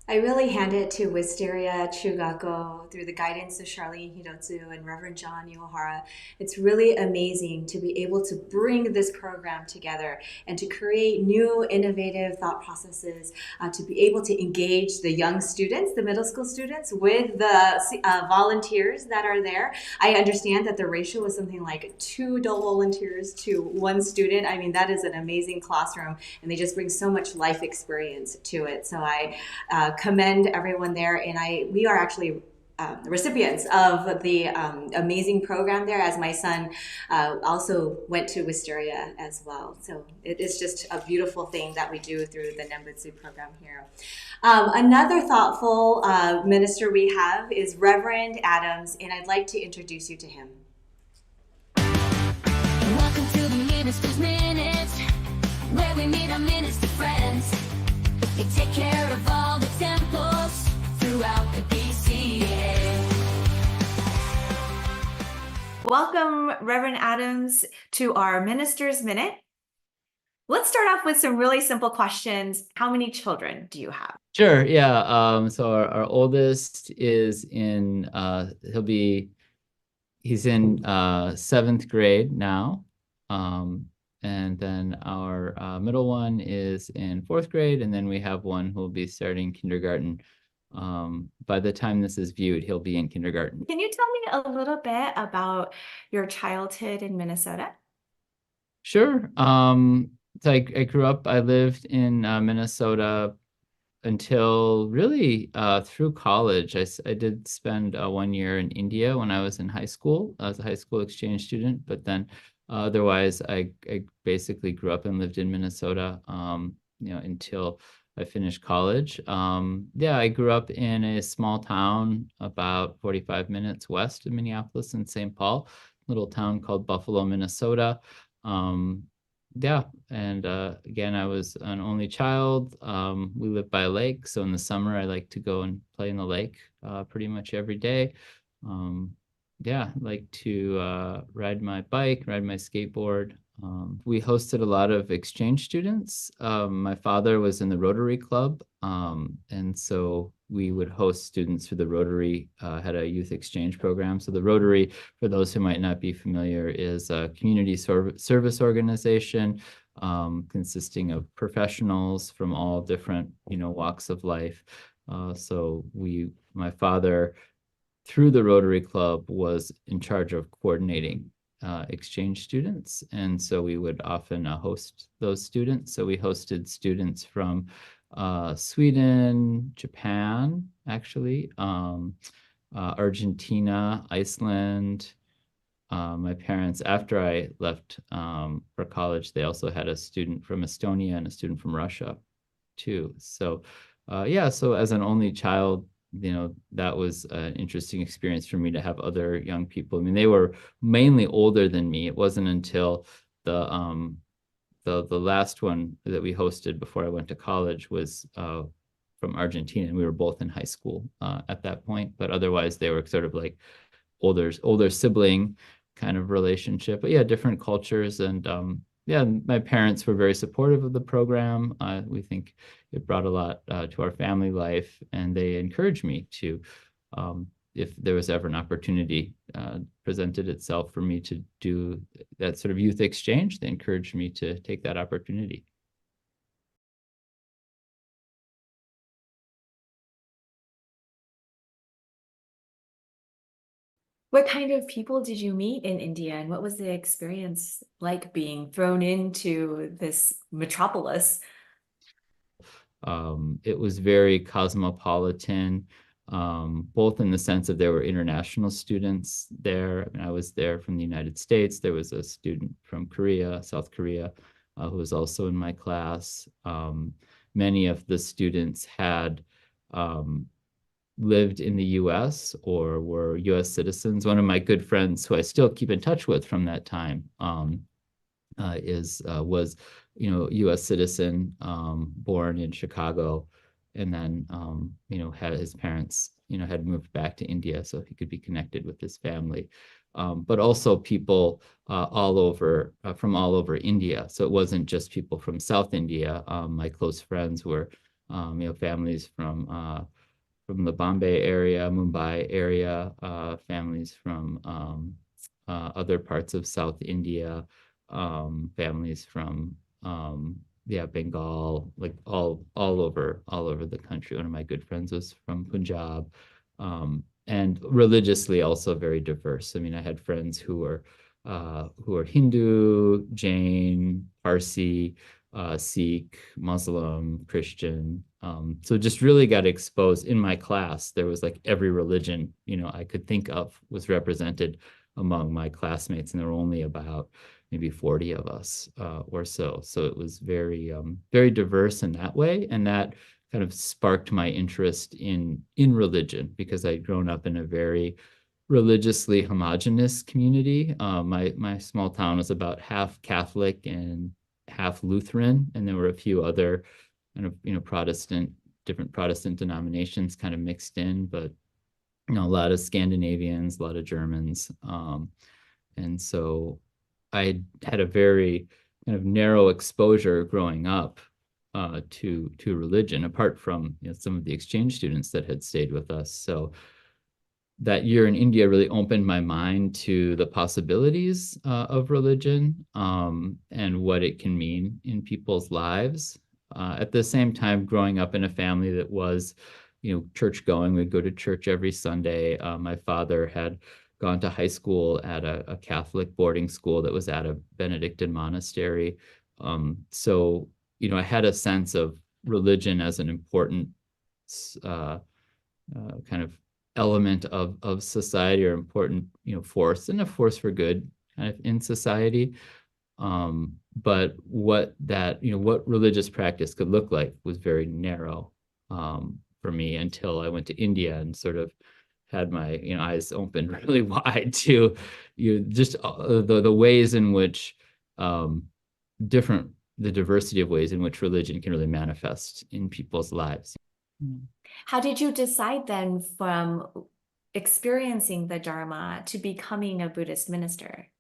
I really hand it to Wisteria Chugakko through the guidance of Charlene Hidotsu and Reverend John Kuwahara. It's really amazing to be able to bring this program together and to create new innovative thought processes, to be able to engage the young students, the middle school students, with the volunteers that are there. I understand that the ratio was something like 2 adult volunteers to 1 student. I mean, that is an amazing classroom, and they just bring so much life experience to it. So I commend everyone there, and we are actually the recipients of the amazing program there, as my son also went to Wisteria as well. So it is just a beautiful thing that we do through the Nembutsu program here. Another thoughtful minister we have is Reverend Adams, and I'd like to introduce you to him. Welcome to the Minister's Minutes, where we meet our minister friends. They take care of all the temples throughout the BCA. Welcome, Reverend Adams, to our Minister's Minute. Let's start off with some really simple questions. How many children do you have? Sure, yeah. So our oldest is in, he's in 7th grade now. And then our middle one is in 4th grade, and then we have one who will be starting kindergarten. By the time this is viewed, he'll be in kindergarten. Can you tell me a little bit about your childhood in Minnesota? Sure. So I grew up, I lived in Minnesota until really through college. I did spend 1 year in India when I was in high school as a high school exchange student, but then otherwise I basically grew up and lived in Minnesota, until I finished college. Yeah, I grew up in a small town about 45 minutes west of Minneapolis in St. Paul, little town called Buffalo, Minnesota. Yeah, and again, I was an only child. We lived by a lake, so in the summer I like to go and play in the lake pretty much every day. Yeah, I like to ride my bike, ride my skateboard. We hosted a lot of exchange students. My father was in the Rotary Club, and so we would host students through the Rotary, had a youth exchange program. So the Rotary, for those who might not be familiar, is a community service organization consisting of professionals from all different, walks of life. So my father, through the Rotary Club, was in charge of coordinating exchange students. And so we would often host those students. So we hosted students from Sweden, Japan, actually, Argentina, Iceland. My parents, after I left for college, they also had a student from Estonia and a student from Russia too. So yeah, so as an only child, that was an interesting experience for me to have other young people. I mean, they were mainly older than me. It wasn't until the last one that we hosted before I went to college was from Argentina, and we were both in high school at that point. But otherwise, they were sort of like older sibling kind of relationship. But yeah, different cultures, and yeah, my parents were very supportive of the program. We think it brought a lot to our family life, and they encouraged me to, if there was ever an opportunity presented itself for me to do that sort of youth exchange, they encouraged me to take that opportunity. What kind of people did you meet in India, and what was the experience like being thrown into this metropolis? It was very cosmopolitan, both in the sense of there were international students there. I mean, I was there from the United States. There was a student from Korea, South Korea, who was also in my class. Many of the students had lived in the US or were US citizens. One of my good friends, who I still keep in touch with from that time, was US citizen, born in Chicago, and then had his parents had moved back to India so he could be connected with his family. But also people all over from all over India. So it wasn't just people from South India. My close friends were families from the Bombay area, Mumbai area, families from other parts of South India, families from Bengal, like all over the country. One of my good friends was from Punjab, and religiously also very diverse. I mean, I had friends who were Hindu, Jain, Parsi, Sikh, Muslim, Christian. So just really got exposed. In my class, there was like every religion I could think of was represented among my classmates, and there were only about maybe 40 of us or so. So it was very, very diverse in that way, and that kind of sparked my interest in religion, because I'd grown up in a very religiously homogenous community. My small town was about half Catholic and half Lutheran, and there were a few other kind of different Protestant denominations kind of mixed in, but a lot of Scandinavians, a lot of Germans, And so I had a very kind of narrow exposure growing up to religion, apart from some of the exchange students that had stayed with us. So that year in India really opened my mind to the possibilities of religion and what it can mean in people's lives. At the same time, growing up in a family that was, church going, we'd go to church every Sunday. My father had gone to high school at a Catholic boarding school that was at a Benedictine monastery. So, I had a sense of religion as an important kind of element of society, or important, force, and a force for good kind of in society. But what what religious practice could look like was very narrow for me, until I went to India and sort of had my eyes opened really wide to just the ways in which the diversity of ways in which religion can really manifest in people's lives. How did you decide then from experiencing the Dharma to becoming a Buddhist minister?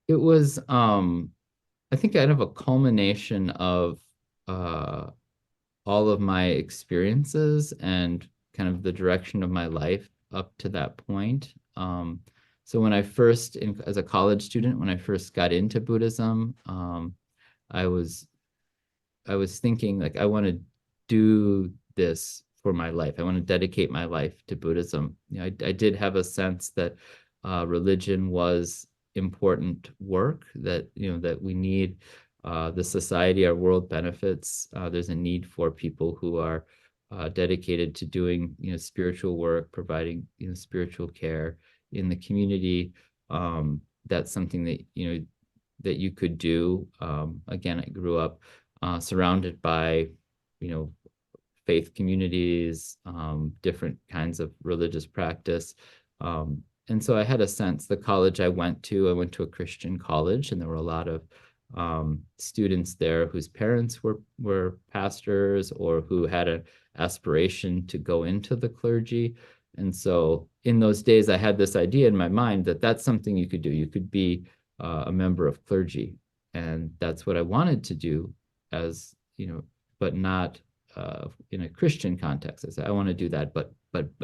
It was, I think, kind of a culmination of all of my experiences and kind of the direction of my life up to that point. So when I first, as a college student, when I first got into Buddhism, I was thinking, like, I want to do this for my life. I want to dedicate my life to Buddhism. I did have a sense that religion was important work, that that we need the society, our world benefits. There's a need for people who are dedicated to doing spiritual work, providing spiritual care in the community. That's something that that you could do. Again, I grew up surrounded by faith communities, different kinds of religious practice. And so I had a sense. The college I went to a Christian college, and there were a lot of students there whose parents were pastors, or who had an aspiration to go into the clergy. And so in those days, I had this idea in my mind that that's something you could do. You could be a member of clergy. And that's what I wanted to do, as but not in a Christian context. I said, I want to do that, but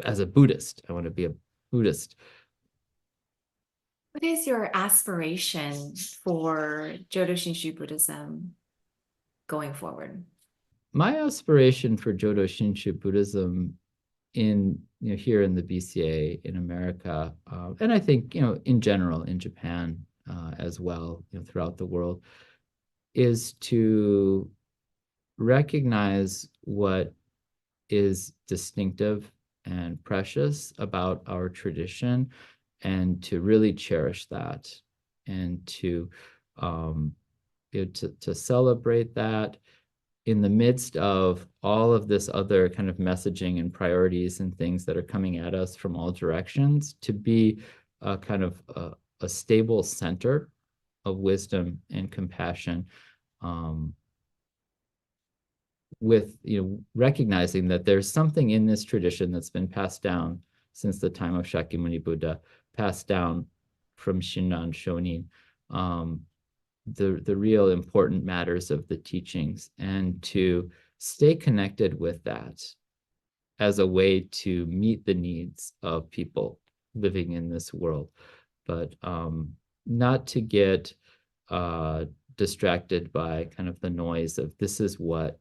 as a Buddhist. I want to be a Buddhist. What is your aspiration for Jodo Shinshu Buddhism going forward? My aspiration for Jodo Shinshu Buddhism in here in the BCA in America, and I think in general in Japan as well, throughout the world, is to recognize what is distinctive and precious about our tradition, and to really cherish that, and to celebrate that in the midst of all of this other kind of messaging and priorities and things that are coming at us from all directions, to be a kind of a stable center of wisdom and compassion, with recognizing that there's something in this tradition that's been passed down since the time of Shakyamuni Buddha, passed down from Shinran Shonin, the real important matters of the teachings, and to stay connected with that as a way to meet the needs of people living in this world, but not to get distracted by kind of the noise of this is what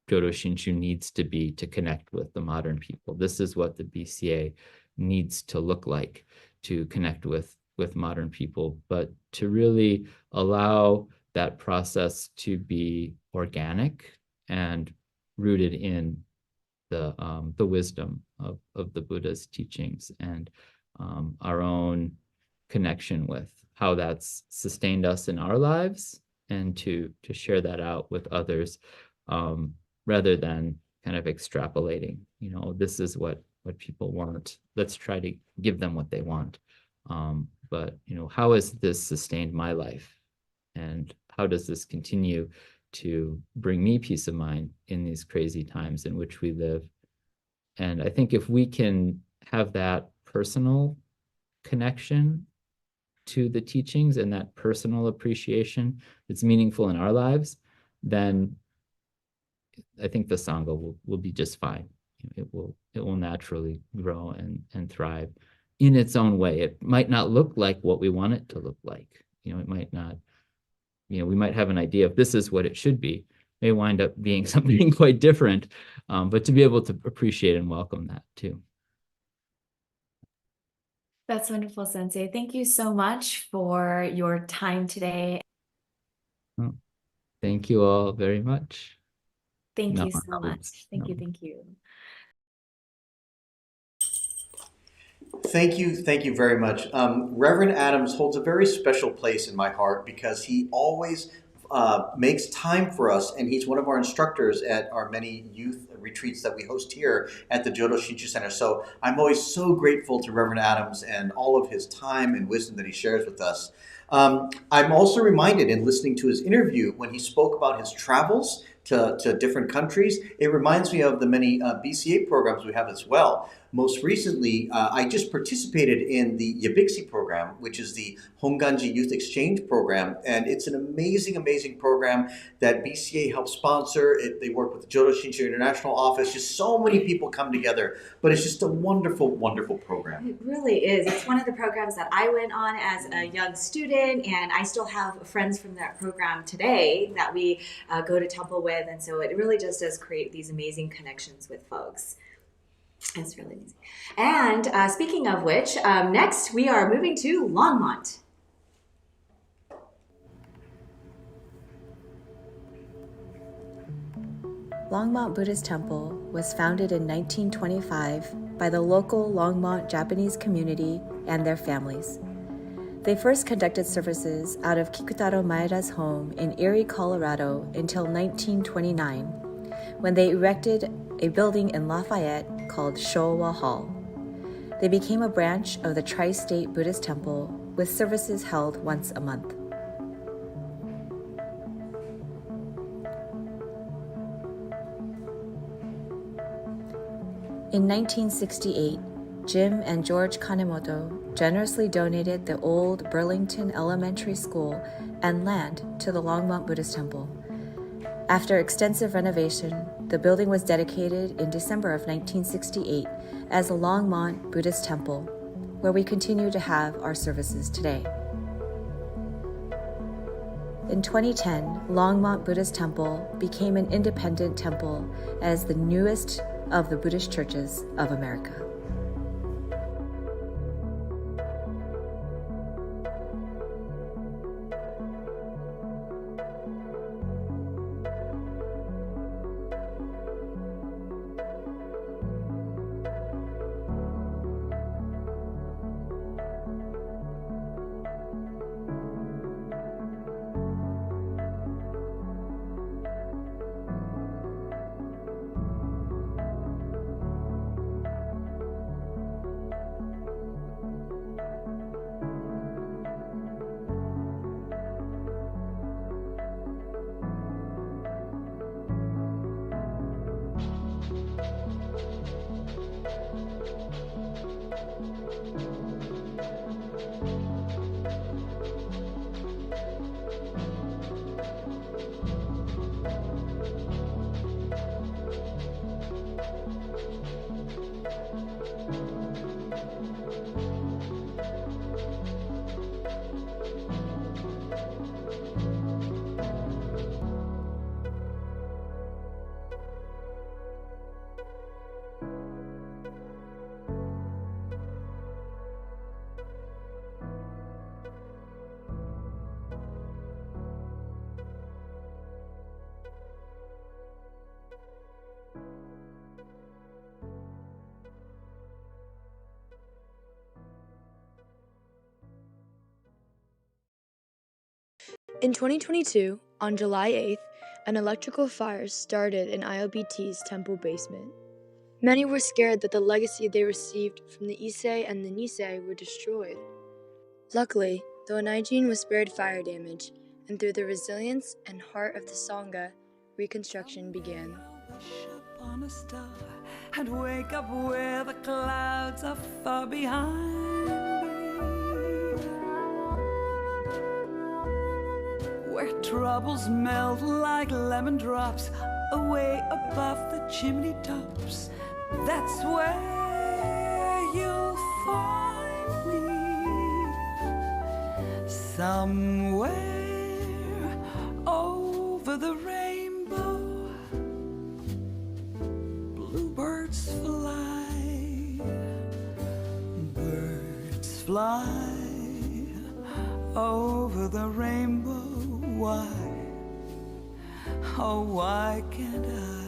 Jodo Shinshu needs to be to connect with the modern people. This is what the BCA needs to look like to connect with modern people, but to really allow that process to be organic and rooted in the wisdom of the Buddha's teachings, and our own connection with how that's sustained us in our lives, and to share that out with others, rather than kind of extrapolating, this is what people want. Let's try to give them what they want. But how has this sustained my life? And how does this continue to bring me peace of mind in these crazy times in which we live? And I think if we can have that personal connection to the teachings and that personal appreciation that's meaningful in our lives, then I think the Sangha will be just fine. It will naturally grow and thrive in its own way. It might not look like what we want it to look like. It might not, we might have an idea of this is what it should be. It may wind up being something quite different, but to be able to appreciate and welcome that too. That's wonderful, Sensei. Thank you so much for your time today. Well, thank you all very much. Thank No, you so much. Thank you. Thank you very much. Reverend Adams holds a very special place in my heart because he always makes time for us, and he's one of our instructors at our many youth retreats that we host here at the Jodo Shinshu Center. So I'm always so grateful to Reverend Adams and all of his time and wisdom that he shares with us. I'm also reminded in listening to his interview when he spoke about his travels to different countries, it reminds me of the many BCA programs we have as well. Most recently, I just participated in the Yabixi program, which is the Honganji Youth Exchange program. And it's an amazing, amazing program that BCA helps sponsor. They work with the Jodo Shinshu International Office. Just so many people come together. But it's just a wonderful, wonderful program. It really is. It's one of the programs that I went on as a young student, and I still have friends from that program today that we go to temple with. And so it really just does create these amazing connections with folks. It's really amazing. And speaking of which, next we are moving to Longmont. Longmont Buddhist Temple was founded in 1925 by the local Longmont Japanese community and their families. They first conducted services out of Kikutaro Maeda's home in Erie, Colorado until 1929, when they erected a building in Lafayette called Showa Hall. They became a branch of the Tri-State Buddhist Temple with services held once a month. In 1968, Jim and George Kanemoto generously donated the old Burlington Elementary School and land to the Longmont Buddhist Temple. After extensive renovation, the building was dedicated in December of 1968 as the Longmont Buddhist Temple, where we continue to have our services today. In 2010, Longmont Buddhist Temple became an independent temple as the newest of the Buddhist churches of America. In 2022, on July 8th, an electrical fire started in IOBT's temple basement. Many were scared that the legacy they received from the Issei and the Nisei were destroyed. Luckily, the Onaijin was spared fire damage, and through the resilience and heart of the Sangha, reconstruction began. On a star and wake up where the clouds are far behind me, where troubles melt like lemon drops away above the chimney tops. That's where you'll find me, somewhere over the rainbow. Bluebirds fly, birds fly over the rainbow. Why, oh, why can't I?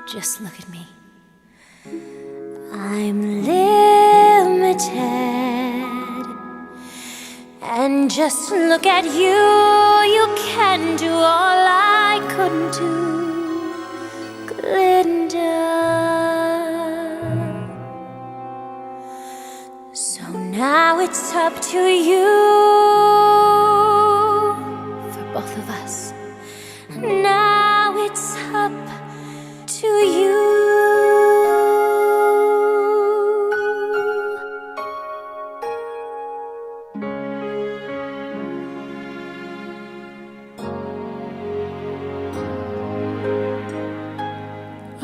Just look at me. I'm limited. And just look at you. You can do all I couldn't do, Glinda. So now it's up to you, for both of us. Now it's up to you.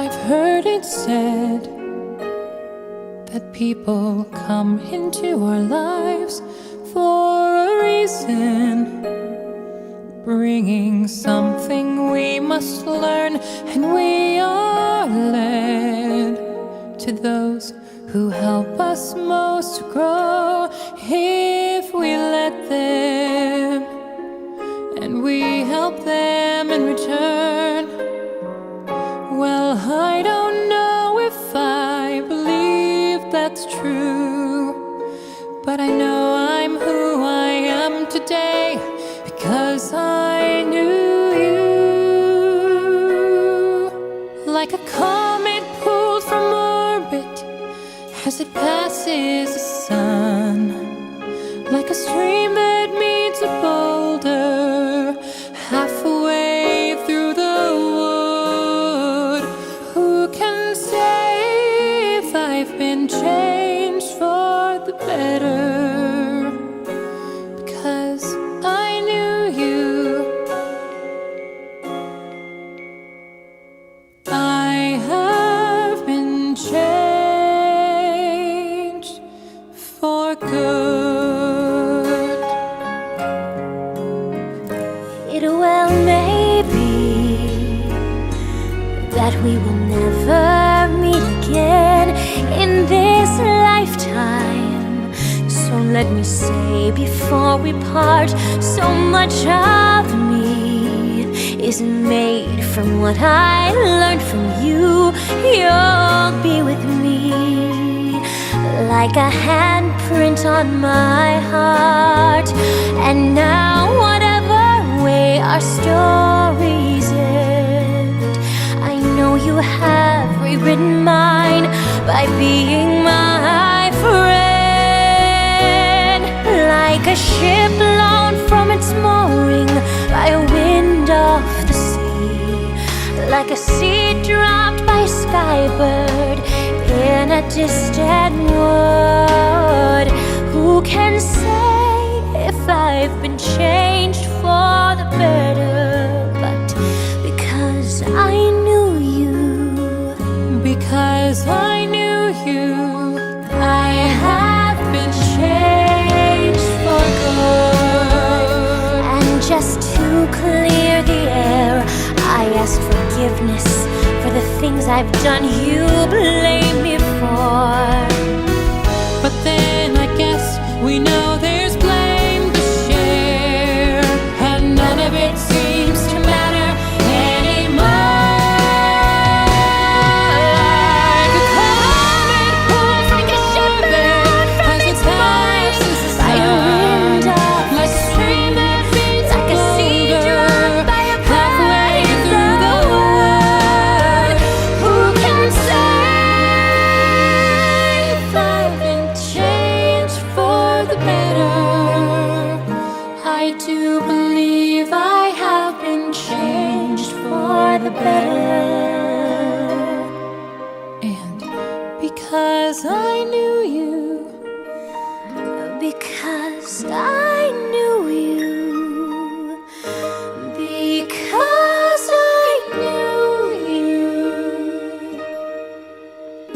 I've heard it said that people come into our lives for a reason, bringing something we must learn, and we are led to those who help us most grow if we let them, and we help them in return. Well, I don't know if I believe that's true, but I know I'm who I am today because I knew you. Like a comet pulled from orbit as it passes the sun, like a stream that meets a boulder halfway through the wood. Who can say if I've been changed for the better? Because I knew you. I have been changed for good. It well may be that we will never meet again in this lifetime. So let me say before we part, so much of me is made from what I learned from you. You'll be with me like a handprint on my heart. And now whatever way our stories end, I know you have rewritten mine by being my friend. Like a ship blown from its mooring by a wind off the sea, like a seed dropped by a skybird in a distant wood. Who can say if I've been changed for the better? But because I knew you, because I knew you, I have been changed for good. And just to clear the air, I asked forgiveness for the things I've done you blame me for. but then I guess we know there's blame to share, and none of it seems to matter anymore. Like a comet pulled like a shepherd from its moorings by a wind off like a stream that beats like a seed dropped by a halfway through the wood. Who can say if I've been changed for the better? I do believe I have been changed for the better. And because I knew you, Because I knew you. Because I knew you.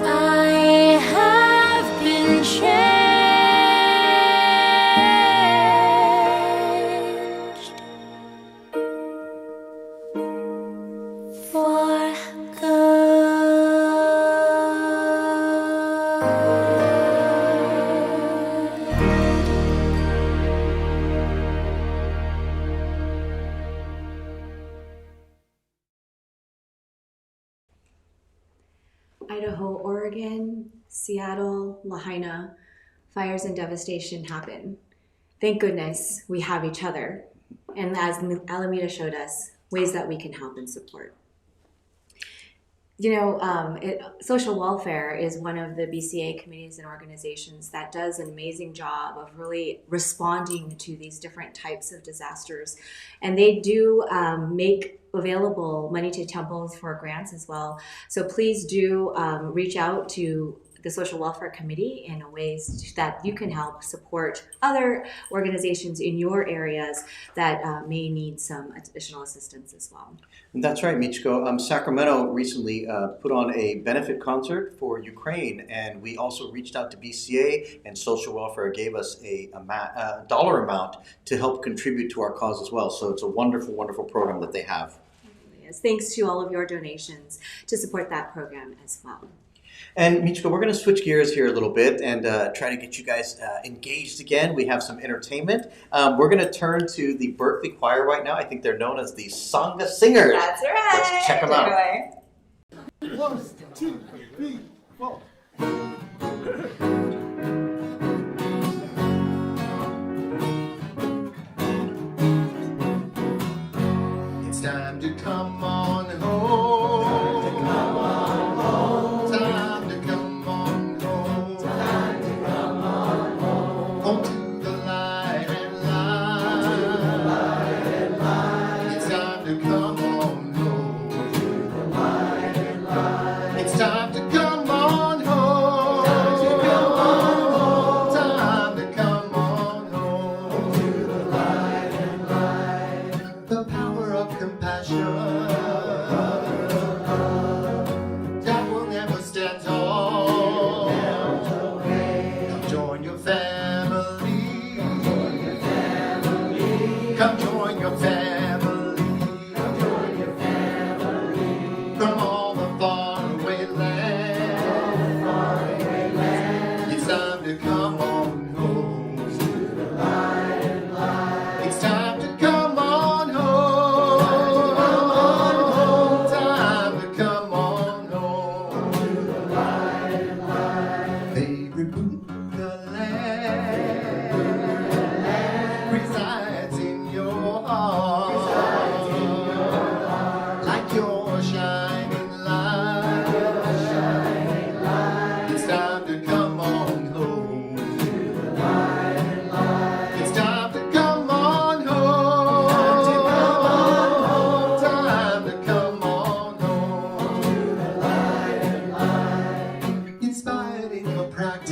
I have been changed for Idaho, Oregon, Seattle, Lahaina, fires and devastation happen. Thank goodness we have each other. And as Alameda showed us, ways that we can help and support. You know, social welfare is one of the BCA committees and organizations that does an amazing job of really responding to these different types of disasters. And they do make available money to temples for grants as well. So please do reach out to the Social Welfare Committee in ways that you can help support other organizations in your areas that may need some additional assistance as well. And that's right, Michiko. Sacramento recently put on a benefit concert for Ukraine, and we also reached out to BCA, and Social Welfare gave us a dollar amount to help contribute to our cause as well. So it's a wonderful, wonderful program that they have. Yes, thanks to all of your donations to support that program as well. And Michiko, we're going to switch gears here a little bit and try to get you guys engaged again. We have some entertainment. We're going to turn to the Berkeley Choir right now. I think they're known as the Sangha Singers. That's right. Let's check them out. Anyway. 1, 2, 3, 4. It's time to come on home. Time to come on home. Time to come on home. Home to the light and light. It's time to come on home. To the light and light. It's time to come on home.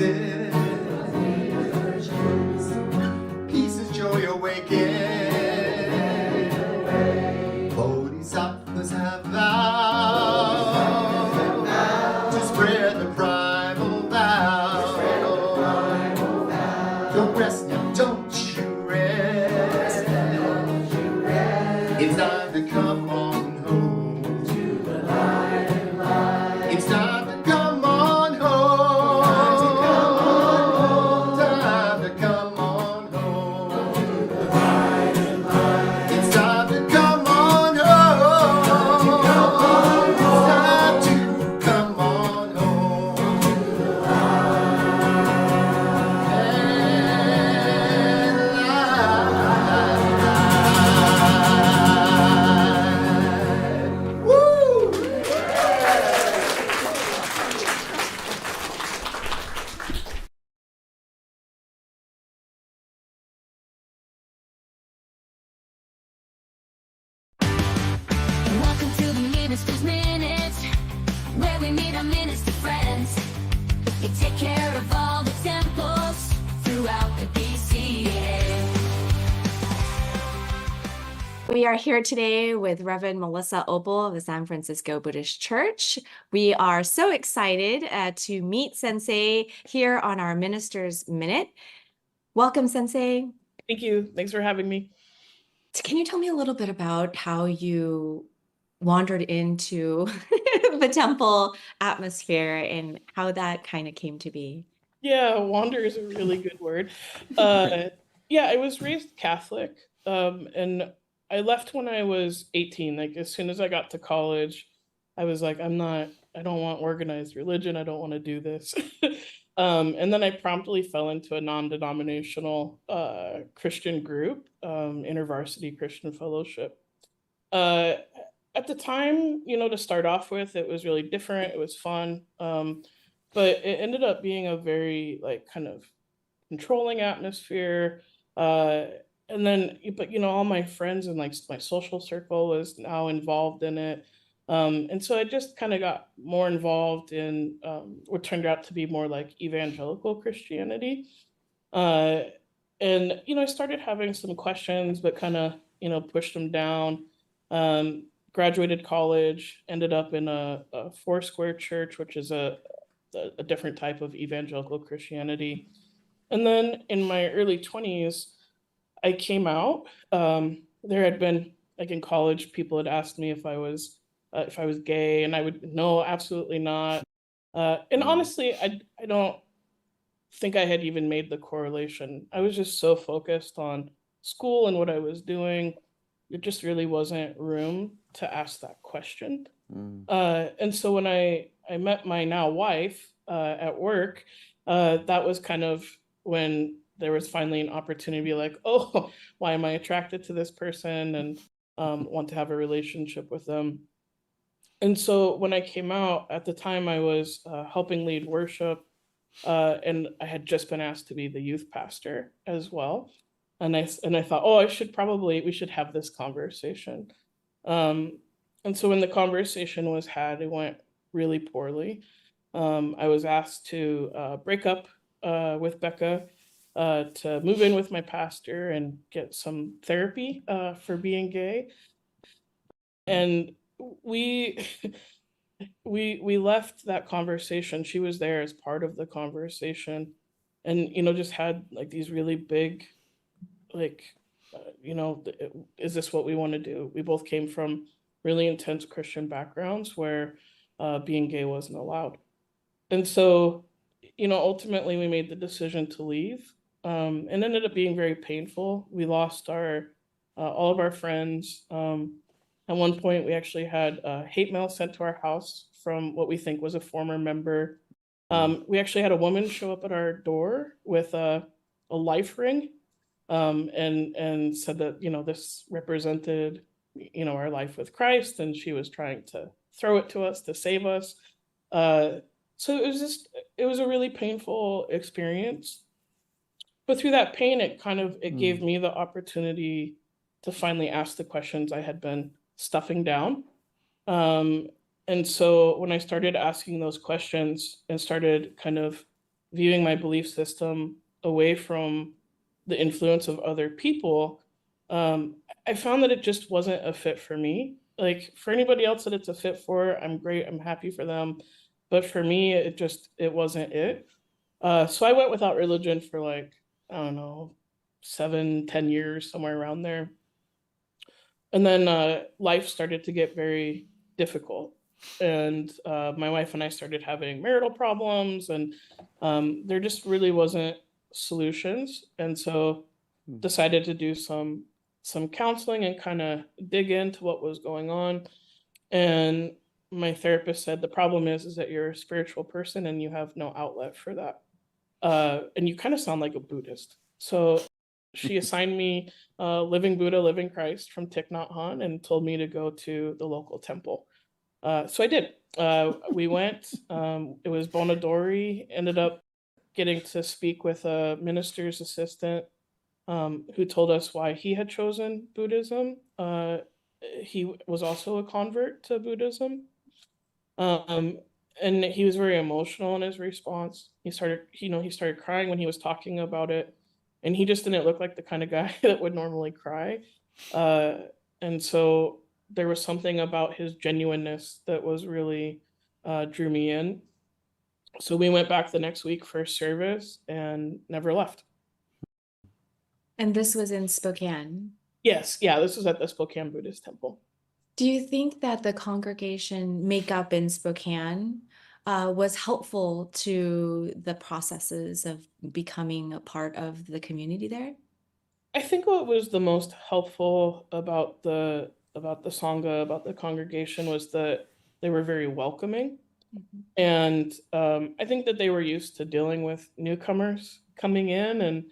practice. Peace is joy awakened. Bodhisattvas have vowed to spread the primal vow. Don't rest now, don't you rest. It's time to come on home to the light and light. It's time to come on home. Time to come on home to the light and light. It's time to come on home. It's time to come on home to the Welcome to the Minister's Minute, where we meet our minister friends. They take care of all the temples throughout the BCA. We are here today with Reverend Melissa Opal of the San Francisco Buddhist Church. We are so excited to meet Sensei here on our Minister's Minute. Welcome, Sensei. Thank you. Thanks for having me. Can you tell me a little bit about how you wandered into the temple atmosphere and how that kind of came to be? Yeah, wander is a really good word. Yeah, I was raised Catholic, and I left when I was 18. Like as soon as I got to college, I was like, I don't want organized religion. I don't want to do this. And then I promptly fell into a non-denominational Christian group, InterVarsity Christian Fellowship. At the time, to start off with, it was really different. It was fun. But it ended up being a very kind of controlling atmosphere. And then, but all my friends and my social circle was now involved in it. And so I just kind of got more involved in what turned out to be more like evangelical Christianity. And, I started having some questions, but kind of, pushed them down. Graduated college, ended up in a Foursquare church, which is a different type of evangelical Christianity. And then in my early 20s, I came out. There had been, in college, people had asked me if I was gay, and I would, no, absolutely not. And honestly, I don't think I had even made the correlation. I was just so focused on school and what I was doing. It just really wasn't room to ask that question. And so when I met my now wife at work, that was kind of when there was finally an opportunity to be like, oh, why am I attracted to this person and want to have a relationship with them? And so when I came out, at the time I was helping lead worship, and I had just been asked to be the youth pastor as well. And I thought, oh, we should have this conversation. And so when the conversation was had, it went really poorly. I was asked to break up with Becca, to move in with my pastor and get some therapy for being gay. And we left that conversation. She was there as part of the conversation, and just had these really big, is this what we want to do? We both came from really intense Christian backgrounds where being gay wasn't allowed. And so, ultimately we made the decision to leave, and ended up being very painful. We lost all of our friends. At one point, we actually had hate mail sent to our house from what we think was a former member. We actually had a woman show up at our door with a life ring, and said that, this represented, our life with Christ, and she was trying to throw it to us to save us. So it was a really painful experience. But through that pain, it gave me the opportunity to finally ask the questions I had been stuffing down. And so when I started asking those questions and started kind of viewing my belief system away from the influence of other people, I found that it just wasn't a fit for me. Like for anybody else that it's a fit for, I'm great, I'm happy for them. But for me, it wasn't it. So I went without religion for like, I don't know, 7, 10 years, somewhere around there. And then life started to get very difficult. And my wife and I started having marital problems, and there just really wasn't solutions. And so decided to do some counseling and kind of dig into what was going on. And my therapist said, the problem is that you're a spiritual person and you have no outlet for that. And you kind of sound like a Buddhist. So she assigned me Living Buddha, Living Christ from Thich Nhat Hanh and told me to go to the local temple. So I did. We went. It was Bonadori. Ended up getting to speak with a minister's assistant who told us why he had chosen Buddhism. He was also a convert to Buddhism. And he was very emotional in his response. He started crying when he was talking about it. And he just didn't look like the kind of guy that would normally cry. And so there was something about his genuineness that was really drew me in. So we went back the next week for service and never left. And this was in Spokane. Yes, yeah, this was at the Spokane Buddhist Temple. Do you think that the congregation makeup in Spokane was helpful to the processes of becoming a part of the community there? I think what was the most helpful about the Sangha, about the congregation, was that they were very welcoming. And I think that they were used to dealing with newcomers coming in, and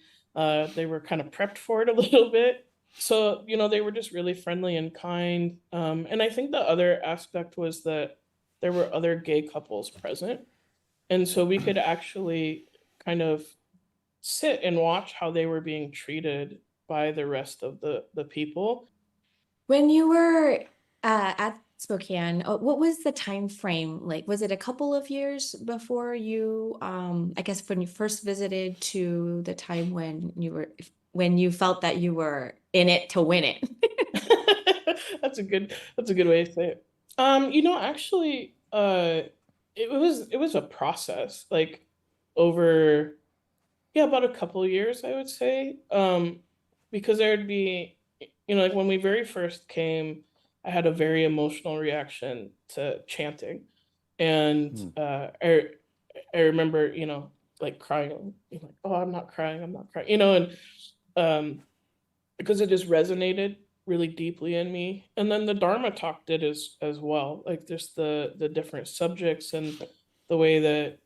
they were kind of prepped for it a little bit. So, they were just really friendly and kind. And I think the other aspect was that there were other gay couples present. And so we could actually kind of sit and watch how they were being treated by the rest of the people. When you were at Spokane, what was the time frame like? Was it a couple of years before you, I guess, when you first visited, to the time when you felt that you were in it to win it? That's a good way to say it. Actually, it was a process, like over, about a couple of years, I would say. Because there would be, like when we very first came, I had a very emotional reaction to chanting. And I remember, like crying, like, oh, I'm not crying, and because it just resonated really deeply in me. And then the Dharma talk did as well, like just the different subjects and the way that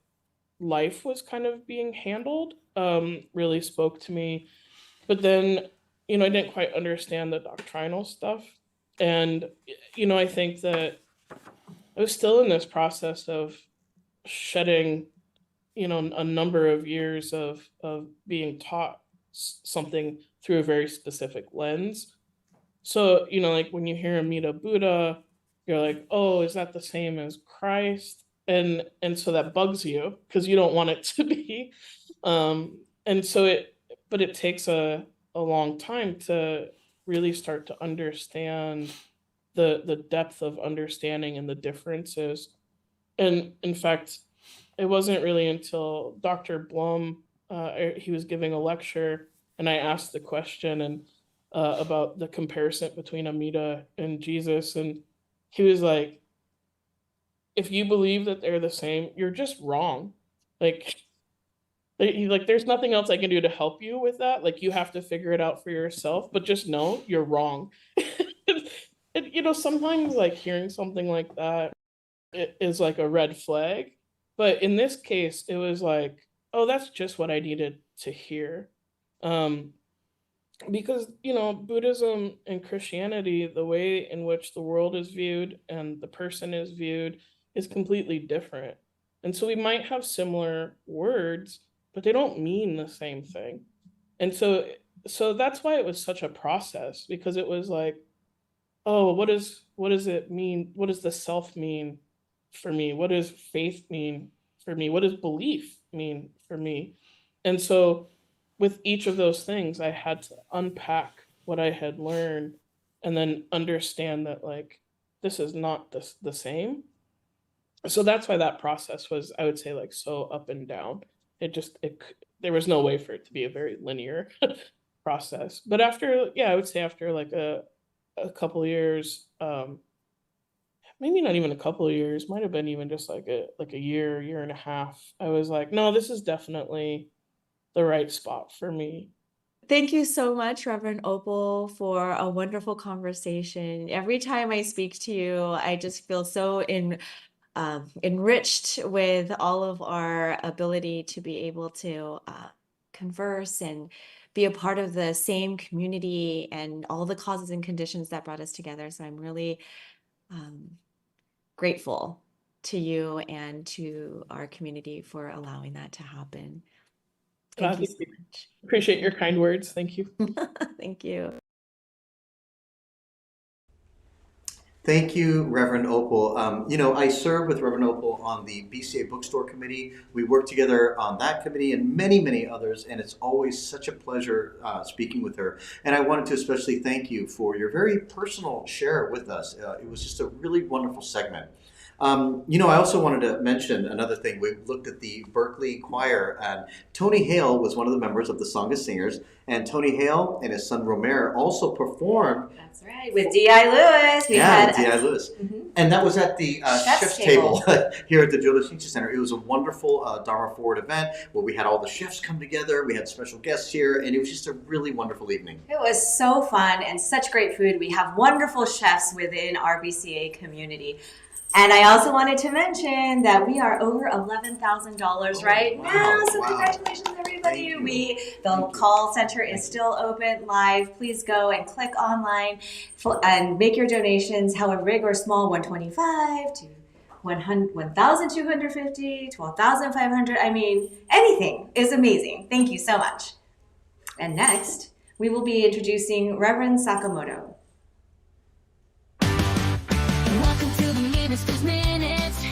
life was kind of being handled really spoke to me. But then, I didn't quite understand the doctrinal stuff. And, I think that I was still in this process of shedding, a number of years of being taught something through a very specific lens. So, like when you hear Amida Buddha, you're like, oh, is that the same as Christ? And so that bugs you because you don't want it to be. And so it takes a long time to really start to understand the depth of understanding and the differences. And in fact, it wasn't really until Dr. Blum, he was giving a lecture, and I asked the question and about the comparison between Amida and Jesus, and he was like, if you believe that they're the same, you're just wrong. He's like, there's nothing else I can do to help you with that. Like, you have to figure it out for yourself, but just know you're wrong. And, sometimes like hearing something like that, it is like a red flag. But in this case, it was like, oh, that's just what I needed to hear. Because, Buddhism and Christianity, the way in which the world is viewed and the person is viewed is completely different. And so we might have similar words, but they don't mean the same thing. And so that's why it was such a process, because it was like, oh, what does it mean? What does the self mean for me? What does faith mean for me? What does belief mean for me? And so with each of those things, I had to unpack what I had learned and then understand that like this is not the same. So that's why that process was, I would say, like so up and down. There was no way for it to be a very linear process. But after, I would say after like a couple years, maybe not even a couple of years, might have been even just like a year and a half, I was like, no, this is definitely the right spot for me. Thank you so much, Reverend Opal, for a wonderful conversation. Every time I speak to you, I just feel so enriched with all of our ability to be able to converse and be a part of the same community and all the causes and conditions that brought us together. So I'm really grateful to you and to our community for allowing that to happen. Thank you so much. Appreciate your kind words. Thank you. Thank you. Thank you, Reverend Opal. I serve with Reverend Opal on the BCA Bookstore Committee. We work together on that committee and many, many others, and it's always such a pleasure speaking with her. And I wanted to especially thank you for your very personal share with us. It was just a really wonderful segment. I also wanted to mention another thing. We looked at the Berkeley Choir, and Tony Hale was one of the members of the Sangha Singers, and Tony Hale and his son Romer also performed. That's right, with D.I. Lewis. D.I. Lewis. And that was at the chef's table here at the Jodo Shinshu Center. It was a wonderful Dharma Forward event where we had all the chefs come together. We had special guests here, and it was just a really wonderful evening. It was so fun and such great food. We have wonderful chefs within our BCA community. And I also wanted to mention that we are over $11,000 right now. So congratulations, everybody. The call center is still open live. Please go and click online and make your donations, however big or small, $125 to $1,250, $12,500. I mean, anything is amazing. Thank you so much. And next, we will be introducing Reverend Sakamoto. Minister's Minutes,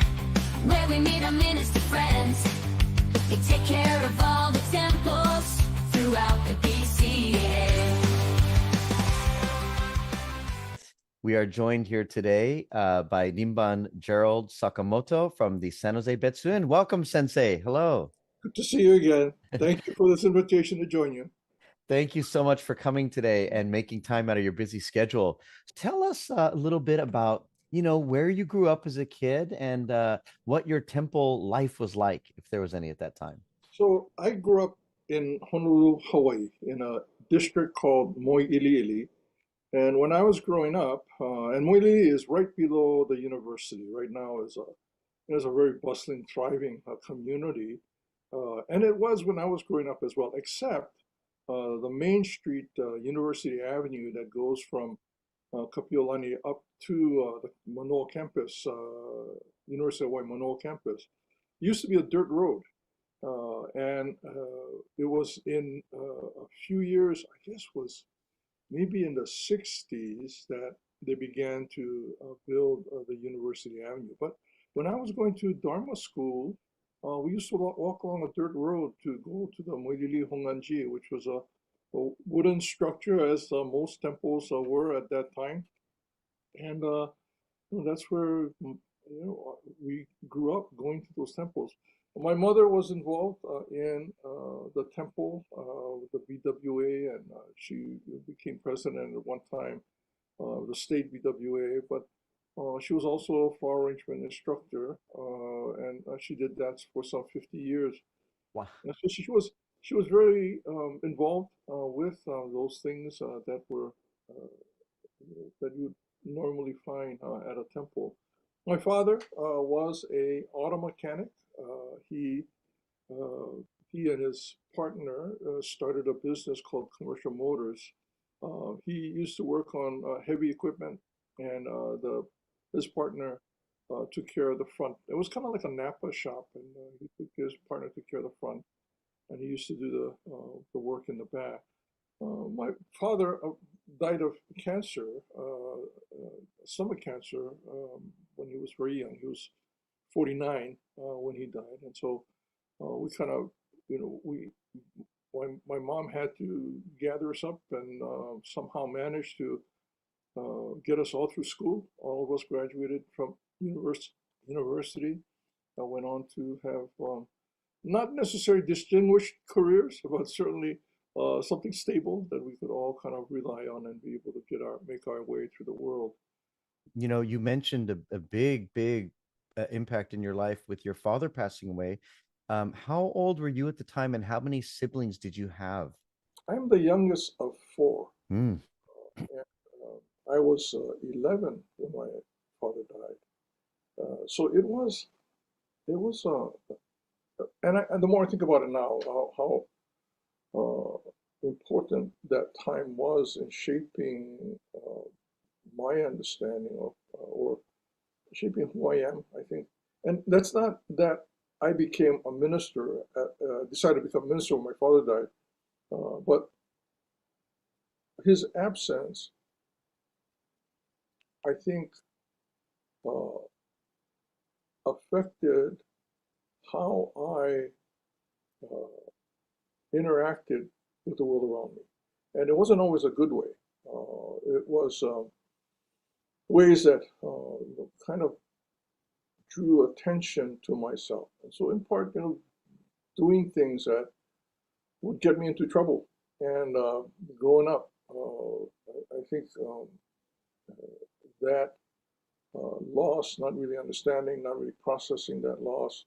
where we meet our minister friends. They take care of all the temples throughout the BCA. We are joined here today by Nimban Gerald Sakamoto from the San Jose Betsuin. Welcome, Sensei. Hello. Good to see you again. Thank you for this invitation to join you. Thank you so much for coming today and making time out of your busy schedule. Tell us a little bit about where you grew up as a kid and what your temple life was like, if there was any at that time. So I grew up in Honolulu, Hawaii, in a district called Mo'iliili. And when I was growing up, and Mo'iliili is right below the university. Right now is a very bustling, thriving community. And it was when I was growing up as well, except the main street, University Avenue, that goes from Kapiolani up to the Manoa campus, University of Hawaii Manoa campus, used to be a dirt road. And it was in a few years, I guess was maybe in the 60s, that they began to build the University Avenue. But when I was going to Dharma school, we used to walk along a dirt road to go to the Mo'iliili Honganji, which was a wooden structure, as most temples were at that time. And that's where we grew up, going to those temples. My mother was involved in the temple, the BWA, and she became president at one time, the state BWA, but she was also a flower arrangement instructor, and she did that for some 50 years. Wow. And so she was very involved with those things that were that you would normally find at a temple. My father was a auto mechanic. He and his partner started a business called Commercial Motors. He used to work on heavy equipment, and his partner took care of the front. It was kind of like a Napa shop, and his partner took care of the front, and he used to do the work in the back. My father died of cancer, stomach cancer, when he was very young. He was 49 when he died, and so we kind of, my mom had to gather us up and somehow managed to get us all through school. All of us graduated from university. I went on to have not necessarily distinguished careers, but certainly something stable that we could all kind of rely on and be able to make our way through the world. You mentioned a big, big impact in your life with your father passing away. How old were you at the time, and how many siblings did you have? I'm the youngest of four. Mm. And, I was 11 when my father died. So it was, and the more I think about it now, how important that time was in shaping my understanding of, or shaping who I am, I think. And that's not that I became a minister, decided to become a minister when my father died, but his absence, I think, affected how I interacted with the world around me. And it wasn't always a good way. It was ways that kind of drew attention to myself. And so in part, doing things that would get me into trouble. And growing up, I think that loss, not really understanding, not really processing that loss,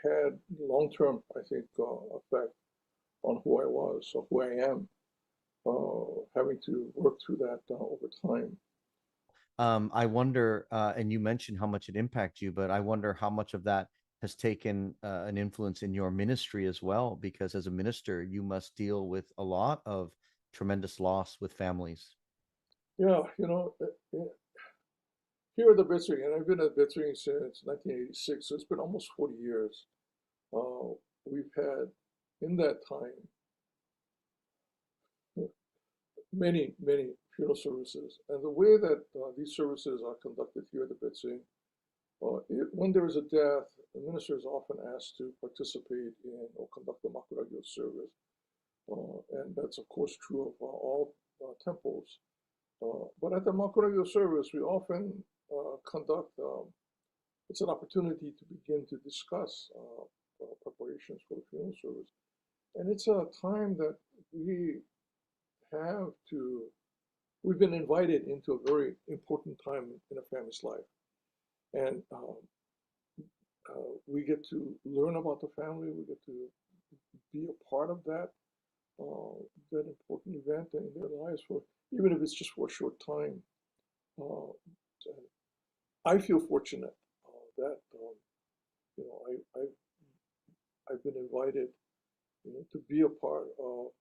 had long-term, I think, effect on who I was, or who I am, having to work through that over time. I wonder, and you mentioned how much it impacted you, but I wonder how much of that has taken an influence in your ministry as well, because as a minister, you must deal with a lot of tremendous loss with families. Yeah, here at the BCA, and I've been at BCA since 1986, so it's been almost 40 years. We've had, in that time, many, many funeral services. And the way that these services are conducted here at the BCA, when there is a death, the minister is often asked to participate in or conduct the Makuragyo service. And that's, of course, true of all temples. But at the Makuragyo service, we often conduct, it's an opportunity to begin to discuss preparations for the funeral service. And it's a time that we've been invited into a very important time in a family's life. And we get to learn about the family, we get to be a part of that important event in their lives, even if it's just for a short time. I feel fortunate that I've been invited to be a part of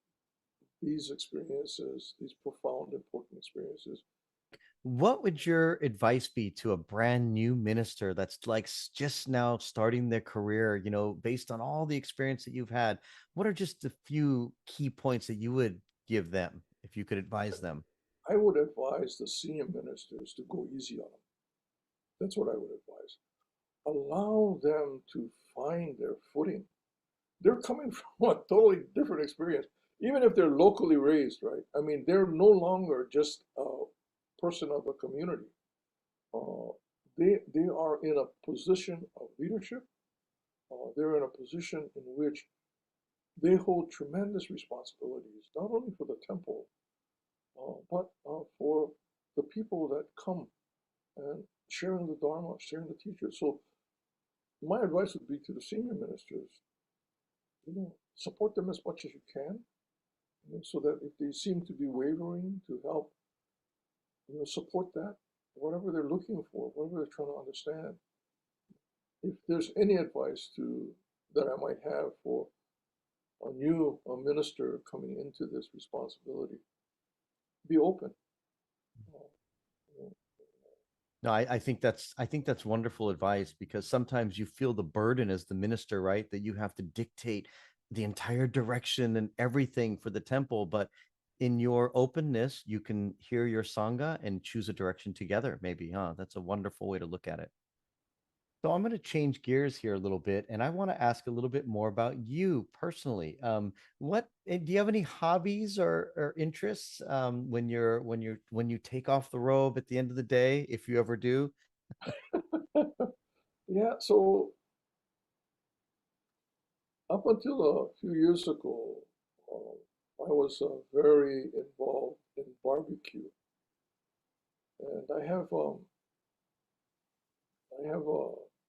these experiences, these profound, important experiences. What would your advice be to a brand new minister that's like just now starting their career, based on all the experience that you've had? What are just a few key points that you would give them if you could advise them? I would advise the senior ministers to go easy on them. That's what I would advise. Allow them to find their footing. They're coming from a totally different experience, even if they're locally raised, right? I mean, they're no longer just a person of the community. They are in a position of leadership. They're in a position in which they hold tremendous responsibilities, not only for the temple, but for the people that come and sharing the Dharma, sharing the teachers. So my advice would be to the senior ministers, support them as much as you can, so that if they seem to be wavering, to help, support that, whatever they're looking for, whatever they're trying to understand. If there's any advice that I might have for a new minister coming into this responsibility, be open. No, I think that's wonderful advice, because sometimes you feel the burden as the minister, right? That you have to dictate the entire direction and everything for the temple, but in your openness, you can hear your Sangha and choose a direction together, maybe, huh? That's a wonderful way to look at it. So I'm going to change gears here a little bit, and I want to ask a little bit more about you personally. Do you have any hobbies or interests when you take off the robe at the end of the day, if you ever do? Yeah, so up until a few years ago, I was very involved in barbecue, and I have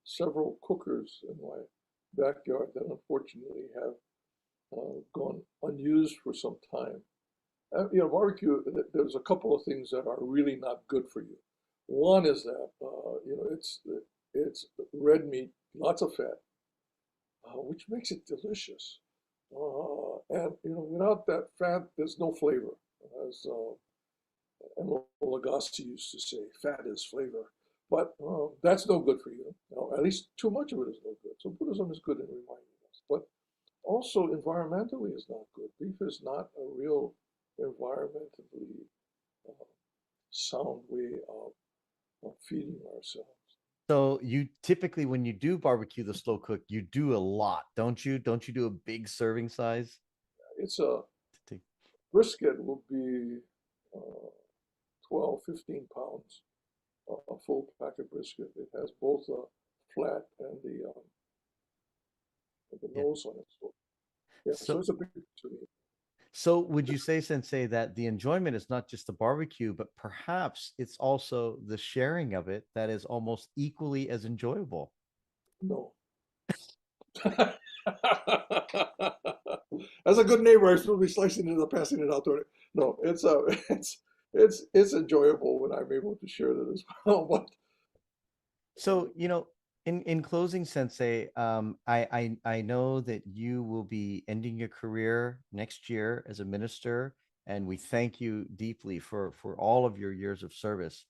several cookers in my backyard that unfortunately have gone unused for some time. Barbecue, there's a couple of things that are really not good for you. One is that, it's red meat, lots of fat, which makes it delicious. And, without that fat, there's no flavor. As Emeril Lagasse used to say, fat is flavor. But that's no good for you. At least too much of it is no good. So Buddhism is good in reminding us. But also environmentally is not good. Beef is not a real environmentally sound way of feeding ourselves. So you typically, when you do barbecue the slow cook, you do a lot, don't you? Don't you do a big serving size? It's a brisket will be 12, 15 pounds, a full pack of brisket. It has both the flat and the nose on it. So, yeah, so it's a big to me. So would you say, Sensei, that the enjoyment is not just the barbecue, but perhaps it's also the sharing of it that is almost equally as enjoyable? No. As a good neighbor, I should be slicing it up, passing it out to it. No, it's enjoyable when I'm able to share that as well. But so, in closing, Sensei, I know that you will be ending your career next year as a minister, and we thank you deeply for all of your years of service.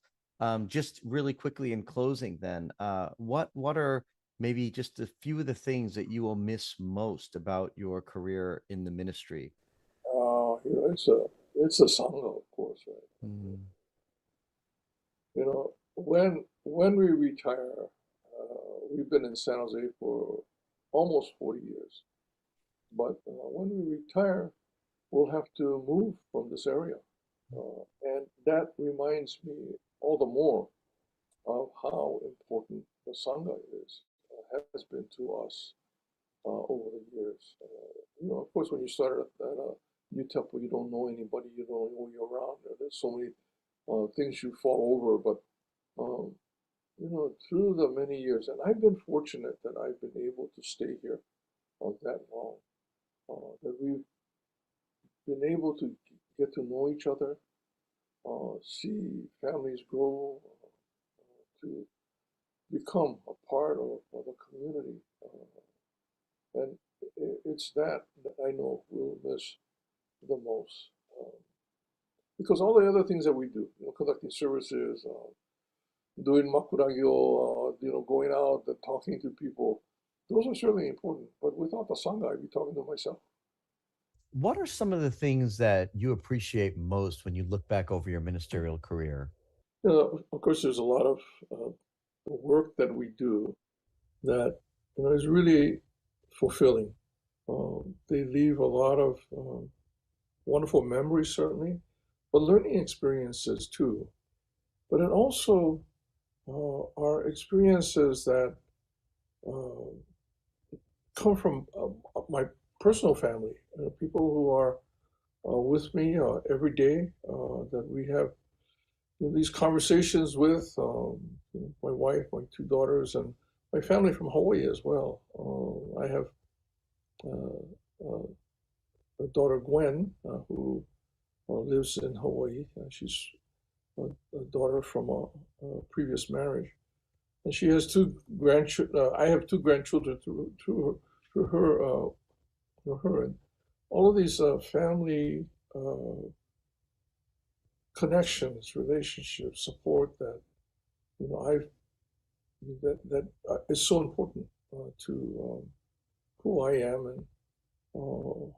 Just really quickly in closing, then, what are maybe just a few of the things that you will miss most about your career in the ministry? it's a sangha, of course, right? When we retire, we've been in San Jose for almost 40 years. But when we retire, we'll have to move from this area. And that reminds me all the more of how important the Sangha has been to us over the years. Of course, when you start at a new temple, you don't know anybody, you don't know you're around. There's so many things you fall over, but through the many years, and I've been fortunate that I've been able to stay here that long, that we've been able to get to know each other, see families grow, to become a part of a community. And it's that I know we'll miss the most. Because all the other things that we do, conducting services, doing makuragyo, going out and talking to people, those are certainly important. But without the Sangha, I'd be talking to myself. What are some of the things that you appreciate most when you look back over your ministerial career? Of course, there's a lot of the work that we do that is really fulfilling. They leave a lot of wonderful memories, certainly, but learning experiences too. But it also are experiences that come from my personal family, people who are with me every day, that we have these conversations with, my wife, my two daughters, and my family from Hawaii as well. I have a daughter, Gwen, who lives in Hawaii. She's a daughter from a previous marriage. And she has two grandchildren. I have two grandchildren through her. And all of these family connections, relationships, support that that is so important to who I am and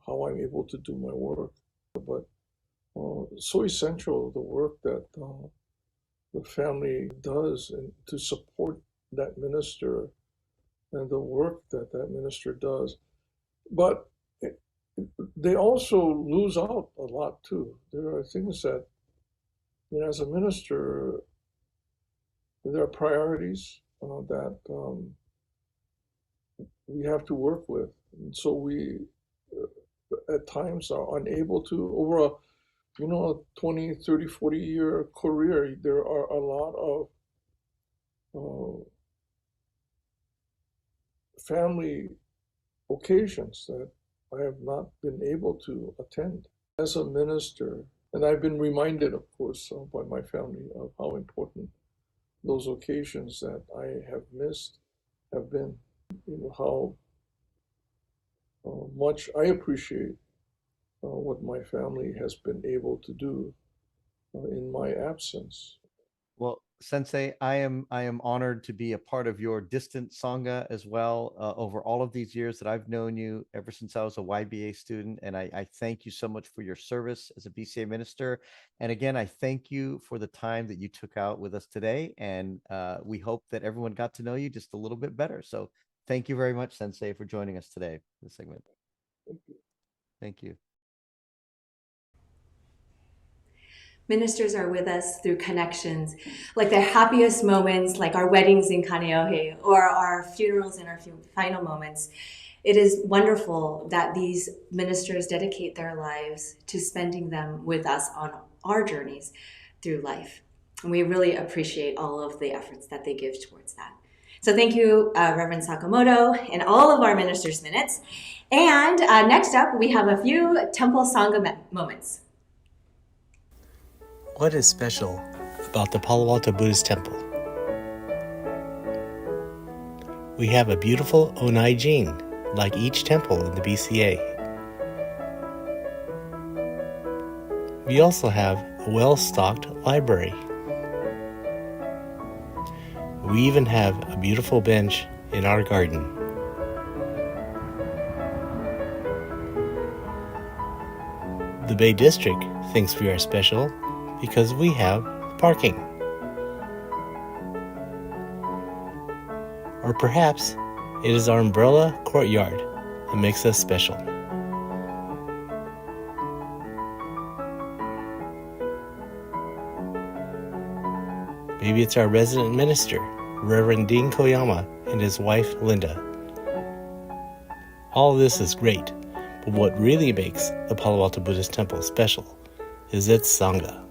how I'm able to do my work. But so essential, the work that the family does and to support that minister and the work that that minister does. But they also lose out a lot too. There are things that, you know, as a minister, there are priorities that we have to work with. And so we, at times, are unable to, over a, you know, a 20, 30, 40-year career, there are a lot of family occasions that I have not been able to attend. As a minister, and I've been reminded, of course, by my family of how important those occasions that I have missed have been. You know, how much I appreciate what my family has been able to do in my absence. Well, Sensei, I am honored to be a part of your distant Sangha as well over all of these years that I've known you, ever since I was a YBA student. And I thank you so much for your service as a BCA minister. And again, I thank you for the time that you took out with us today. And we hope that everyone got to know you just a little bit better. So thank you very much, Sensei, for joining us today for this segment. Thank you. Thank you. Ministers are with us through connections, like the happiest moments, like our weddings in Kaneohe, or our funerals and our final moments. It is wonderful that these ministers dedicate their lives to spending them with us on our journeys through life. And we really appreciate all of the efforts that they give towards that. So thank you, Reverend Sakamoto, and all of our Ministers' Minutes. And next up, we have a few Temple Sangha moments. What is special about the Palo Alto Buddhist Temple? We have a beautiful Onai-jin, like each temple in the BCA. We also have a well-stocked library. We even have a beautiful bench in our garden. The Bay District thinks we are special because we have parking. Or perhaps it is our umbrella courtyard that makes us special. Maybe it's our resident minister, Reverend Dean Koyama, and his wife, Linda. All this is great, but what really makes the Palo Alto Buddhist Temple special is its Sangha.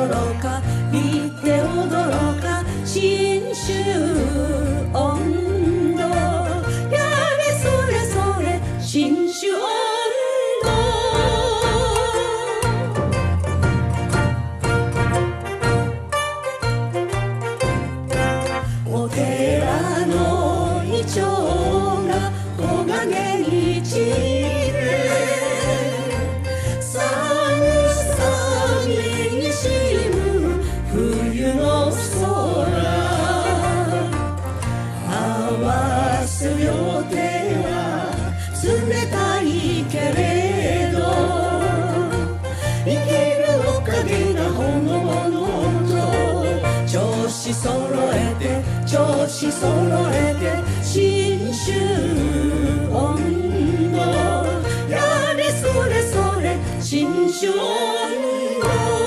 ろうか言って踊ろうか新種温度やれそれそれ新種温度お寺のイチョウが木陰に散れ寒さ身にしむ冬の空合わす両手は冷たいけれど生きるおかげがほのぼのと調子揃えて調子揃えて新種温度やれそれそれ新種温度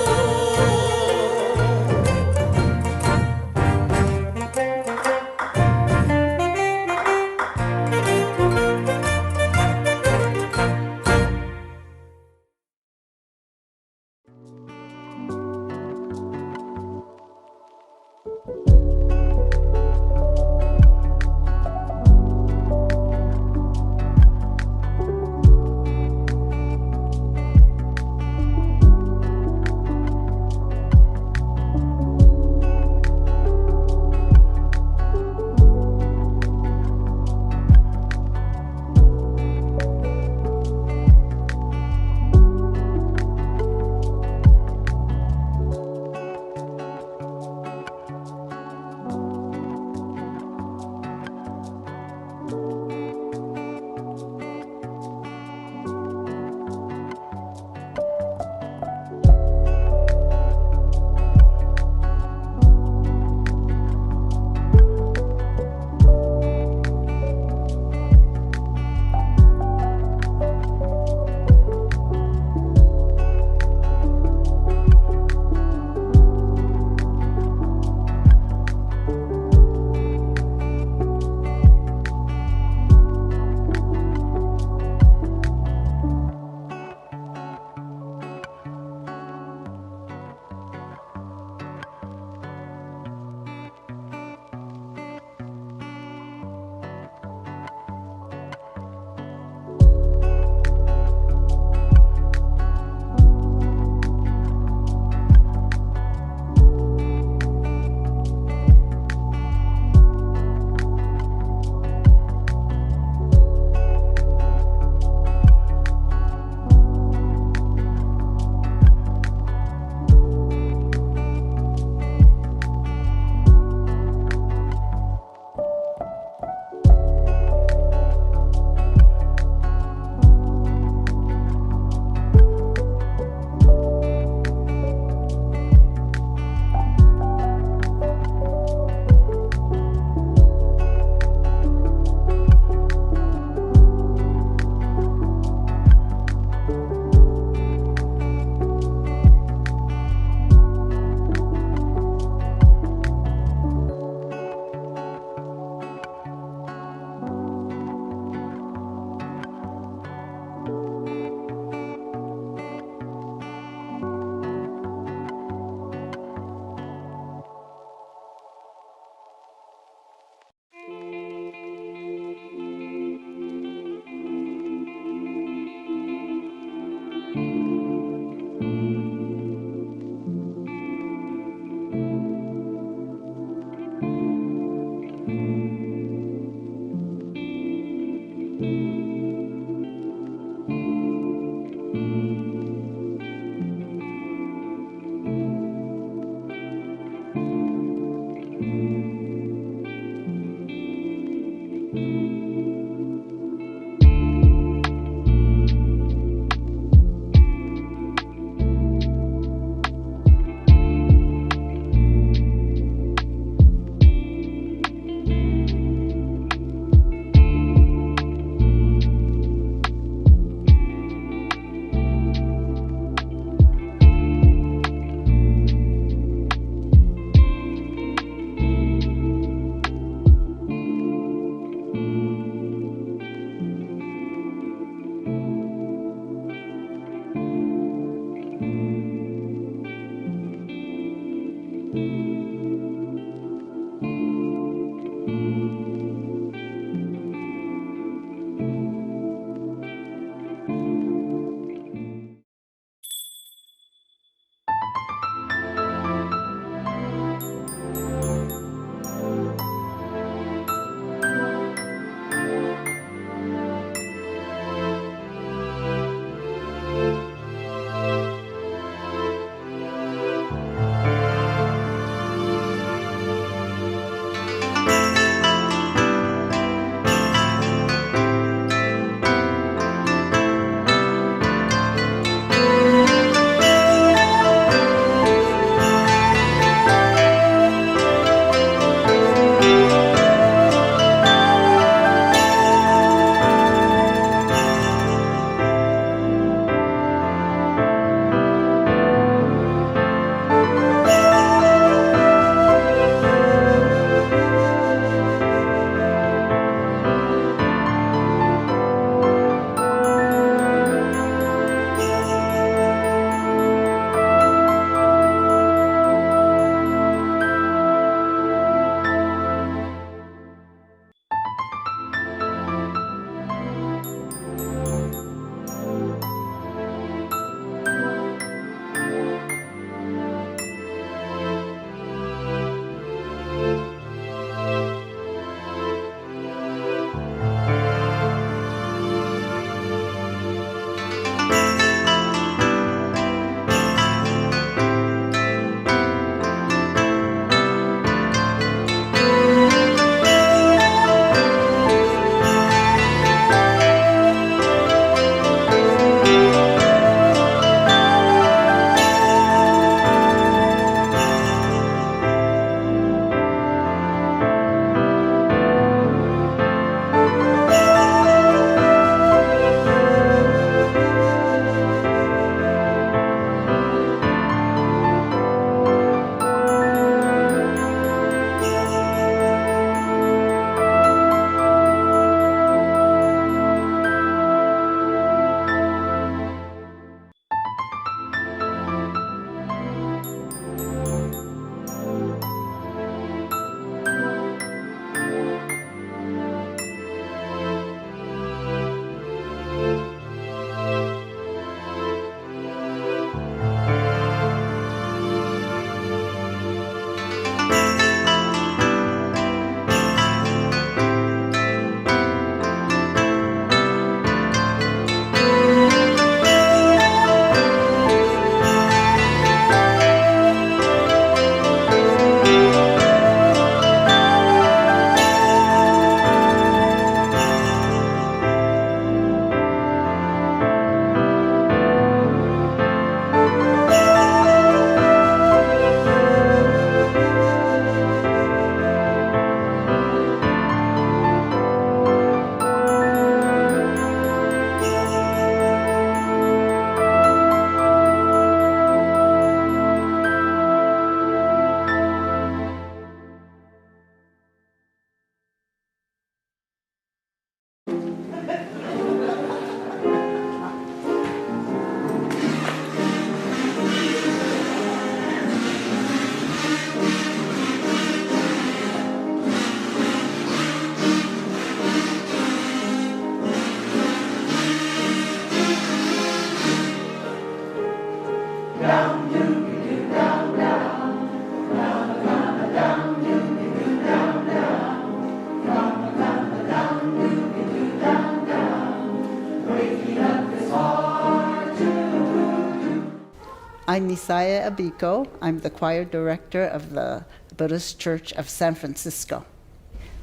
I'm Misaya Abiko. I'm the choir director of the Buddhist Church of San Francisco.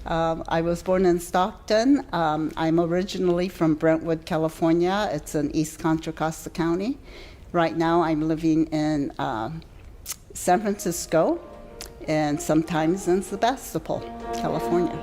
I was born in Stockton. I'm originally from Brentwood, California. It's in East Contra Costa County. Right now I'm living in San Francisco and sometimes in Sebastopol, California.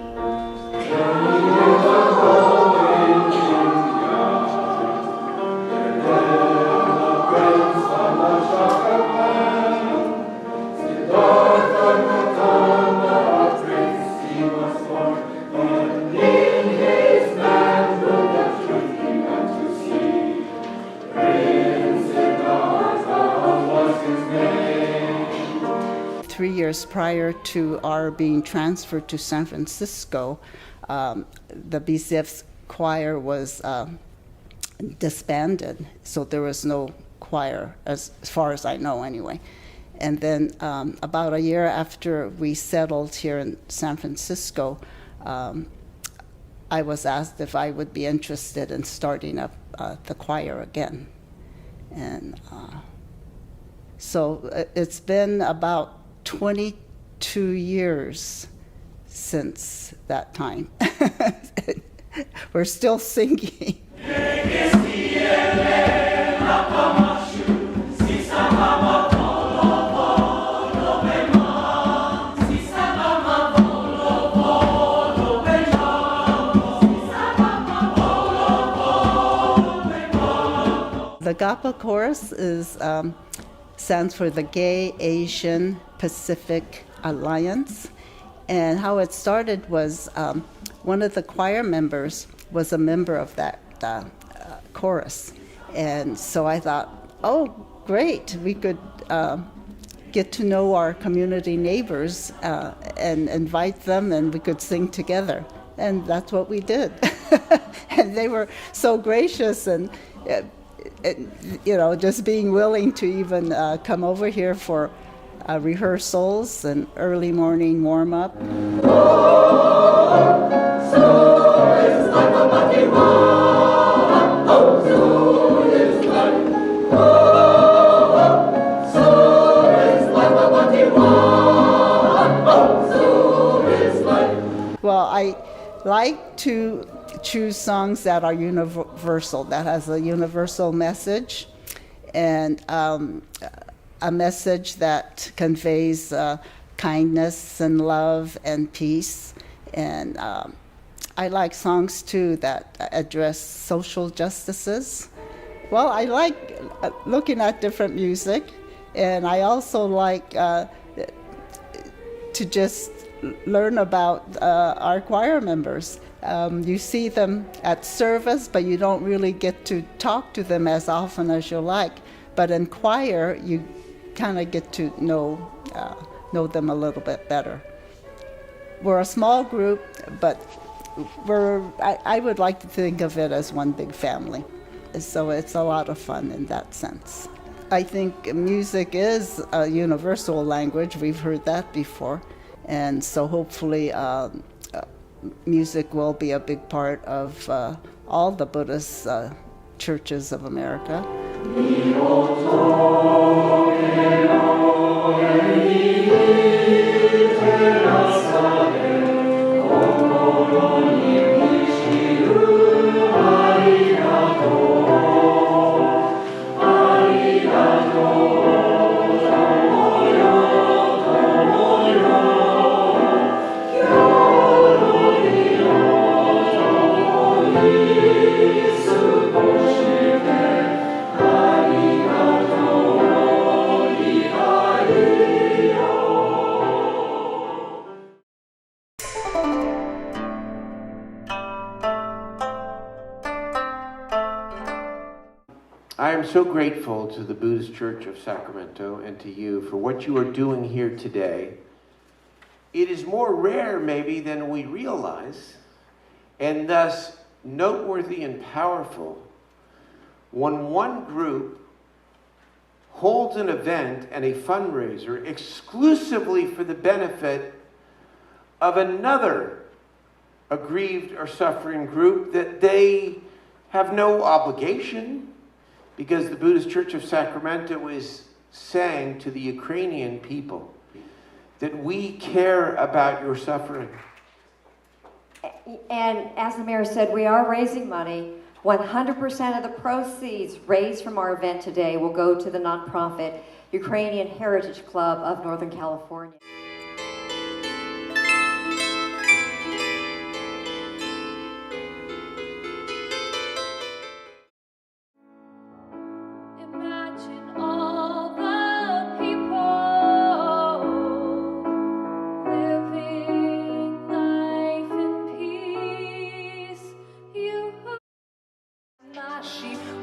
3 years prior to our being transferred to San Francisco, the BCF choir was disbanded, so there was no choir, as far as I know anyway. And then about a year after we settled here in San Francisco, I was asked if I would be interested in starting up the choir again. And so it's been about 22 years since that time. We're still singing. The GAPA chorus stands for the Gay Asian Pacific Alliance. And how it started was one of the choir members was a member of that chorus. And so I thought, oh, great, we could get to know our community neighbors and invite them, and we could sing together. And that's what we did. And they were so gracious and just being willing to even come over here for rehearsals and early morning warm-up. Well, I like to choose songs that are universal, that has a universal message, and a message that conveys kindness and love and peace. And I like songs too that address social justices. Well, I like looking at different music, and I also like to just learn about our choir members. You see them at service, but you don't really get to talk to them as often as you like. But in choir, you kind of get to know them a little bit better. We're a small group, but I would like to think of it as one big family. So it's a lot of fun in that sense. I think music is a universal language. We've heard that before. And so hopefully music will be a big part of all the Buddhist churches of America. I am so grateful to the Buddhist Church of Sacramento and to you for what you are doing here today. It is more rare maybe than we realize, and thus noteworthy and powerful, when one group holds an event and a fundraiser exclusively for the benefit of another aggrieved or suffering group that they have no obligation, because the Buddhist Church of Sacramento is saying to the Ukrainian people that we care about your suffering. And as the mayor said, we are raising money. 100% of the proceeds raised from our event today will go to the nonprofit Ukrainian Heritage Club of Northern California.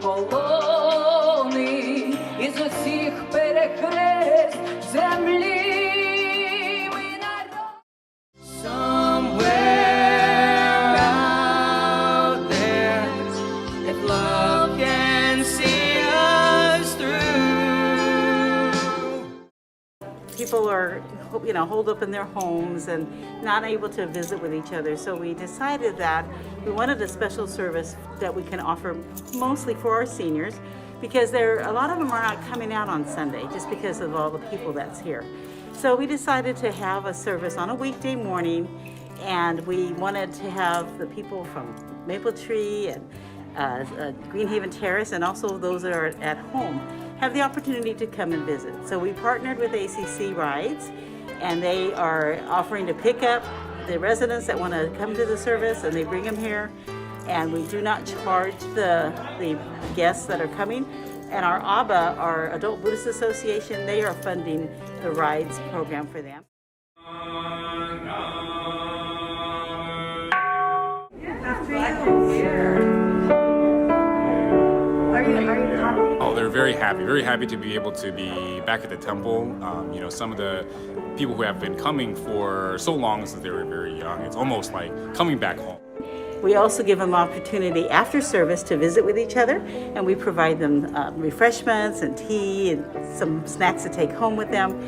Полони із усіх перехрест землі people are, holed up in their homes and not able to visit with each other. So we decided that we wanted a special service that we can offer mostly for our seniors, because a lot of them are not coming out on Sunday just because of all the people that's here. So we decided to have a service on a weekday morning, and we wanted to have the people from Maple Tree and Greenhaven Terrace, and also those that are at home, have the opportunity to come and visit. So we partnered with ACC Rides, and they are offering to pick up the residents that want to come to the service, and they bring them here. And we do not charge the guests that are coming. And our ABA, our Adult Buddhist Association, they are funding the rides program for them. Oh, they're very happy to be able to be back at the temple. Some of the people who have been coming for so long since they were very young, it's almost like coming back home. We also give them opportunity after service to visit with each other, and we provide them refreshments and tea and some snacks to take home with them.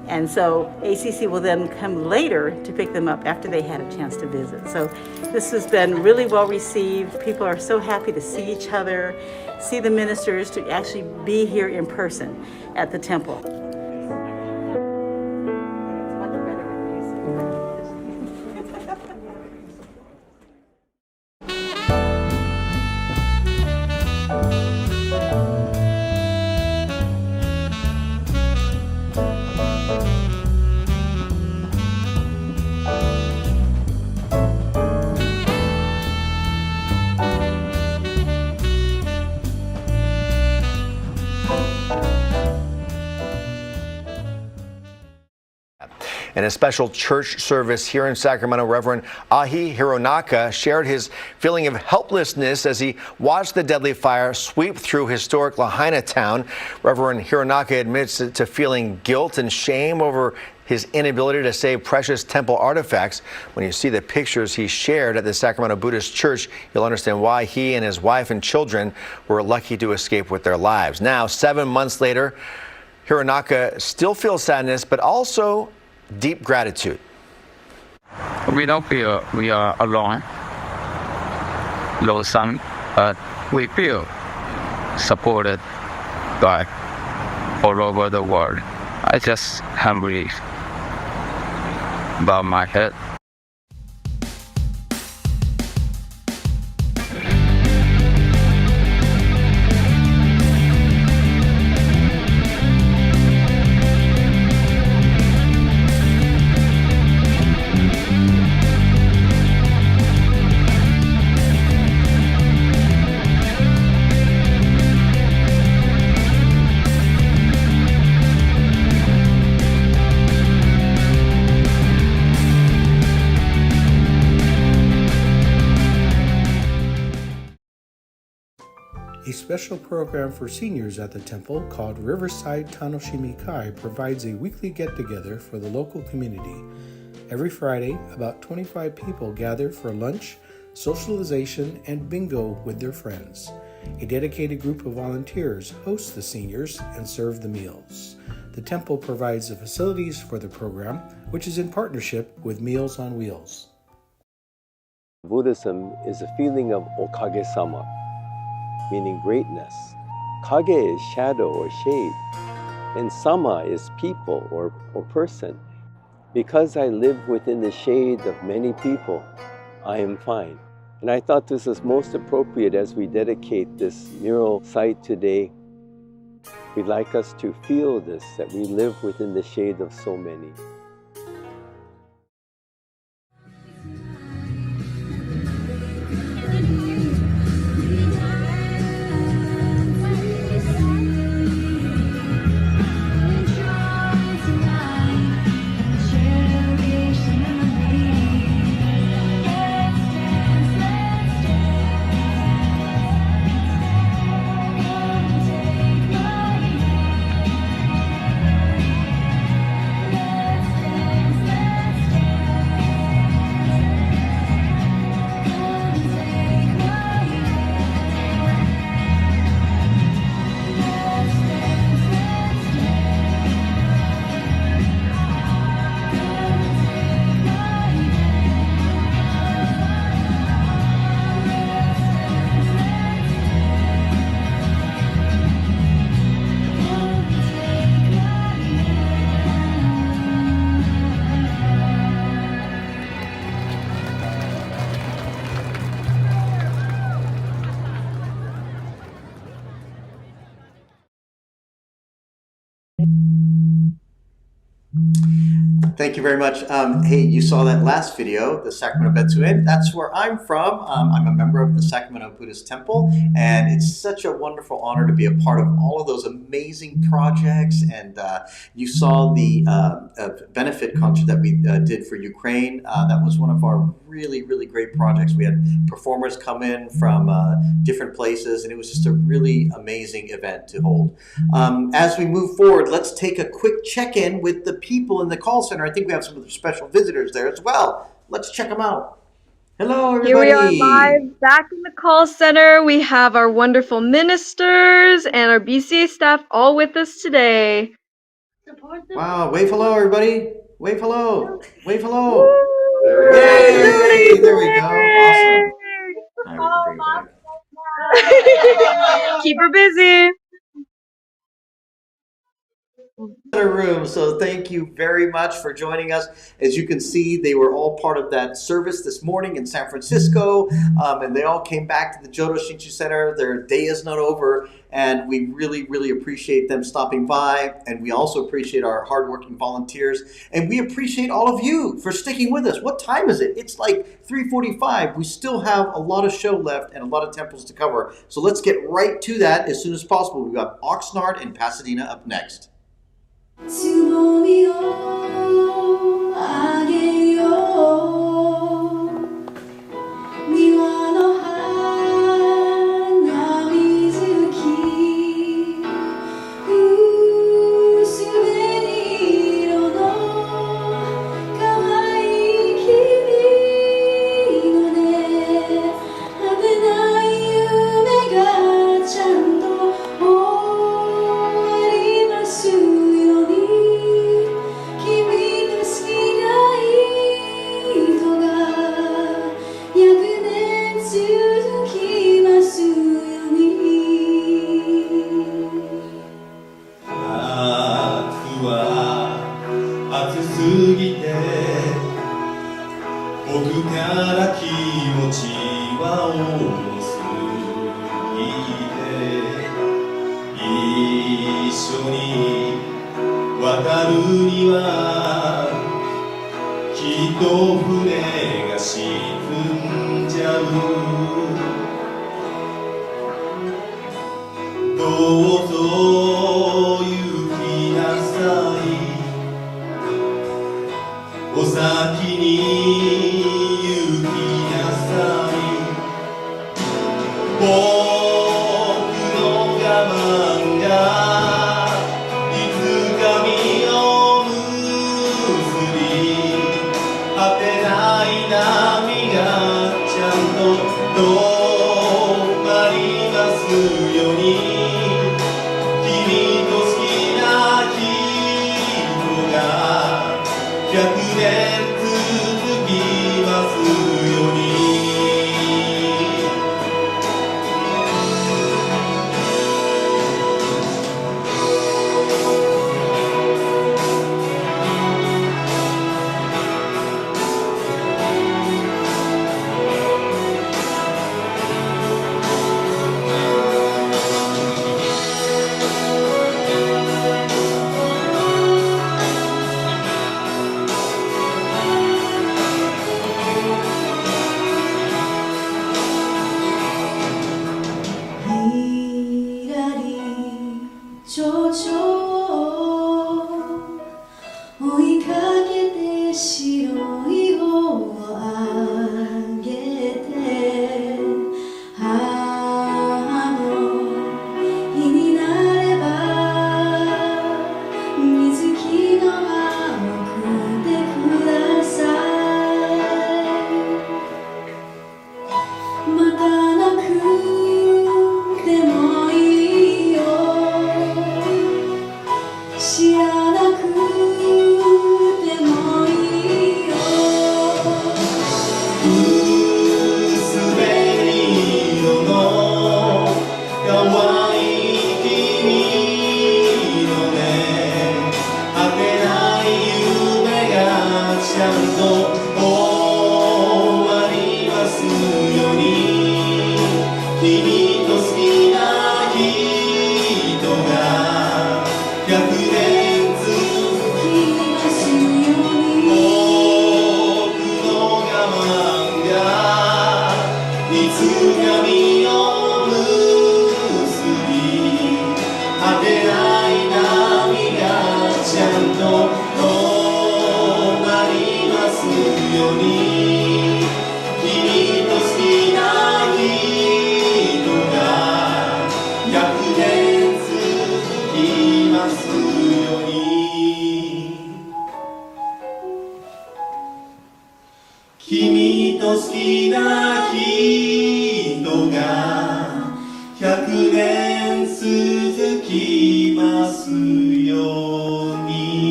And so ACC will then come later to pick them up after they had a chance to visit. So this has been really well received. People are so happy to see each other, see the ministers, to actually be here in person at the temple. In a special church service here in Sacramento, Reverend Ahi Hironaka shared his feeling of helplessness as he watched the deadly fire sweep through historic Lahaina town. Reverend Hironaka admits to feeling guilt and shame over his inability to save precious temple artifacts. When you see the pictures he shared at the Sacramento Buddhist Church, you'll understand why he and his wife and children were lucky to escape with their lives. Now, 7 months later, Hironaka still feels sadness, but also deep gratitude. We don't feel we are alone, lonesome, but we feel supported by all over the world. I just humbly bow my head. A special program for seniors at the temple called Riverside Tanoshimikai provides a weekly get-together for the local community. Every Friday, about 25 people gather for lunch, socialization, and bingo with their friends. A dedicated group of volunteers host the seniors and serve the meals. The temple provides the facilities for the program, which is in partnership with Meals on Wheels. Buddhism is a feeling of okage-sama, meaning greatness. Kage is shadow or shade, and sama is people or person. Because I live within the shade of many people, I am fine. And I thought this is most appropriate as we dedicate this mural site today. We'd like us to feel this, that we live within the shade of so many. Thank you very much. Hey, you saw that last video, the Sacramento Betsuen. That's where I'm from. I'm a member of the Sacramento Buddhist Temple, and it's such a wonderful honor to be a part of all of those amazing projects. And you saw the benefit concert that we did for Ukraine. That was one of our really, really great projects. We had performers come in from different places, and it was just a really amazing event to hold. As we move forward, let's take a quick check-in with the people in the call center. I think we have some of the special visitors there as well. Let's check them out. Hello, everybody. Here we are live back in the call center. We have our wonderful ministers and our BCA staff all with us today. Wow, wave hello, everybody. Wave hello. Wave hello. Yay! There we go. Awesome. All right, we can bring it back. Keep her busy. Room. So thank you very much for joining us. As you can see, they were all part of that service this morning in San Francisco, and they all came back to the Jodo Shinshu Center. Their day is not over, and we really, really appreciate them stopping by, and we also appreciate our hardworking volunteers, and we appreciate all of you for sticking with us. What time is it? It's like 3:45. We still have a lot of show left and a lot of temples to cover, so let's get right to that as soon as possible. We've got Oxnard and Pasadena up next. つぼみをあげよう庭の花水木薄紅色の可愛い君のね果てない夢がちゃんと終わります僕から気持ちは多すぎて一緒に渡るにはきっと船が沈んじゃうどうぞ行きなさいお先に行きなさい僕の我慢がいつか実を結び果てない波がちゃんと止まりますように君と好きな人が100年続きますように100年続きますように君と好きな人が100年続きますように君と好きな人が100年続きますように。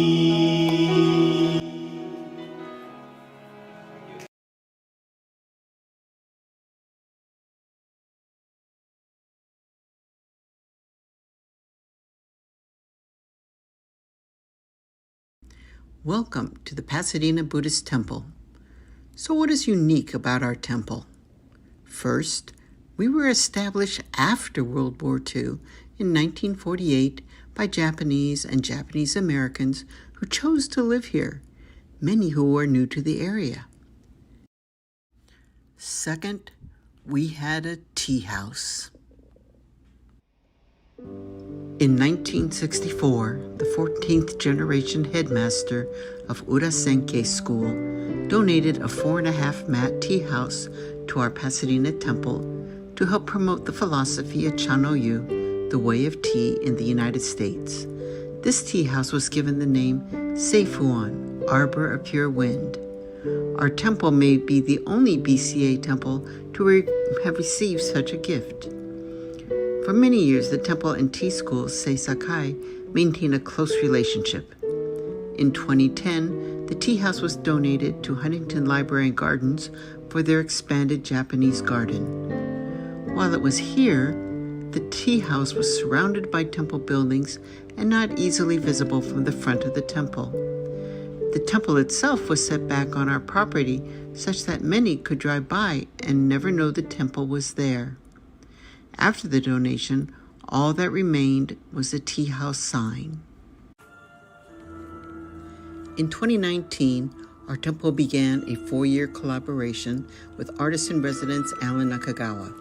Welcome to the Pasadena Buddhist Temple. So what is unique about our temple? First, we were established after World War II in 1948 by Japanese and Japanese Americans who chose to live here, many who were new to the area. Second, we had a tea house. In 1964, the 14th generation headmaster of Urasenke School donated a 4.5-mat tea house to our Pasadena temple to help promote the philosophy of Chanoyu, the way of tea in the United States. This tea house was given the name Seifuan, Arbor of Pure Wind. Our temple may be the only BCA temple to have received such a gift. For many years, the temple and tea school, Seisakai, maintained a close relationship. In 2010, the tea house was donated to Huntington Library and Gardens for their expanded Japanese garden. While it was here, the tea house was surrounded by temple buildings and not easily visible from the front of the temple. The temple itself was set back on our property such that many could drive by and never know the temple was there. After the donation, all that remained was the tea house sign. In 2019, our temple began a 4-year collaboration with artist-in-residence Alan Nakagawa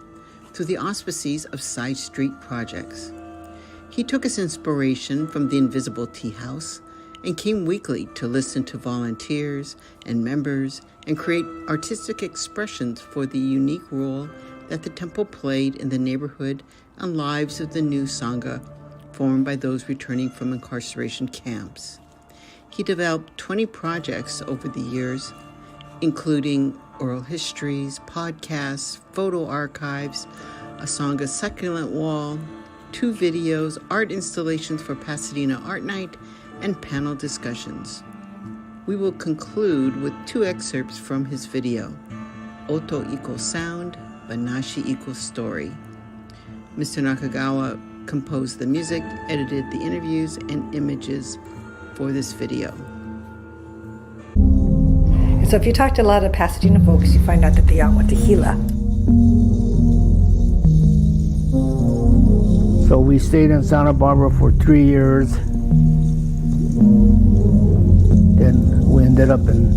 through the auspices of Side Street Projects. He took his inspiration from the Invisible Tea House and came weekly to listen to volunteers and members and create artistic expressions for the unique role that the temple played in the neighborhood and lives of the new Sangha formed by those returning from incarceration camps. He developed 20 projects over the years, including oral histories, podcasts, photo archives, a Sangha succulent wall, 2 videos, art installations for Pasadena Art Night, and panel discussions. We will conclude with 2 excerpts from his video, Oto equals sound, Banashi equals story. Mr. Nakagawa composed the music, edited the interviews and images for this video. So if you talk to a lot of Pasadena folks, you find out that they all went to Gila. So we stayed in Santa Barbara for 3 years. Then we ended up in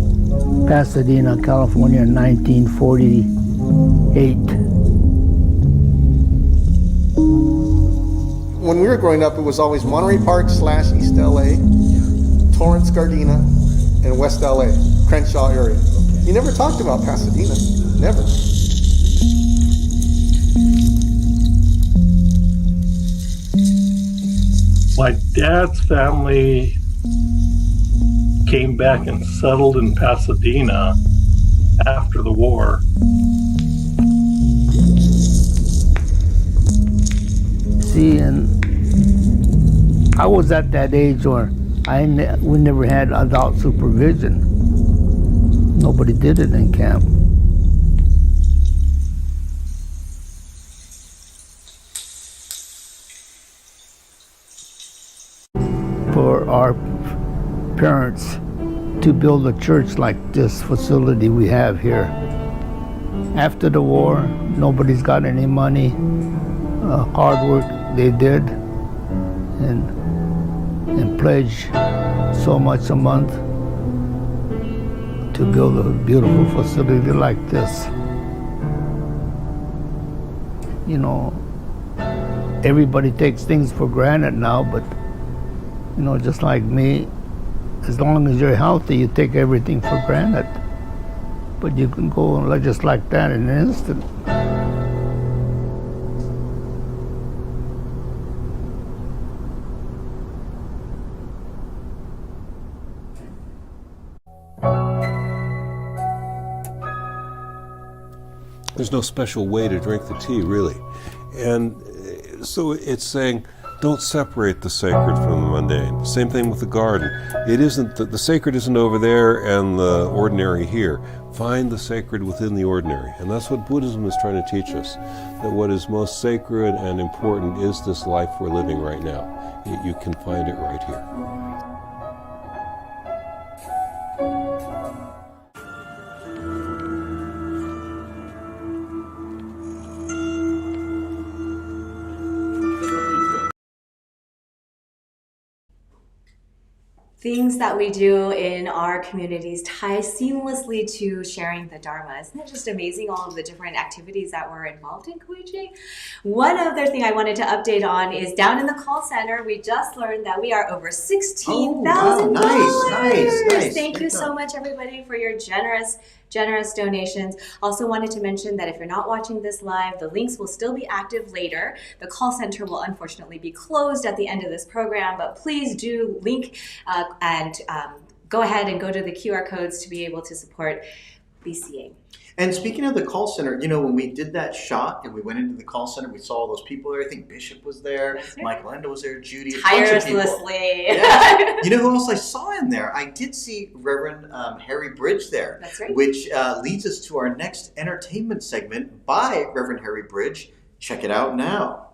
Pasadena, California in 1948. When we were growing up, it was always Monterey Park / East LA, Torrance, Gardena, and West LA, Crenshaw area. You never talked about Pasadena, never. My dad's family came back and settled in Pasadena after the war. See, and I was at that age where we never had adult supervision. Nobody did it in camp. For our parents to build a church like this facility we have here. After the war, nobody's got any money. Hard work they did and pledge so much a month to build a beautiful facility like this. You know, everybody takes things for granted now, but you know, just like me, as long as you're healthy, you take everything for granted. but you can go like just like that in an instant. There's no special way to drink the tea, really. And so it's saying, don't separate the sacred from the mundane. Same thing with the garden. It isn't, the sacred isn't over there and the ordinary here. Find the sacred within the ordinary. And that's what Buddhism is trying to teach us, that what is most sacred and important is this life we're living right now. You can find it right here. Things that we do in our communities tie seamlessly to sharing the Dharma. Isn't it just amazing, all of the different activities that we're involved in, Koichi? One other thing I wanted to update on is down in the call center, we just learned that we are over $16,000. Nice. Thank you so much, everybody, for your generous donations. Also wanted to mention that if you're not watching this live, the links will still be active later. The call center will unfortunately be closed at the end of this program, but please do link and go ahead and go to the QR codes to be able to support BCA. And speaking of the call center, you know, when we did that shot and we went into the call center, we saw all those people there. I think Bishop was there, right. Mike Linda was there, Judy, a bunch of people. Tirelessly. Yeah. You know who else I saw in there? I did see Reverend Harry Bridge there, That's right. which leads us to our next entertainment segment by Reverend Harry Bridge. Check it out now.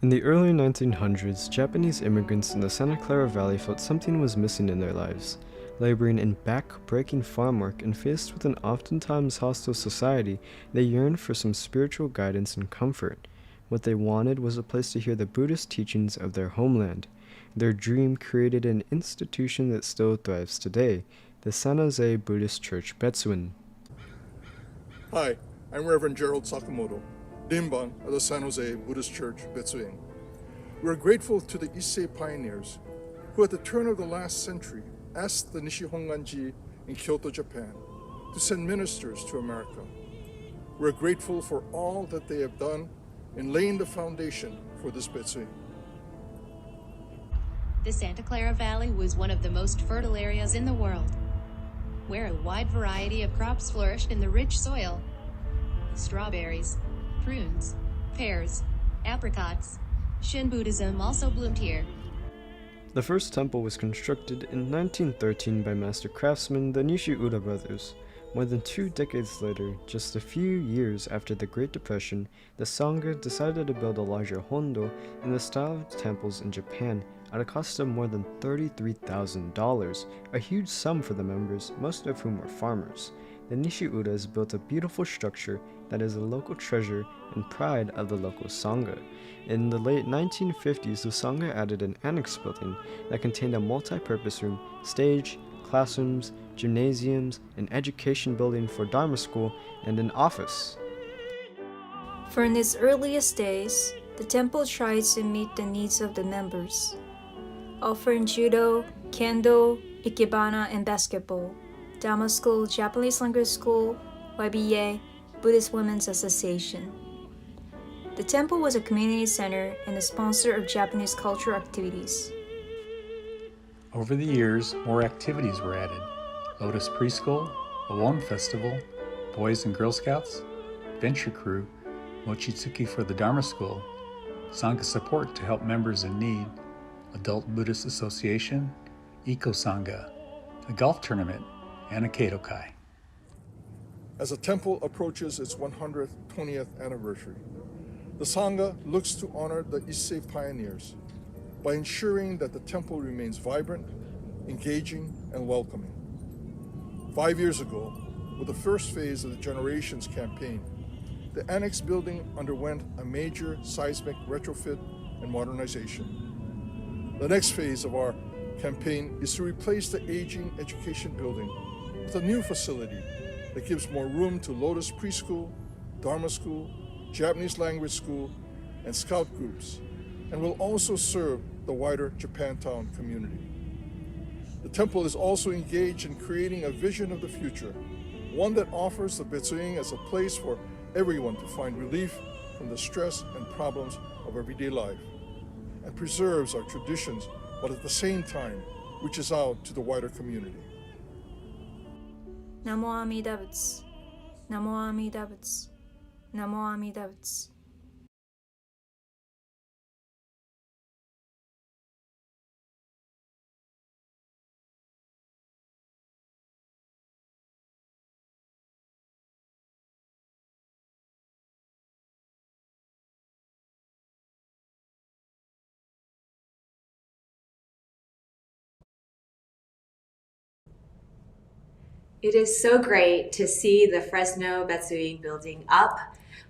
In the early 1900s, Japanese immigrants in the Santa Clara Valley felt something was missing in their lives. Laboring in back-breaking farm work and faced with an oftentimes hostile society, they yearned for some spiritual guidance and comfort. What they wanted was a place to hear the Buddhist teachings of their homeland. Their dream created an institution that still thrives today, the San Jose Buddhist Church Betsuin. Hi, I'm Reverend Gerald Sakamoto, Dimban of the San Jose Buddhist Church Betsuin. We're grateful to the Issei pioneers who at the turn of the last century asked the Nishi Honganji in Kyoto, Japan to send ministers to America. We're grateful for all that they have done in laying the foundation for this Betsuin. The Santa Clara Valley was one of the most fertile areas in the world, where a wide variety of crops flourished in the rich soil. Strawberries, prunes, pears, apricots. Shin Buddhism also bloomed here. The first temple was constructed in 1913 by master craftsmen the Nishi brothers. More than 2 decades later, just a few years after the Great Depression, the Sangha decided to build a larger hondo in the style of temples in Japan at a cost of more than $33,000, a huge sum for the members, most of whom were farmers. The Nishi built a beautiful structure that is a local treasure and pride of the local Sangha. In the late 1950s, the Sangha added an annex building that contained a multi-purpose room, stage, classrooms, gymnasiums, an education building for Dharma school, and an office. From its earliest days, the temple tried to meet the needs of the members, offering judo, kendo, ikebana, and basketball, Dharma school, Japanese language school, YBA, Buddhist Women's Association. The temple was a community center and a sponsor of Japanese cultural activities. Over the years, more activities were added. Lotus Preschool, a Won Festival, Boys and Girl Scouts, Venture Crew, Mochitsuki for the Dharma School, Sangha support to help members in need, Adult Buddhist Association, Eco Sangha, a golf tournament, and a Keidokai. As the temple approaches its 120th anniversary, the Sangha looks to honor the Issei pioneers by ensuring that the temple remains vibrant, engaging, and welcoming. 5 years ago, with the first phase of the Generations campaign, the annex building underwent a major seismic retrofit and modernization. The next phase of our campaign is to replace the aging education building with a new facility that gives more room to Lotus Preschool, Dharma School, Japanese language school, and scout groups, and will also serve the wider Japantown community. The temple is also engaged in creating a vision of the future, one that offers the Betsuin as a place for everyone to find relief from the stress and problems of everyday life, and preserves our traditions, but at the same time reaches out to the wider community. Namo Amida Butsu, Namo Amida Butsu, Namo Amida Butsu. It is so great to see the Fresno Betsuin building up.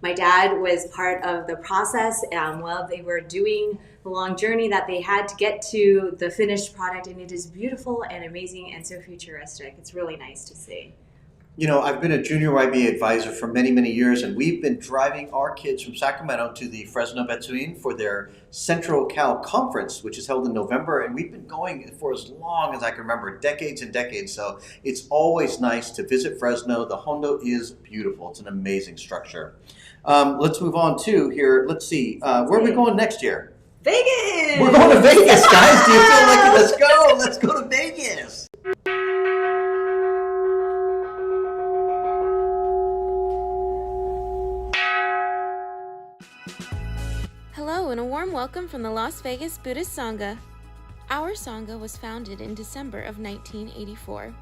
My dad was part of the process while they were doing the long journey that they had to get to the finished product, and it is beautiful and amazing and so futuristic. It's really nice to see. You know, I've been a junior YBA advisor for many, many years, and we've been driving our kids from Sacramento to the Fresno Betsuin for their Central Cal Conference, which is held in November, and we've been going for as long as I can remember, decades and decades, so it's always nice to visit Fresno. The Hondo is beautiful. It's an amazing structure. Let's move on to here. Let's see, where are we going next year? Vegas! We're going to Vegas, guys! Do you feel like it? Let's go! Let's go to Vegas! Hello and a warm welcome from the Las Vegas Buddhist Sangha. Our Sangha was founded in December of 1984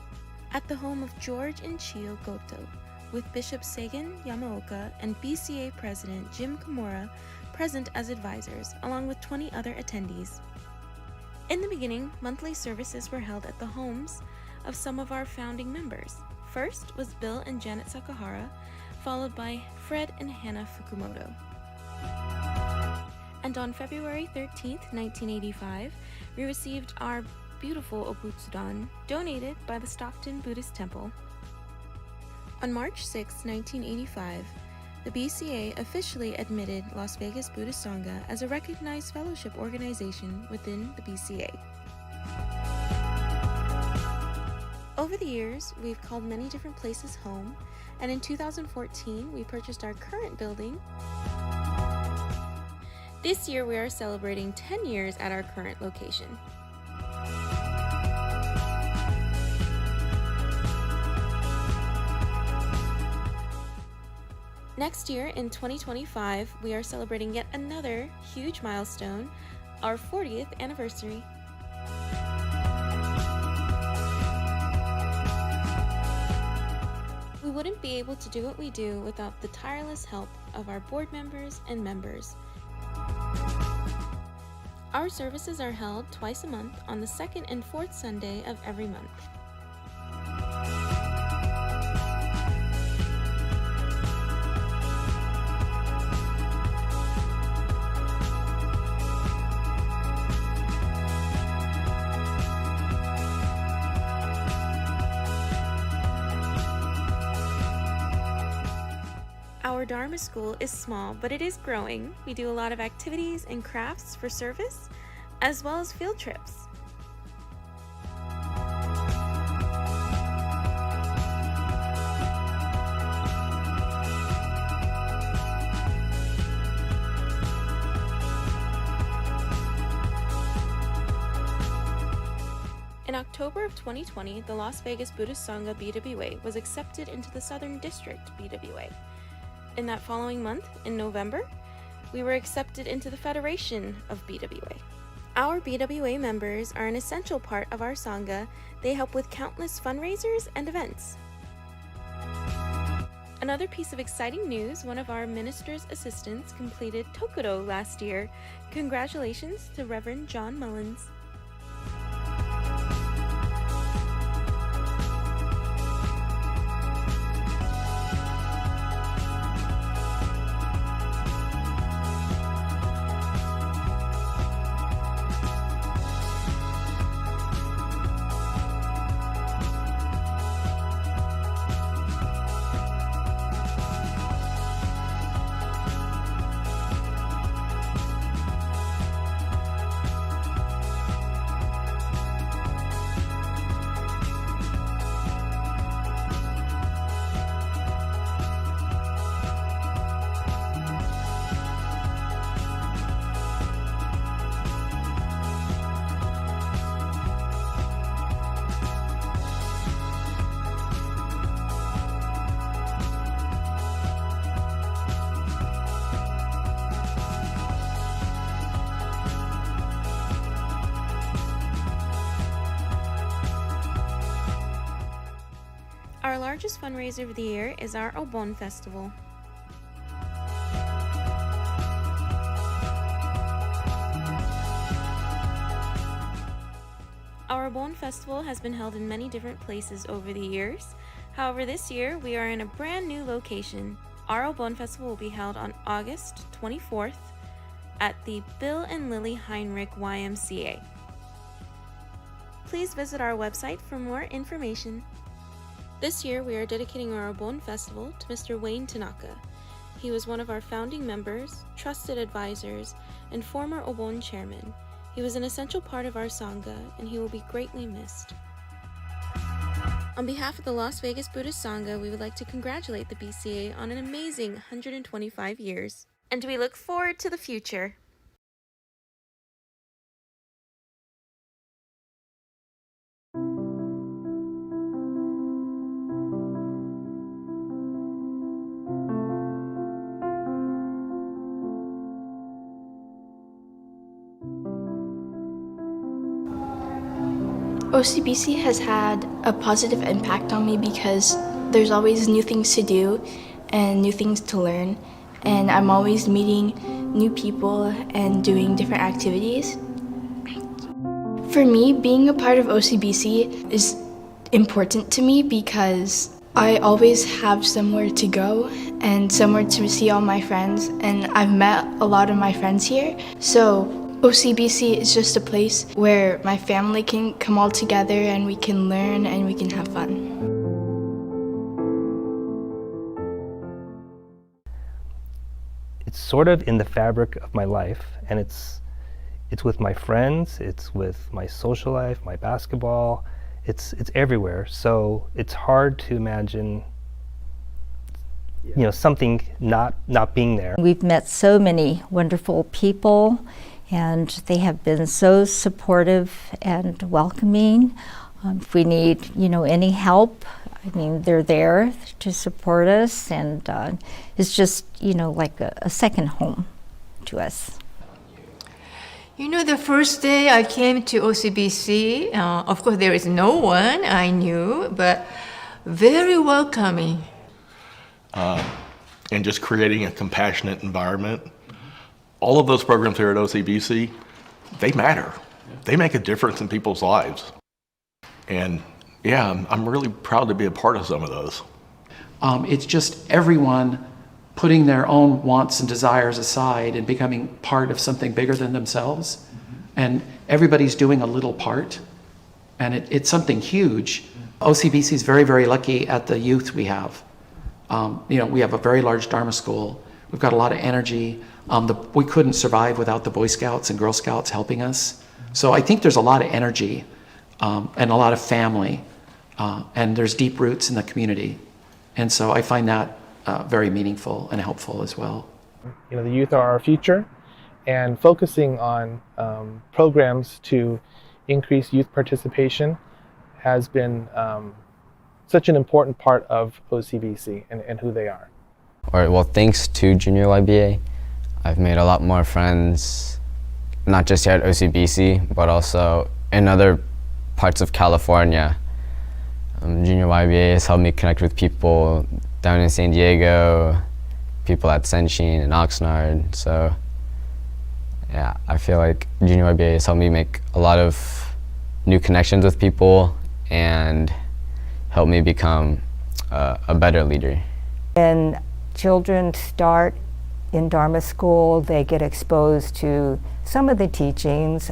at the home of George and Chio Goto, with Bishop Seigen Yamaoka and BCA President Jim Kimura present as advisors, along with 20 other attendees. In the beginning, monthly services were held at the homes of some of our founding members. First was Bill and Janet Sakahara, followed by Fred and Hannah Fukumoto. And on February 13th, 1985, we received our beautiful Obutsudan, donated by the Stockton Buddhist Temple. On March 6, 1985, the BCA officially admitted Las Vegas Buddhist Sangha as a recognized fellowship organization within the BCA. Over the years, we've called many different places home, and in 2014, we purchased our current building. This year, we are celebrating 10 years at our current location. Next year, in 2025, we are celebrating yet another huge milestone, our 40th anniversary. We wouldn't be able to do what we do without the tireless help of our board members and members. Our services are held twice a month on the second and fourth Sunday of every month. Our Dharma school is small, but it is growing. We do a lot of activities and crafts for service, as well as field trips. In October of 2020, the Las Vegas Buddhist Sangha BWA was accepted into the Southern District BWA. In that following month, in November, we were accepted into the Federation of BWA. Our BWA members are an essential part of our Sangha. They help with countless fundraisers and events. Another piece of exciting news, one of our minister's assistants completed Tokudo last year. Congratulations to Reverend John Mullins. Our largest fundraiser of the year is our Obon Festival. Our Obon Festival has been held in many different places over the years. However, this year we are in a brand new location. Our Obon Festival will be held on August 24th at the Bill and Lily Heinrich YMCA. Please visit our website for more information. This year, we are dedicating our Obon Festival to Mr. Wayne Tanaka. He was one of our founding members, trusted advisors, and former Obon chairman. He was an essential part of our Sangha, and he will be greatly missed. On behalf of the Las Vegas Buddhist Sangha, we would like to congratulate the BCA on an amazing 125 years, and we look forward to the future. OCBC has had a positive impact on me because There's always new things to do and new things to learn, and I'm always meeting new people and doing different activities. For me, being a part of OCBC is important to me because I always have somewhere to go and somewhere to see all my friends, and I've met a lot of my friends here. So OCBC is just a place where my family can come all together and we can learn and we can have fun. It's sort of in the fabric of my life, and it's with my friends, it's with my social life, my basketball, it's everywhere. So it's hard to imagine, something not being there. We've met so many wonderful people, and they have been so supportive and welcoming. If we need, any help, they're there to support us, and it's just, like a second home to us. The first day I came to OCBC, of course there is no one I knew, but very welcoming. And just creating a compassionate environment. All of those programs here at OCBC, they matter. They make a difference in people's lives. And yeah, I'm really proud to be a part of some of those. It's just everyone putting their own wants and desires aside and becoming part of something bigger than themselves. And everybody's doing a little part, and it's something huge. OCBC is very, very lucky at the youth we have. We have a very large Dharma school. We've got a lot of energy. We couldn't survive without the Boy Scouts and Girl Scouts helping us. So I think there's a lot of energy and a lot of family, and there's deep roots in the community. And so I find that very meaningful and helpful as well. The youth are our future, and focusing on programs to increase youth participation has been such an important part of OCBC and who they are. All right, well, thanks to Junior YBA, I've made a lot more friends, not just here at OCBC, but also in other parts of California. Junior YBA has helped me connect with people down in San Diego, people at Senshin and Oxnard. So yeah, I feel like Junior YBA has helped me make a lot of new connections with people and helped me become a better leader. When children start in Dharma school, they get exposed to some of the teachings,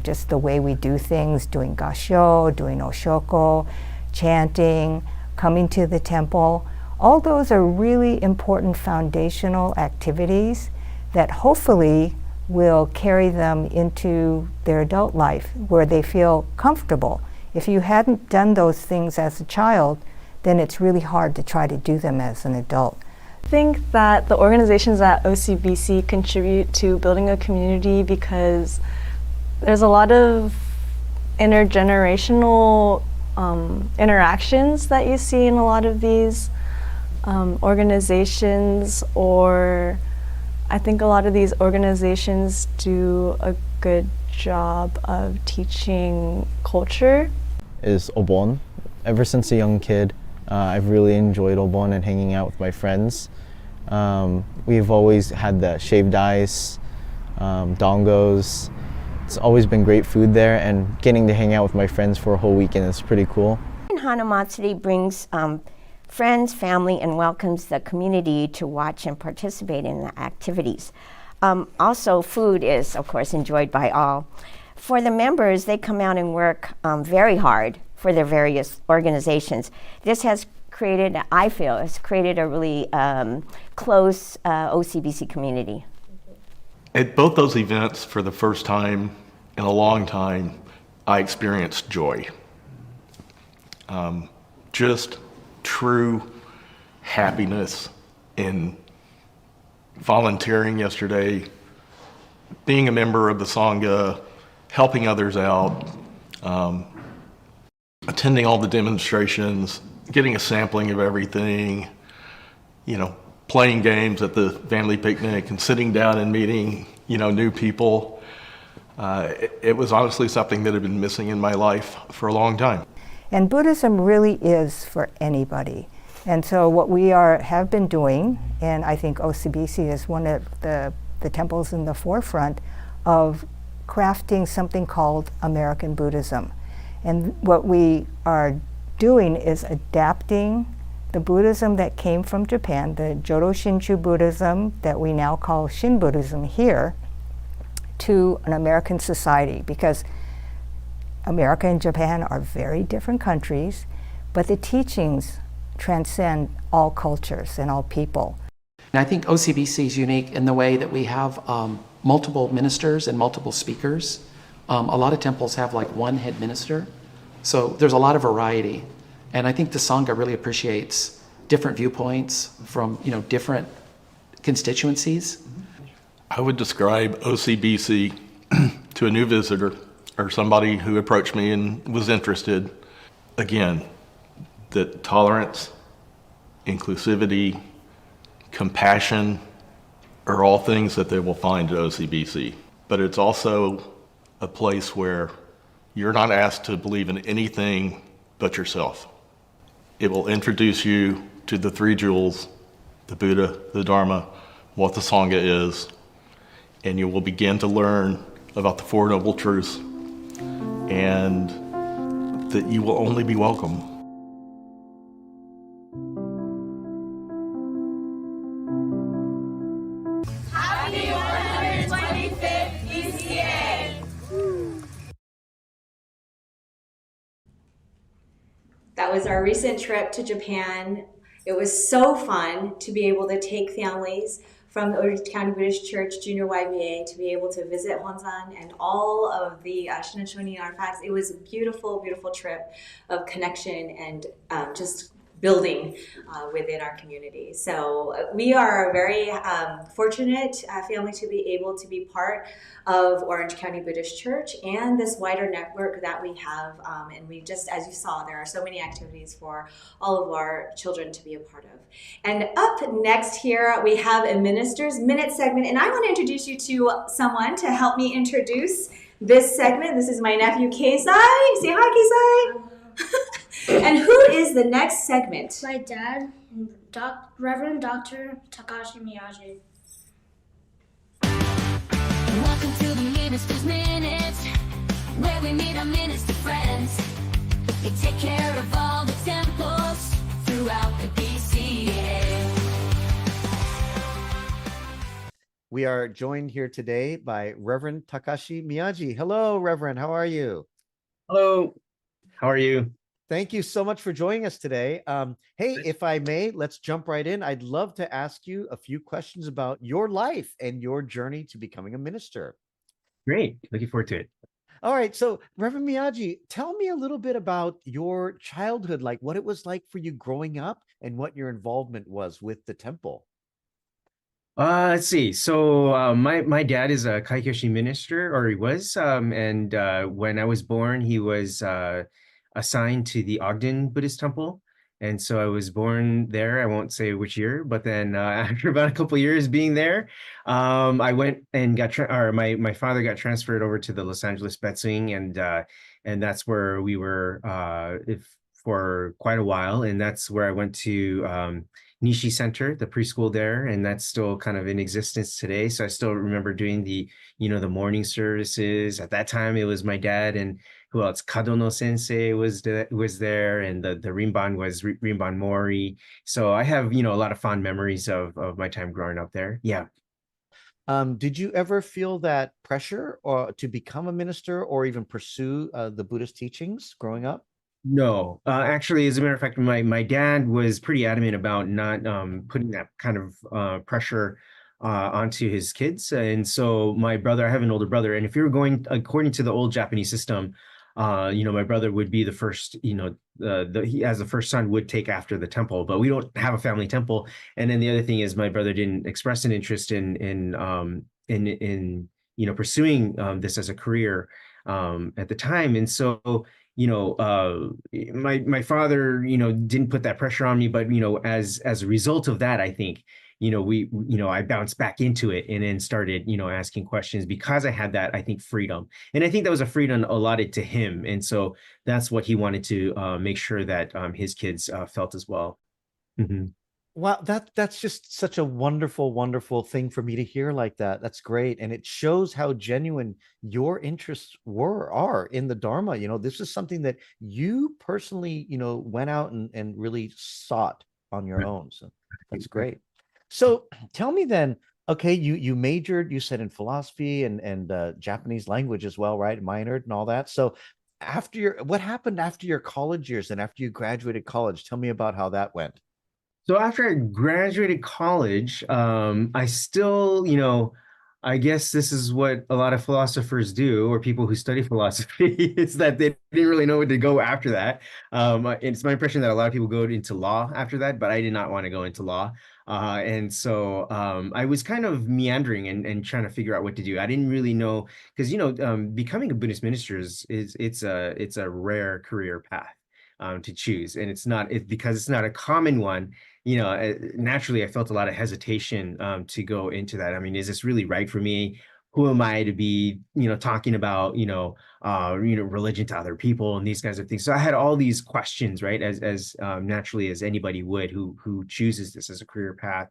just the way we do things, doing gassho, doing oshoko, chanting, coming to the temple. All those are really important foundational activities that hopefully will carry them into their adult life where they feel comfortable. If you hadn't done those things as a child, then it's really hard to try to do them as an adult. I think that the organizations at OCBC contribute to building a community because there's a lot of intergenerational interactions that you see in a lot of these organizations, or I think a lot of these organizations do a good job of teaching culture. Is Obon. Ever since a young kid, I've really enjoyed Obon and hanging out with my friends. We've always had the shaved ice, dongos. It's always been great food there, and getting to hang out with my friends for a whole weekend is pretty cool. Hanamatsuri brings friends, family, and welcomes the community to watch and participate in the activities. Also, food is, of course, enjoyed by all. For the members, they come out and work very hard for their various organizations. This has created, I feel, has created a really close OCBC community. At both those events, for the first time in a long time, I experienced joy. Just true happiness in volunteering yesterday, being a member of the Sangha, helping others out, attending all the demonstrations, getting a sampling of everything, playing games at the family picnic and sitting down and meeting, new people. It was honestly something that had been missing in my life for a long time. And Buddhism really is for anybody. And so what we have been doing, and I think OCBC is one of the temples in the forefront of crafting something called American Buddhism. And what we are doing is adapting the Buddhism that came from Japan, the Jodo Shinshu Buddhism that we now call Shin Buddhism here, to an American society, because America and Japan are very different countries, but the teachings transcend all cultures and all people. And I think OCBC is unique in the way that we have multiple ministers and multiple speakers. A lot of temples have like one head minister, so there's a lot of variety. And I think the Sangha really appreciates different viewpoints from different constituencies. I would describe OCBC to a new visitor or somebody who approached me and was interested, again, that tolerance, inclusivity, compassion are all things that they will find at OCBC. But it's also a place where you're not asked to believe in anything but yourself. It will introduce you to the three jewels, the Buddha, the Dharma, what the Sangha is, and you will begin to learn about the Four Noble Truths, and that you will only be welcome. Happy 125th BCA! That was our recent trip to Japan. It was so fun to be able to take families from the Orange County Buddhist Church Junior YBA to be able to visit Honzan and all of the Shinachoni artifacts. It was a beautiful, beautiful trip of connection and just building within our community. So we are a very fortunate family to be able to be part of Orange County Buddhist Church and this wider network that we have. And we just, as you saw, there are so many activities for all of our children to be a part of. And up next here, we have a Minister's Minute segment. And I want to introduce you to someone to help me introduce this segment. This is my nephew, Keisai. Say hi, Keisai. And who is the next segment? My dad, Reverend Dr. Takashi Miyaji. Welcome to the Minister's Minutes, where we meet our minister friends. They take care of all the temples throughout the BCA. We are joined here today by Reverend Takashi Miyaji. Hello, Reverend. How are you? Hello. How are you? Thank you so much for joining us today. Hey, if I may, let's jump right in. I'd love to ask you a few questions about your life and your journey to becoming a minister. Great. Looking forward to it. All right. So, Reverend Miyaji, tell me a little bit about your childhood, like what it was like for you growing up and what your involvement was with the temple. Let's see. So my dad is a Kaikyoshi minister, or he was. And when I was born, he was assigned to the Ogden Buddhist temple. And so I was born there. I won't say which year, but then after about a couple of years being there, I went and got, my father got transferred over to the Los Angeles Betzing, and that's where we were for quite a while. And that's where I went to Nishi Center, the preschool there, and that's still kind of in existence today. So I still remember doing the morning services. At that time, it was my dad and who else? Kadono Sensei was there, and the Rinban was Rinban Mori. So I have a lot of fond memories of my time growing up there. Yeah. Did you ever feel that pressure or to become a minister or even pursue the Buddhist teachings growing up? No, actually, as a matter of fact, my dad was pretty adamant about not putting that kind of pressure onto his kids. And so my brother, I have an older brother, and if you were going according to the old Japanese system, my brother would be the first, he as the first son would take after the temple, but we don't have a family temple. And then the other thing is my brother didn't express an interest in pursuing this as a career at the time. And so my father didn't put that pressure on me, but as a result of that, I think I bounced back into it and then started, asking questions because I had that, I think, freedom. And I think that was a freedom allotted to him. And so that's what he wanted to make sure that his kids felt as well. Mm-hmm. Wow, that's just such a wonderful, wonderful thing for me to hear like that. That's great. And it shows how genuine your interests are in the Dharma. This is something that you personally, went out and really sought on your own. So that's great. So tell me then, okay, you majored, you said, in philosophy and Japanese language as well, right? Minored and all that. So what happened after your college years and after you graduated college? Tell me about how that went. So after I graduated college, I still, I guess this is what a lot of philosophers do, or people who study philosophy, is that they didn't really know where to go after that. It's my impression that a lot of people go into law after that, but I did not want to go into law. And so I was kind of meandering and trying to figure out what to do. I didn't really know, because, becoming a Buddhist minister it's a rare career path to choose. And because it's not a common one. Naturally, I felt a lot of hesitation to go into that. I mean, is this really right for me? Who am I to be, talking about, religion to other people and these kinds of things? So I had all these questions, right, as naturally as anybody would who chooses this as a career path.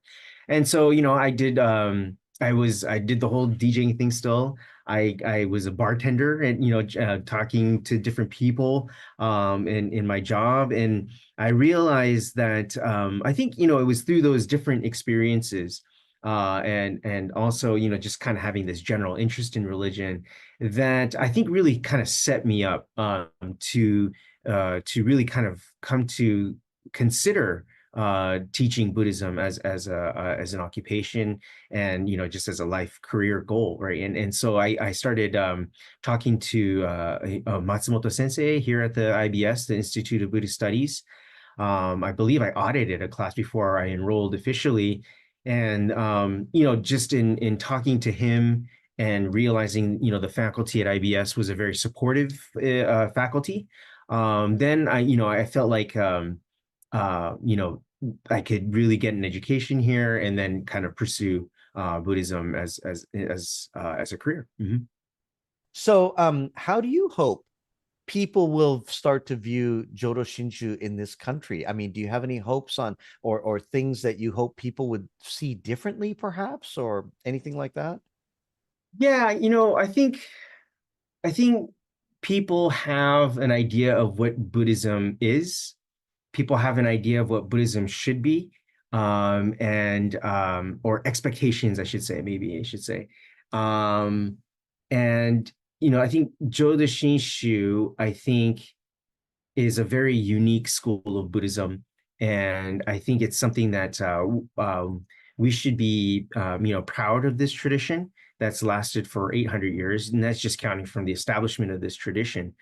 And so, I did. I did the whole DJing thing still. I was a bartender and, talking to different people in my job. And I realized that I think, it was through those different experiences and also, just kind of having this general interest in religion that I think really kind of set me up to really kind of come to consider teaching Buddhism as an occupation and just as a life career goal, right? And so I started talking to Matsumoto Sensei here at the IBS, the Institute of Buddhist Studies. I believe I audited a class before I enrolled officially, and just in talking to him and realizing the faculty at IBS was a very supportive faculty. Then I felt like I could really get an education here and then kind of pursue Buddhism as a career. Mm-hmm. So how do you hope people will start to view Jodo Shinshu in this country? I mean, do you have any hopes on or things that you hope people would see differently, perhaps, or anything like that? Yeah, I think people have an idea of what Buddhism is. People have an idea of what Buddhism should be, or expectations, I should say, maybe I should say. And, I think Jodo Shinshu, I think, is a very unique school of Buddhism. And I think it's something that we should be, proud of this tradition that's lasted for 800 years. And that's just counting from the establishment of this tradition.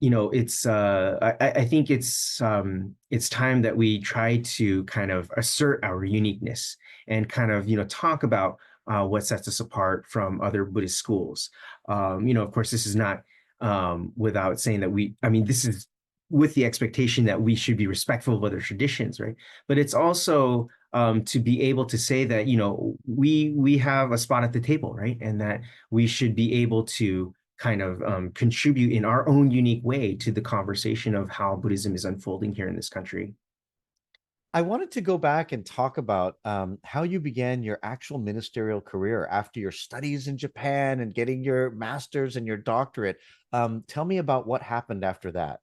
It's I think it's time that we try to kind of assert our uniqueness and kind of talk about what sets us apart from other Buddhist schools. Of course, this is not without saying that this is with the expectation that we should be respectful of other traditions, right? But it's also to be able to say that we have a spot at the table, right, and that we should be able to kind of contribute in our own unique way to the conversation of how Buddhism is unfolding here in this country. I wanted to go back and talk about how you began your actual ministerial career after your studies in Japan and getting your master's and your doctorate. Tell me about what happened after that.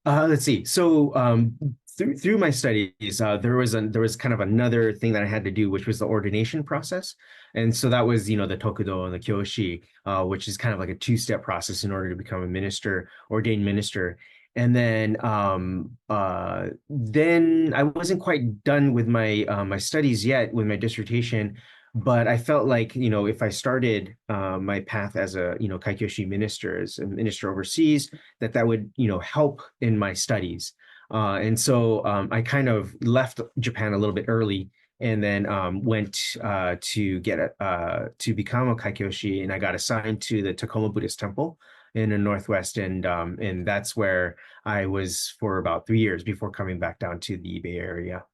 Let's see. So through my studies, there was kind of another thing that I had to do, which was the ordination process. And so that was, the Tokudo and the Kyoshi, which is kind of like a two-step process in order to become a minister, ordained minister. And then I wasn't quite done with my my studies yet with my dissertation, but I felt like, if I started my path as a, Kaikyoshi minister, as a minister overseas, that would, help in my studies. And so I kind of left Japan a little bit early and then went to become a Kaikyoshi, and I got assigned to the Tacoma Buddhist Temple in the Northwest. And that's where I was for about 3 years before coming back down to the Bay Area.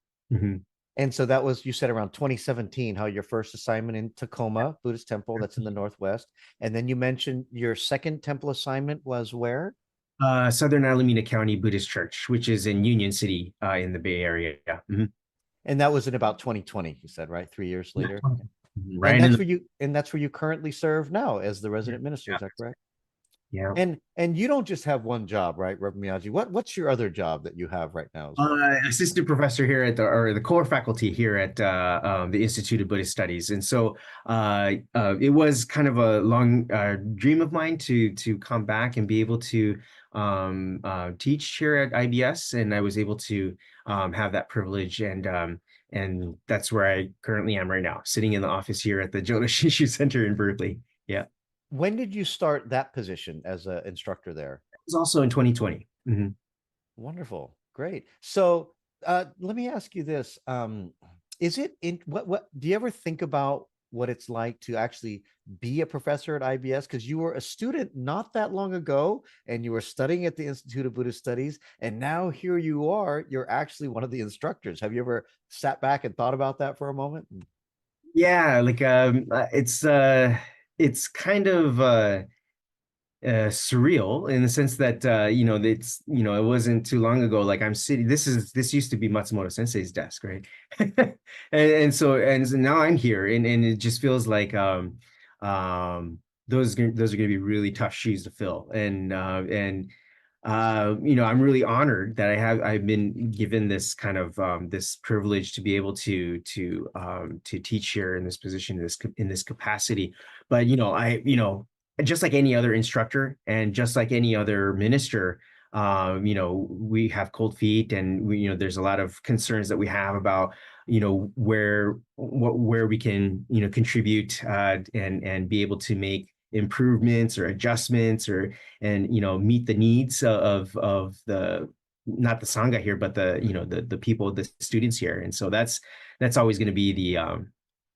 And so that was, you said around 2017, how your first assignment in Tacoma Buddhist temple, that's in the Northwest. And then you mentioned your second temple assignment was where? Southern Alameda County Buddhist Church, which is in Union City in the Bay Area. Yeah. And that was in about 2020, you said, right? 3 years later. Right. And that's where you currently serve now as the resident minister, is that correct? Yeah. And you don't just have one job, right, Reverend Miyaji? What's your other job that you have right now? Assistant professor here at the core faculty here at the Institute of Buddhist Studies. And so it was kind of a long dream of mine to come back and be able to teach here at IBS. And I was able to have that privilege, and that's where I currently am right now, sitting in the office here at the Jodo Shinshu Center in Berkeley. Yeah. When did you start that position as an instructor there? It was also in 2020. Wonderful. Great. So let me ask you this. Is it in what do you ever think about what it's like to actually be a professor at IBS? Because you were a student not that long ago and you were studying at the Institute of Buddhist Studies, and now here you are, you're actually one of the instructors. Have you ever sat back and thought about that for a moment? Yeah, like it's kind of surreal in the sense that it wasn't too long ago. Like I'm sitting. This used to be Matsumoto Sensei's desk, right? and so now I'm here, and it just feels like those are going to be really tough shoes to fill, and I'm really honored that I've been given this kind of this privilege to be able to teach here in this position, in this capacity. But just like any other instructor and just like any other minister, we have cold feet, and there's a lot of concerns that we have about where we can contribute and be able to make improvements or adjustments and meet the needs of the, not the Sangha here, but the people, the students here. And so that's always going to be the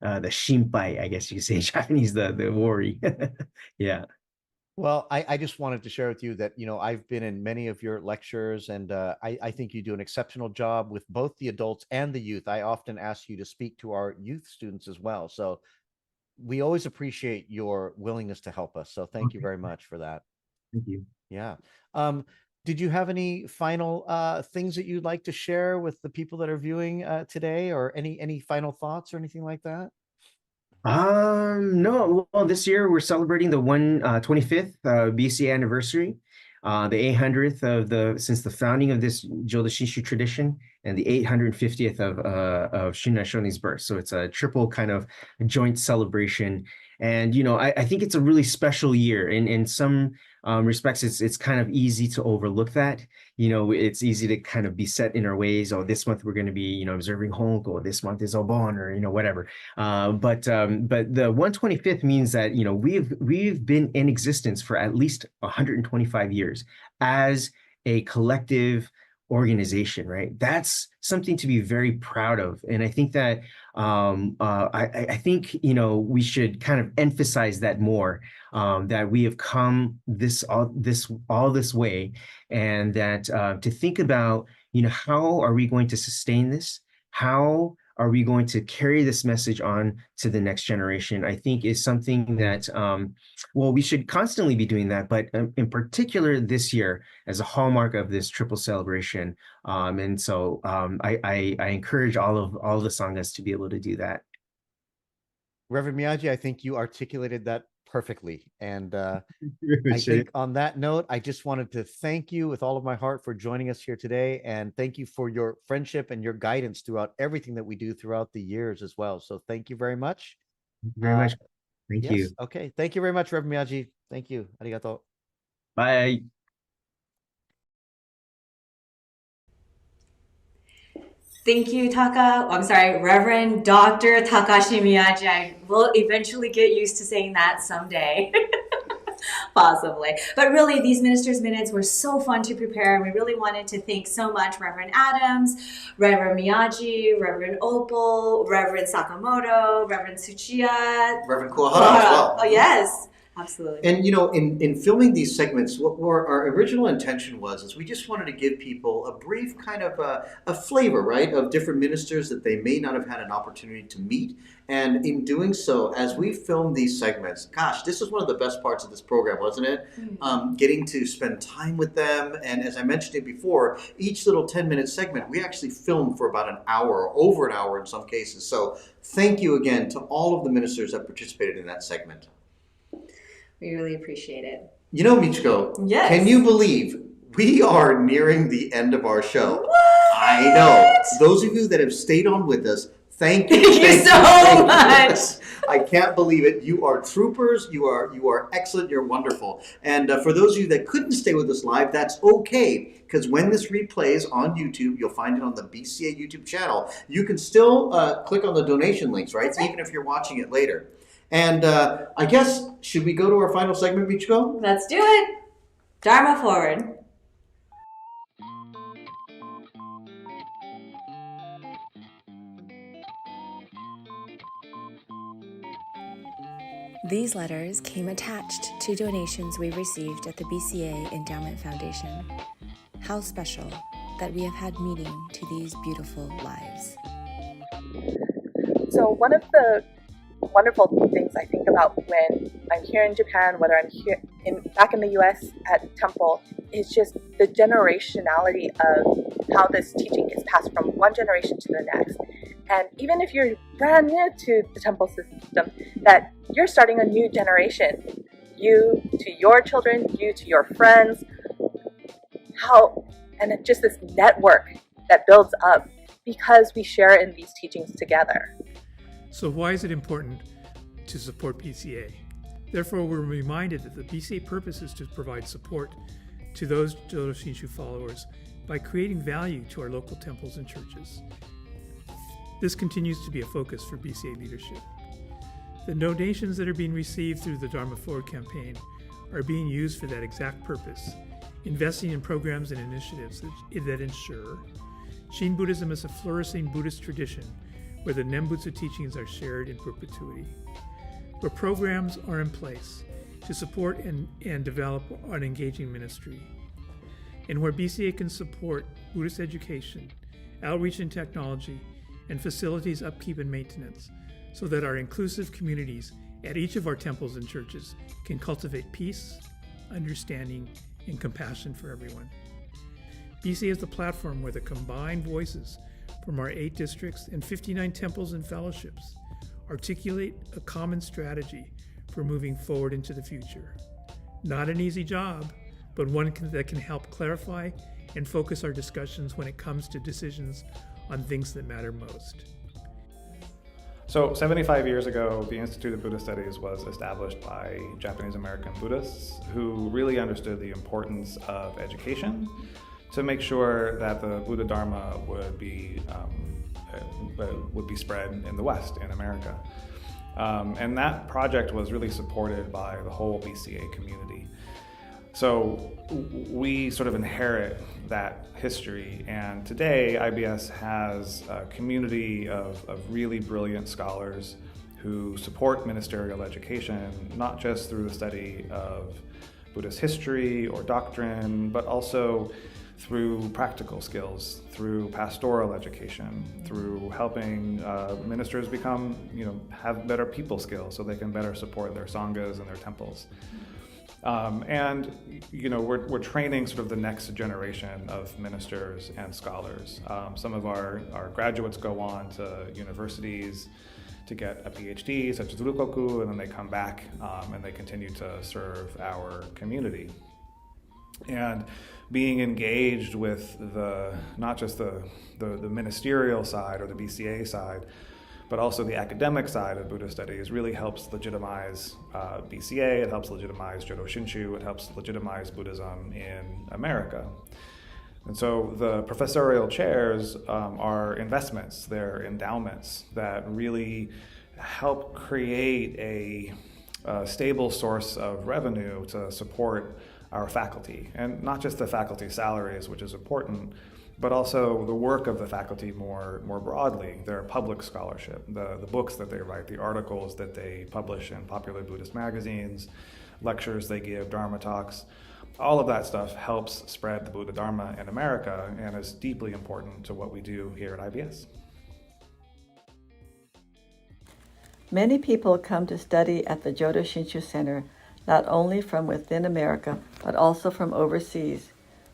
shinpai, I guess you could say in Japanese, the worry. Yeah. Well, I just wanted to share with you that, I've been in many of your lectures, and I think you do an exceptional job with both the adults and the youth. I often ask you to speak to our youth students as well. So we always appreciate your willingness to help us. So thank you very much for that. Thank you. Yeah. Did you have any final things that you'd like to share with the people that are viewing today, or any final thoughts or anything like that? No. Well, this year we're celebrating the 25th BCA anniversary, the 800th since the founding of this Jodo Shinshu tradition, and the 850th of Shinran Shonin's birth. So it's a triple kind of joint celebration. And, I think it's a really special year. In some respects, it's kind of easy to overlook that. It's easy to kind of be set in our ways. Oh, this month we're going to be, observing Honko. This month is Obon, or, whatever. But the 125th means that, we've been in existence for at least 125 years as a collective organization, right? That's something to be very proud of. And I think that I think we should kind of emphasize that more, that we have come all this way, and that to think about how are we going to sustain this? How are we going to carry this message on to the next generation? I think is something that, we should constantly be doing that, but in particular this year as a hallmark of this triple celebration. And so I encourage all of the Sanghas to be able to do that. Reverend Miyaji, I think you articulated that perfectly. And I think on that note, I just wanted to thank you with all of my heart for joining us here today. And thank you for your friendship and your guidance throughout everything that we do throughout the years as well. So thank you very much. Very much. Thank yes. you. Okay. Thank you very much, Reverend Miyaji. Thank you. Arigato. Bye. Thank you, Reverend Dr. Takashi Miyaji. I will eventually get used to saying that someday. Possibly. But really, these Ministers' Minutes were so fun to prepare. We really wanted to thank so much Reverend Adams, Reverend Miyaji, Reverend Opal, Reverend Sakamoto, Reverend Tsuchiya. Reverend Kuwahara as well. Oh, yes. Absolutely. And in filming these segments, what our original intention was we just wanted to give people a brief kind of a flavor, right, of different ministers that they may not have had an opportunity to meet. And in doing so, as we filmed these segments, gosh, this is one of the best parts of this program, wasn't it? Getting to spend time with them. And as I mentioned it before, each little 10-minute segment, we actually filmed for about an hour, over an hour in some cases. So thank you again to all of the ministers that participated in that segment. We really appreciate it. Michiko, yes. Can you believe we are nearing the end of our show? What? I know. Those of you that have stayed on with us, thank you. Thank you so much. I can't believe it. You are troopers. You are excellent. You're wonderful. And for those of you that couldn't stay with us live, that's okay. Because when this replays on YouTube, you'll find it on the BCA YouTube channel. You can still click on the donation links, right? Even if you're watching it later. And I guess, should we go to our final segment, Michiko? Let's do it. Dharma Forward. These letters came attached to donations we received at the BCA Endowment Foundation. How special that we have had meaning to these beautiful lives. So one of the wonderful things I think about when I'm here in Japan, whether I'm here back in the US at Temple, is just the generationality of how this teaching is passed from one generation to the next. And even if you're brand new to the Temple system, that you're starting a new generation. You to your children, you to your friends. And it's just this network that builds up because we share in these teachings together. So why is it important to support BCA? Therefore, we're reminded that the BCA purpose is to provide support to those Jodo Shinshu followers by creating value to our local temples and churches. This continues to be a focus for BCA leadership. The donations that are being received through the Dharma Forward campaign are being used for that exact purpose, investing in programs and initiatives that ensure Shin Buddhism is a flourishing Buddhist tradition where the Nembutsu teachings are shared in perpetuity, where programs are in place to support and develop an engaging ministry, and where BCA can support Buddhist education, outreach and technology, and facilities upkeep and maintenance, so that our inclusive communities at each of our temples and churches can cultivate peace, understanding, and compassion for everyone. BCA is the platform where the combined voices from our 8 districts and 59 temples and fellowships articulate a common strategy for moving forward into the future. Not an easy job, but one that can help clarify and focus our discussions when it comes to decisions on things that matter most. So 75 years ago, the Institute of Buddhist Studies was established by Japanese American Buddhists who really understood the importance of education to make sure that the Buddha Dharma would be spread in the West, in America. And that project was really supported by the whole BCA community. So we sort of inherit that history, and today IBS has a community of really brilliant scholars who support ministerial education, not just through the study of Buddhist history or doctrine, but also through practical skills, through pastoral education, through helping ministers become, have better people skills so they can better support their sanghas and their temples. And we're training sort of the next generation of ministers and scholars. Some of our graduates go on to universities to get a PhD, such as Chugakko, and then they come back and they continue to serve our community. And being engaged with not just the ministerial side or the BCA side, but also the academic side of Buddhist studies really helps legitimize BCA, it helps legitimize Jodo Shinshu, it helps legitimize Buddhism in America. And so the professorial chairs are investments, they're endowments that really help create a stable source of revenue to support our faculty. And not just the faculty salaries, which is important, but also the work of the faculty more broadly, their public scholarship, the books that they write, the articles that they publish in popular Buddhist magazines, lectures they give, Dharma talks. All of that stuff helps spread the Buddha Dharma in America and is deeply important to what we do here at IBS. Many people come to study at the Jodo Shinshu Center, not only from within America, but also from overseas.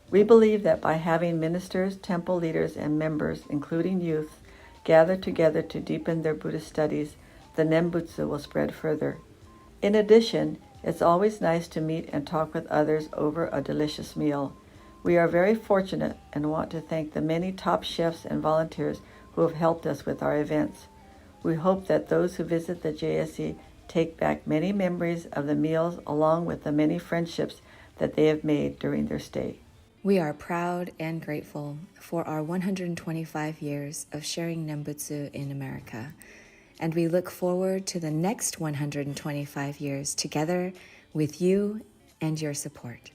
We believe that by having ministers, temple leaders, and members, including youth, gather together to deepen their Buddhist studies, the Nembutsu will spread further. In addition, it's always nice to meet and talk with others over a delicious meal. We are very fortunate and want to thank the many top chefs and volunteers who have helped us with our events. We hope that those who visit the JSC take back many memories of the meals along with the many friendships that they have made during their stay. We are proud and grateful for our 125 years of sharing Nembutsu in America, and we look forward to the next 125 years together with you and your support.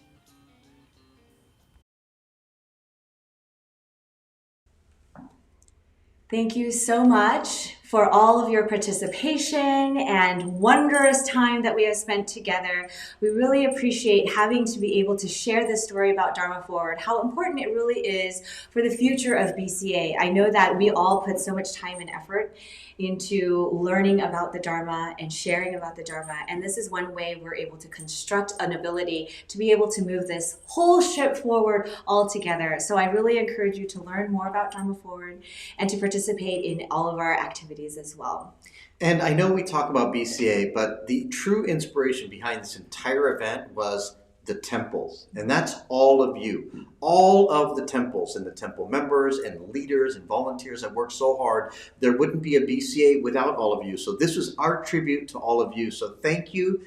Thank you so much for all of your participation and wondrous time that we have spent together. We really appreciate having to be able to share this story about Dharma Forward, how important it really is for the future of BCA. I know that we all put so much time and effort into learning about the Dharma and sharing about the Dharma, and this is one way we're able to construct an ability to be able to move this whole ship forward all together. So I really encourage you to learn more about Dharma Forward and to participate in all of our activities as well. And I know we talk about BCA, but the true inspiration behind this entire event was the temples. And that's all of you. All of the temples and the temple members and leaders and volunteers that work so hard. There wouldn't be a BCA without all of you. So this was our tribute to all of you. So thank you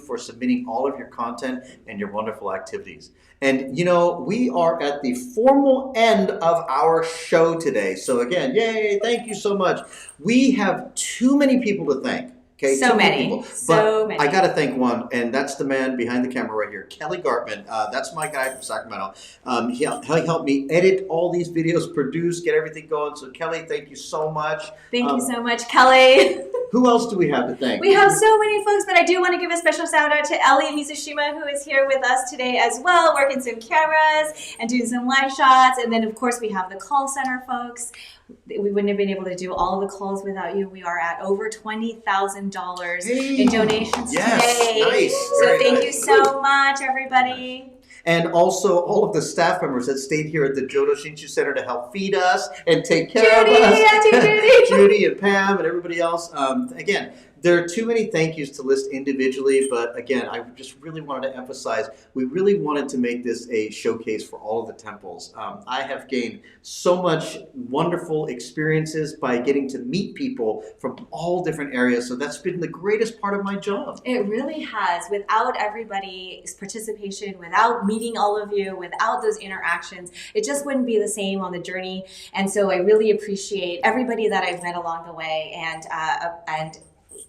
for submitting all of your content and your wonderful activities. And you know, we are at the formal end of our show today. So again, yay, thank you so much. We have too many people to thank. Okay, so many people. So but many. I got to thank one, and that's the man behind the camera right here, Kelly Gartman. That's my guy from Sacramento. He helped me edit all these videos, produce, get everything going. So Kelly, thank you so much. Thank you so much, Kelly. Who else do we have to thank? We have so many folks, but I do want to give a special shout out to Ellie Mizushima, who is here with us today as well, working some cameras and doing some live shots. And then, of course, we have the call center folks. We wouldn't have been able to do all of the calls without you. We are at over $20,000 in donations today. Nice. So thank you so much, everybody. And also all of the staff members that stayed here at the Jodo Shinshu Center to help feed us and take care of us. Judy and Pam and everybody else. Again, there are too many thank yous to list individually, but again, I just really wanted to emphasize, we really wanted to make this a showcase for all of the temples. I have gained so much wonderful experiences by getting to meet people from all different areas, so that's been the greatest part of my job. It really has. Without everybody's participation, without meeting all of you, without those interactions, it just wouldn't be the same on the journey. And so I really appreciate everybody that I've met along the way, and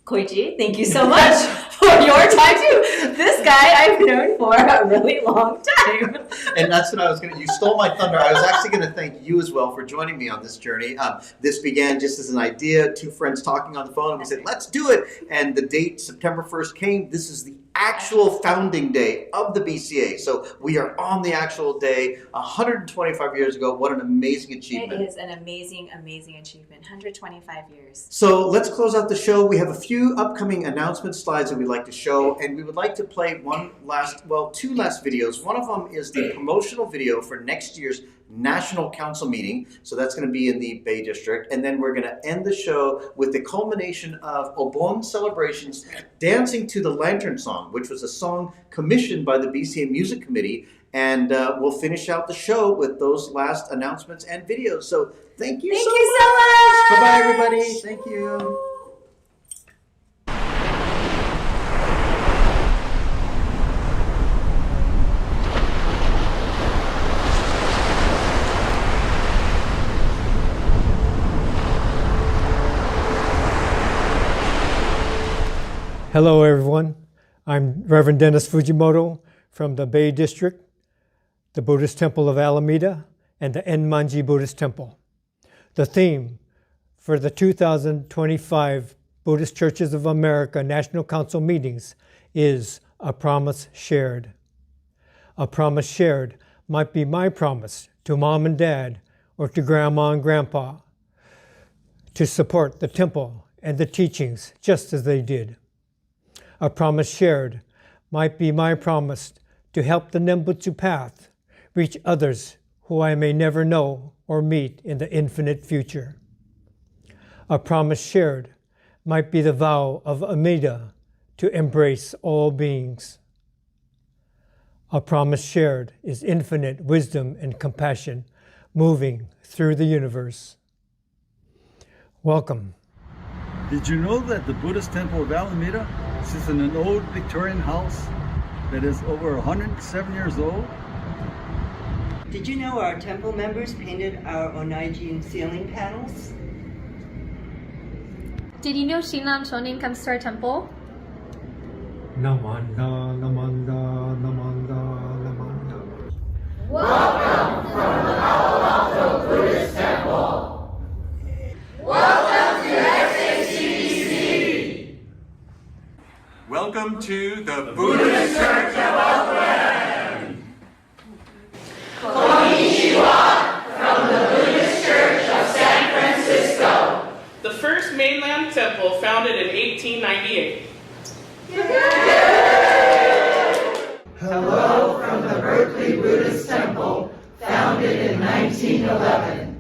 Koichi, thank you so much for your time too. This guy I've known for a really long time. And that's what I was going to, you stole my thunder. I was actually going to thank you as well for joining me on this journey. This began just as an idea, two friends talking on the phone, and we said, let's do it. And the date, September 1st came. This is the actual founding day of the BCA. So we are on the actual day, 125 years ago. What an amazing achievement. It is an amazing, amazing achievement. 125 years. So let's close out the show. We have a few upcoming announcement slides that we'd like to show, and we would like to play two last videos. One of them is the promotional video for next year's National Council meeting. So that's going to be in the Bay District. And then we're going to end the show with the culmination of Obon celebrations, dancing to the Lantern Song, which was a song commissioned by the BCA Music Committee. And we'll finish out the show with those last announcements and videos. So thank you so much. Bye-bye, everybody. Thank you. Hello everyone, I'm Reverend Dennis Fujimoto from the Bay District, the Buddhist Temple of Alameda, and the Enmanji Buddhist Temple. The theme for the 2025 Buddhist Churches of America National Council meetings is A Promise Shared. A promise shared might be my promise to mom and dad or to grandma and grandpa to support the temple and the teachings just as they did. A promise shared might be my promise to help the Nembutsu path reach others who I may never know or meet in the infinite future. A promise shared might be the vow of Amida to embrace all beings. A promise shared is infinite wisdom and compassion moving through the universe. Welcome. Did you know that the Buddhist temple of Alameda sits in an old Victorian house that is over 107 years old? Did you know our temple members painted our Onaijin ceiling panels? Did you know Shinran Shonin comes to our temple? Namanda, namanda, namanda, namanda. Welcome from the Palo Alto Buddhist Temple. Welcome to SACBC. Welcome to the Buddhist Church of Oakland. Konnichiwa from the Buddhist Church of San Francisco. The first mainland temple founded in 1898. Hello from the Berkeley Buddhist Temple, founded in 1911.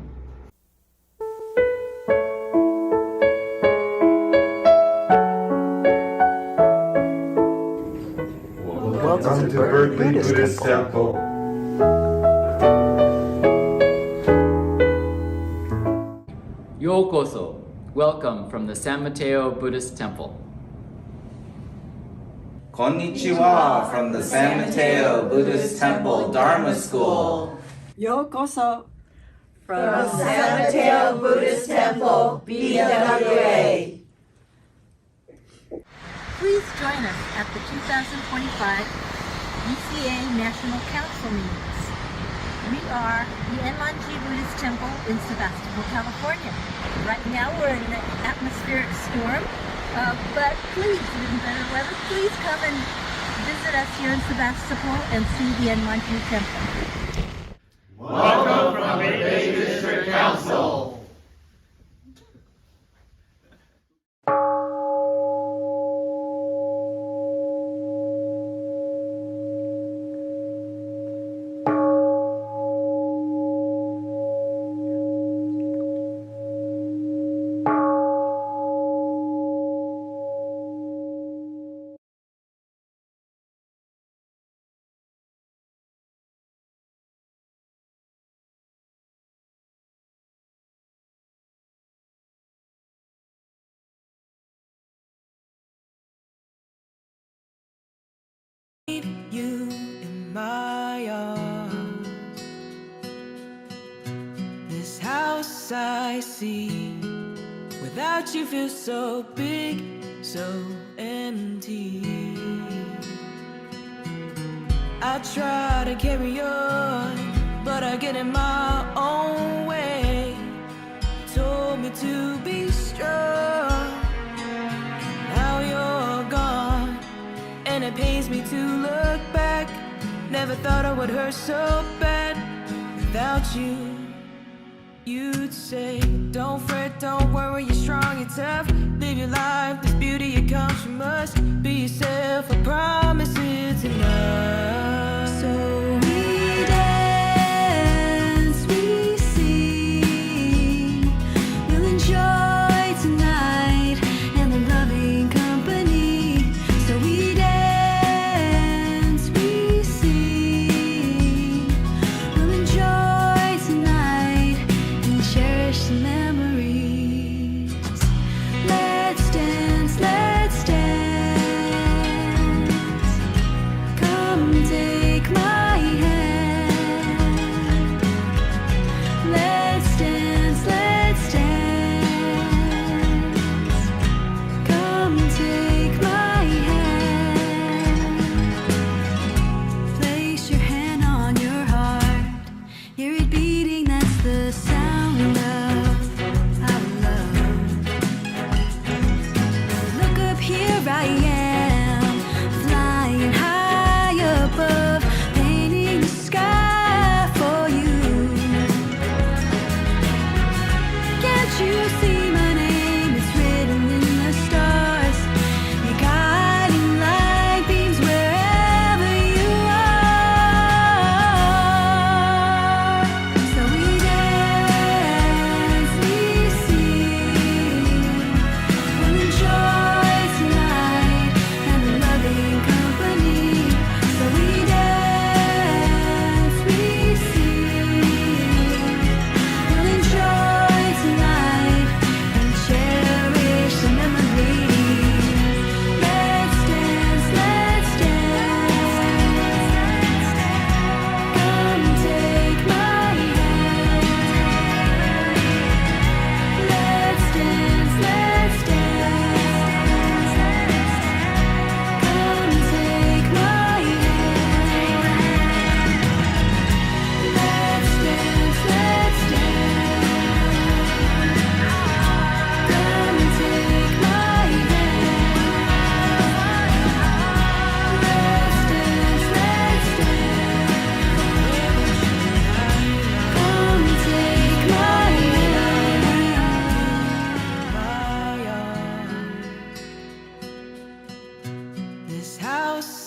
Welcome to Berkeley Buddhist Temple. Yokoso. Welcome from the San Mateo Buddhist Temple. Konnichiwa from the San Mateo Buddhist Temple Dharma School. Yokoso From San Mateo Buddhist Temple, BWA. Please join us at the 2025 BCA National Council meetings. We are the Enmanji Buddhist Temple in Sebastopol, California. Right now we're in an atmospheric storm, but please, in better weather, please come and visit us here in Sebastopol and see the Enmanji Temple. Welcome from the Bay District Council. You in my arms. This house I see without you feels so big, so empty. I try to carry on, but I get in my own way. You told me to be strong. Now you're gone, and it pains me to look back. Never thought I would hurt so bad without you. You'd say, don't fret, don't worry, you're strong, you're tough. Live your life, this beauty, it comes from us. Be yourself, I promise it's enough. So we dance, we sing, we'll enjoy tonight and the loving company. So we dance, we sing, we'll enjoy tonight and cherish the memories. Let's dance,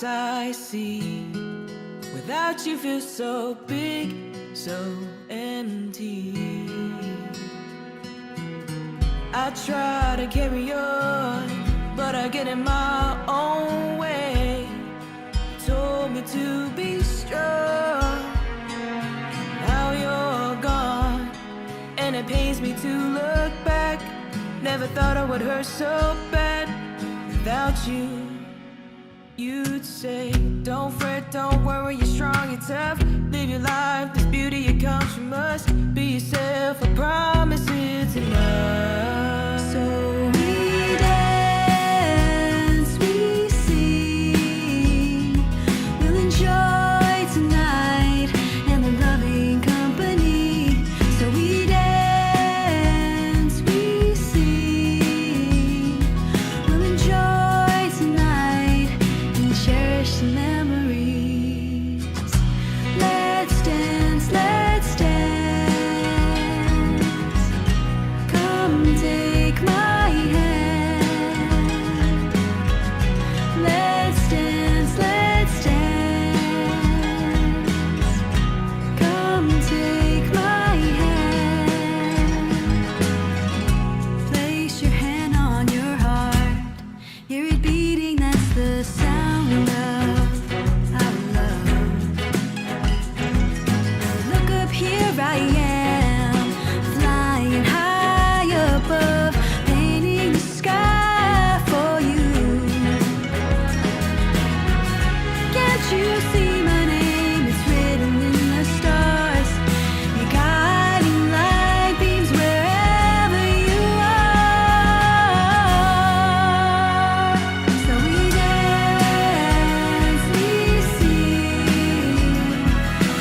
hearts I see. Without you feel so big, so empty. I try to carry on, but I get in my own way. You told me to be strong. Now you're gone, and it pains me to look back. Never thought I would hurt so bad without you. You'd say, don't fret, don't worry, you're strong, you're tough. Live your life, this beauty, it comes from us. Be yourself, I promise it's enough. So we dance, we sing, we'll enjoy tonight and the loving company. So we dance, we sing, we'll enjoy tonight and cherish the memories. Let's dance, let's dance. Come take my hand. Let's dance, let's dance. Come take my hand. Place your hand on your heart. Hear it beating, that's the sound of our love. Look up, here I am, flying high above, painting the sky for you. Can't you see my name? It's written in the stars. Your guiding light beams wherever you are. So we dance, we sing,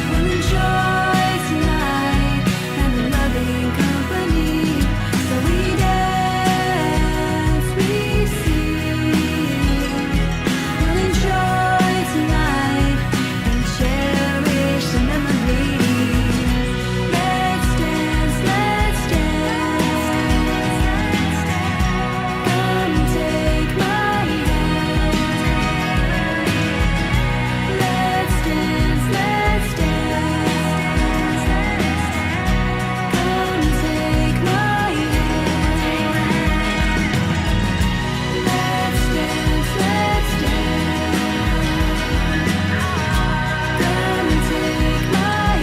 we'll enjoy tonight and the loving company. So we dance, we sing, we'll enjoy tonight and cherish the memories. Let's dance, let's dance. Come take my hand. Let's dance, let's dance. Come take my hand. Let's dance, let's dance. Come take my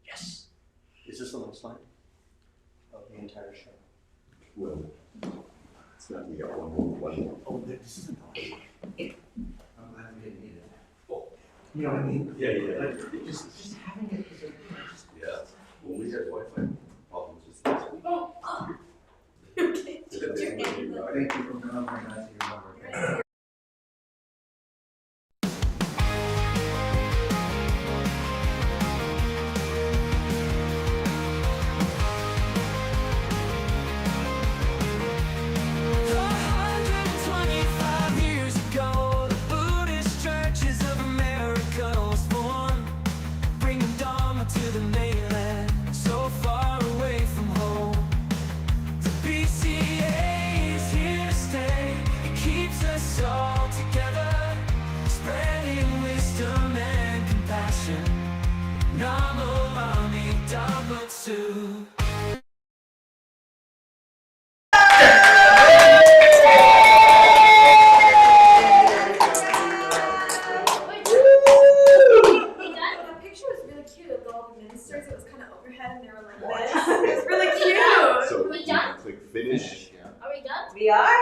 Yes. Is this the last slide of the entire show? Well, it's not, we got one more. Oh, this isn't the last one. I'm glad we didn't need it. Oh, you know what I mean? Yeah, yeah. Like, just having it is Yeah, when we had Wi-Fi problems with this. Oh, okay. Thank you for coming up, very nice to remember. Years ago, the Buddhist churches of America was formed, bringing Dharma to the mainland, so far away from home. The BCA is here to stay, it keeps us all together, spreading wisdom and compassion. Namo Ami Dhamma Tsu. It was really cute. So we done? click finish. Are we done? We are.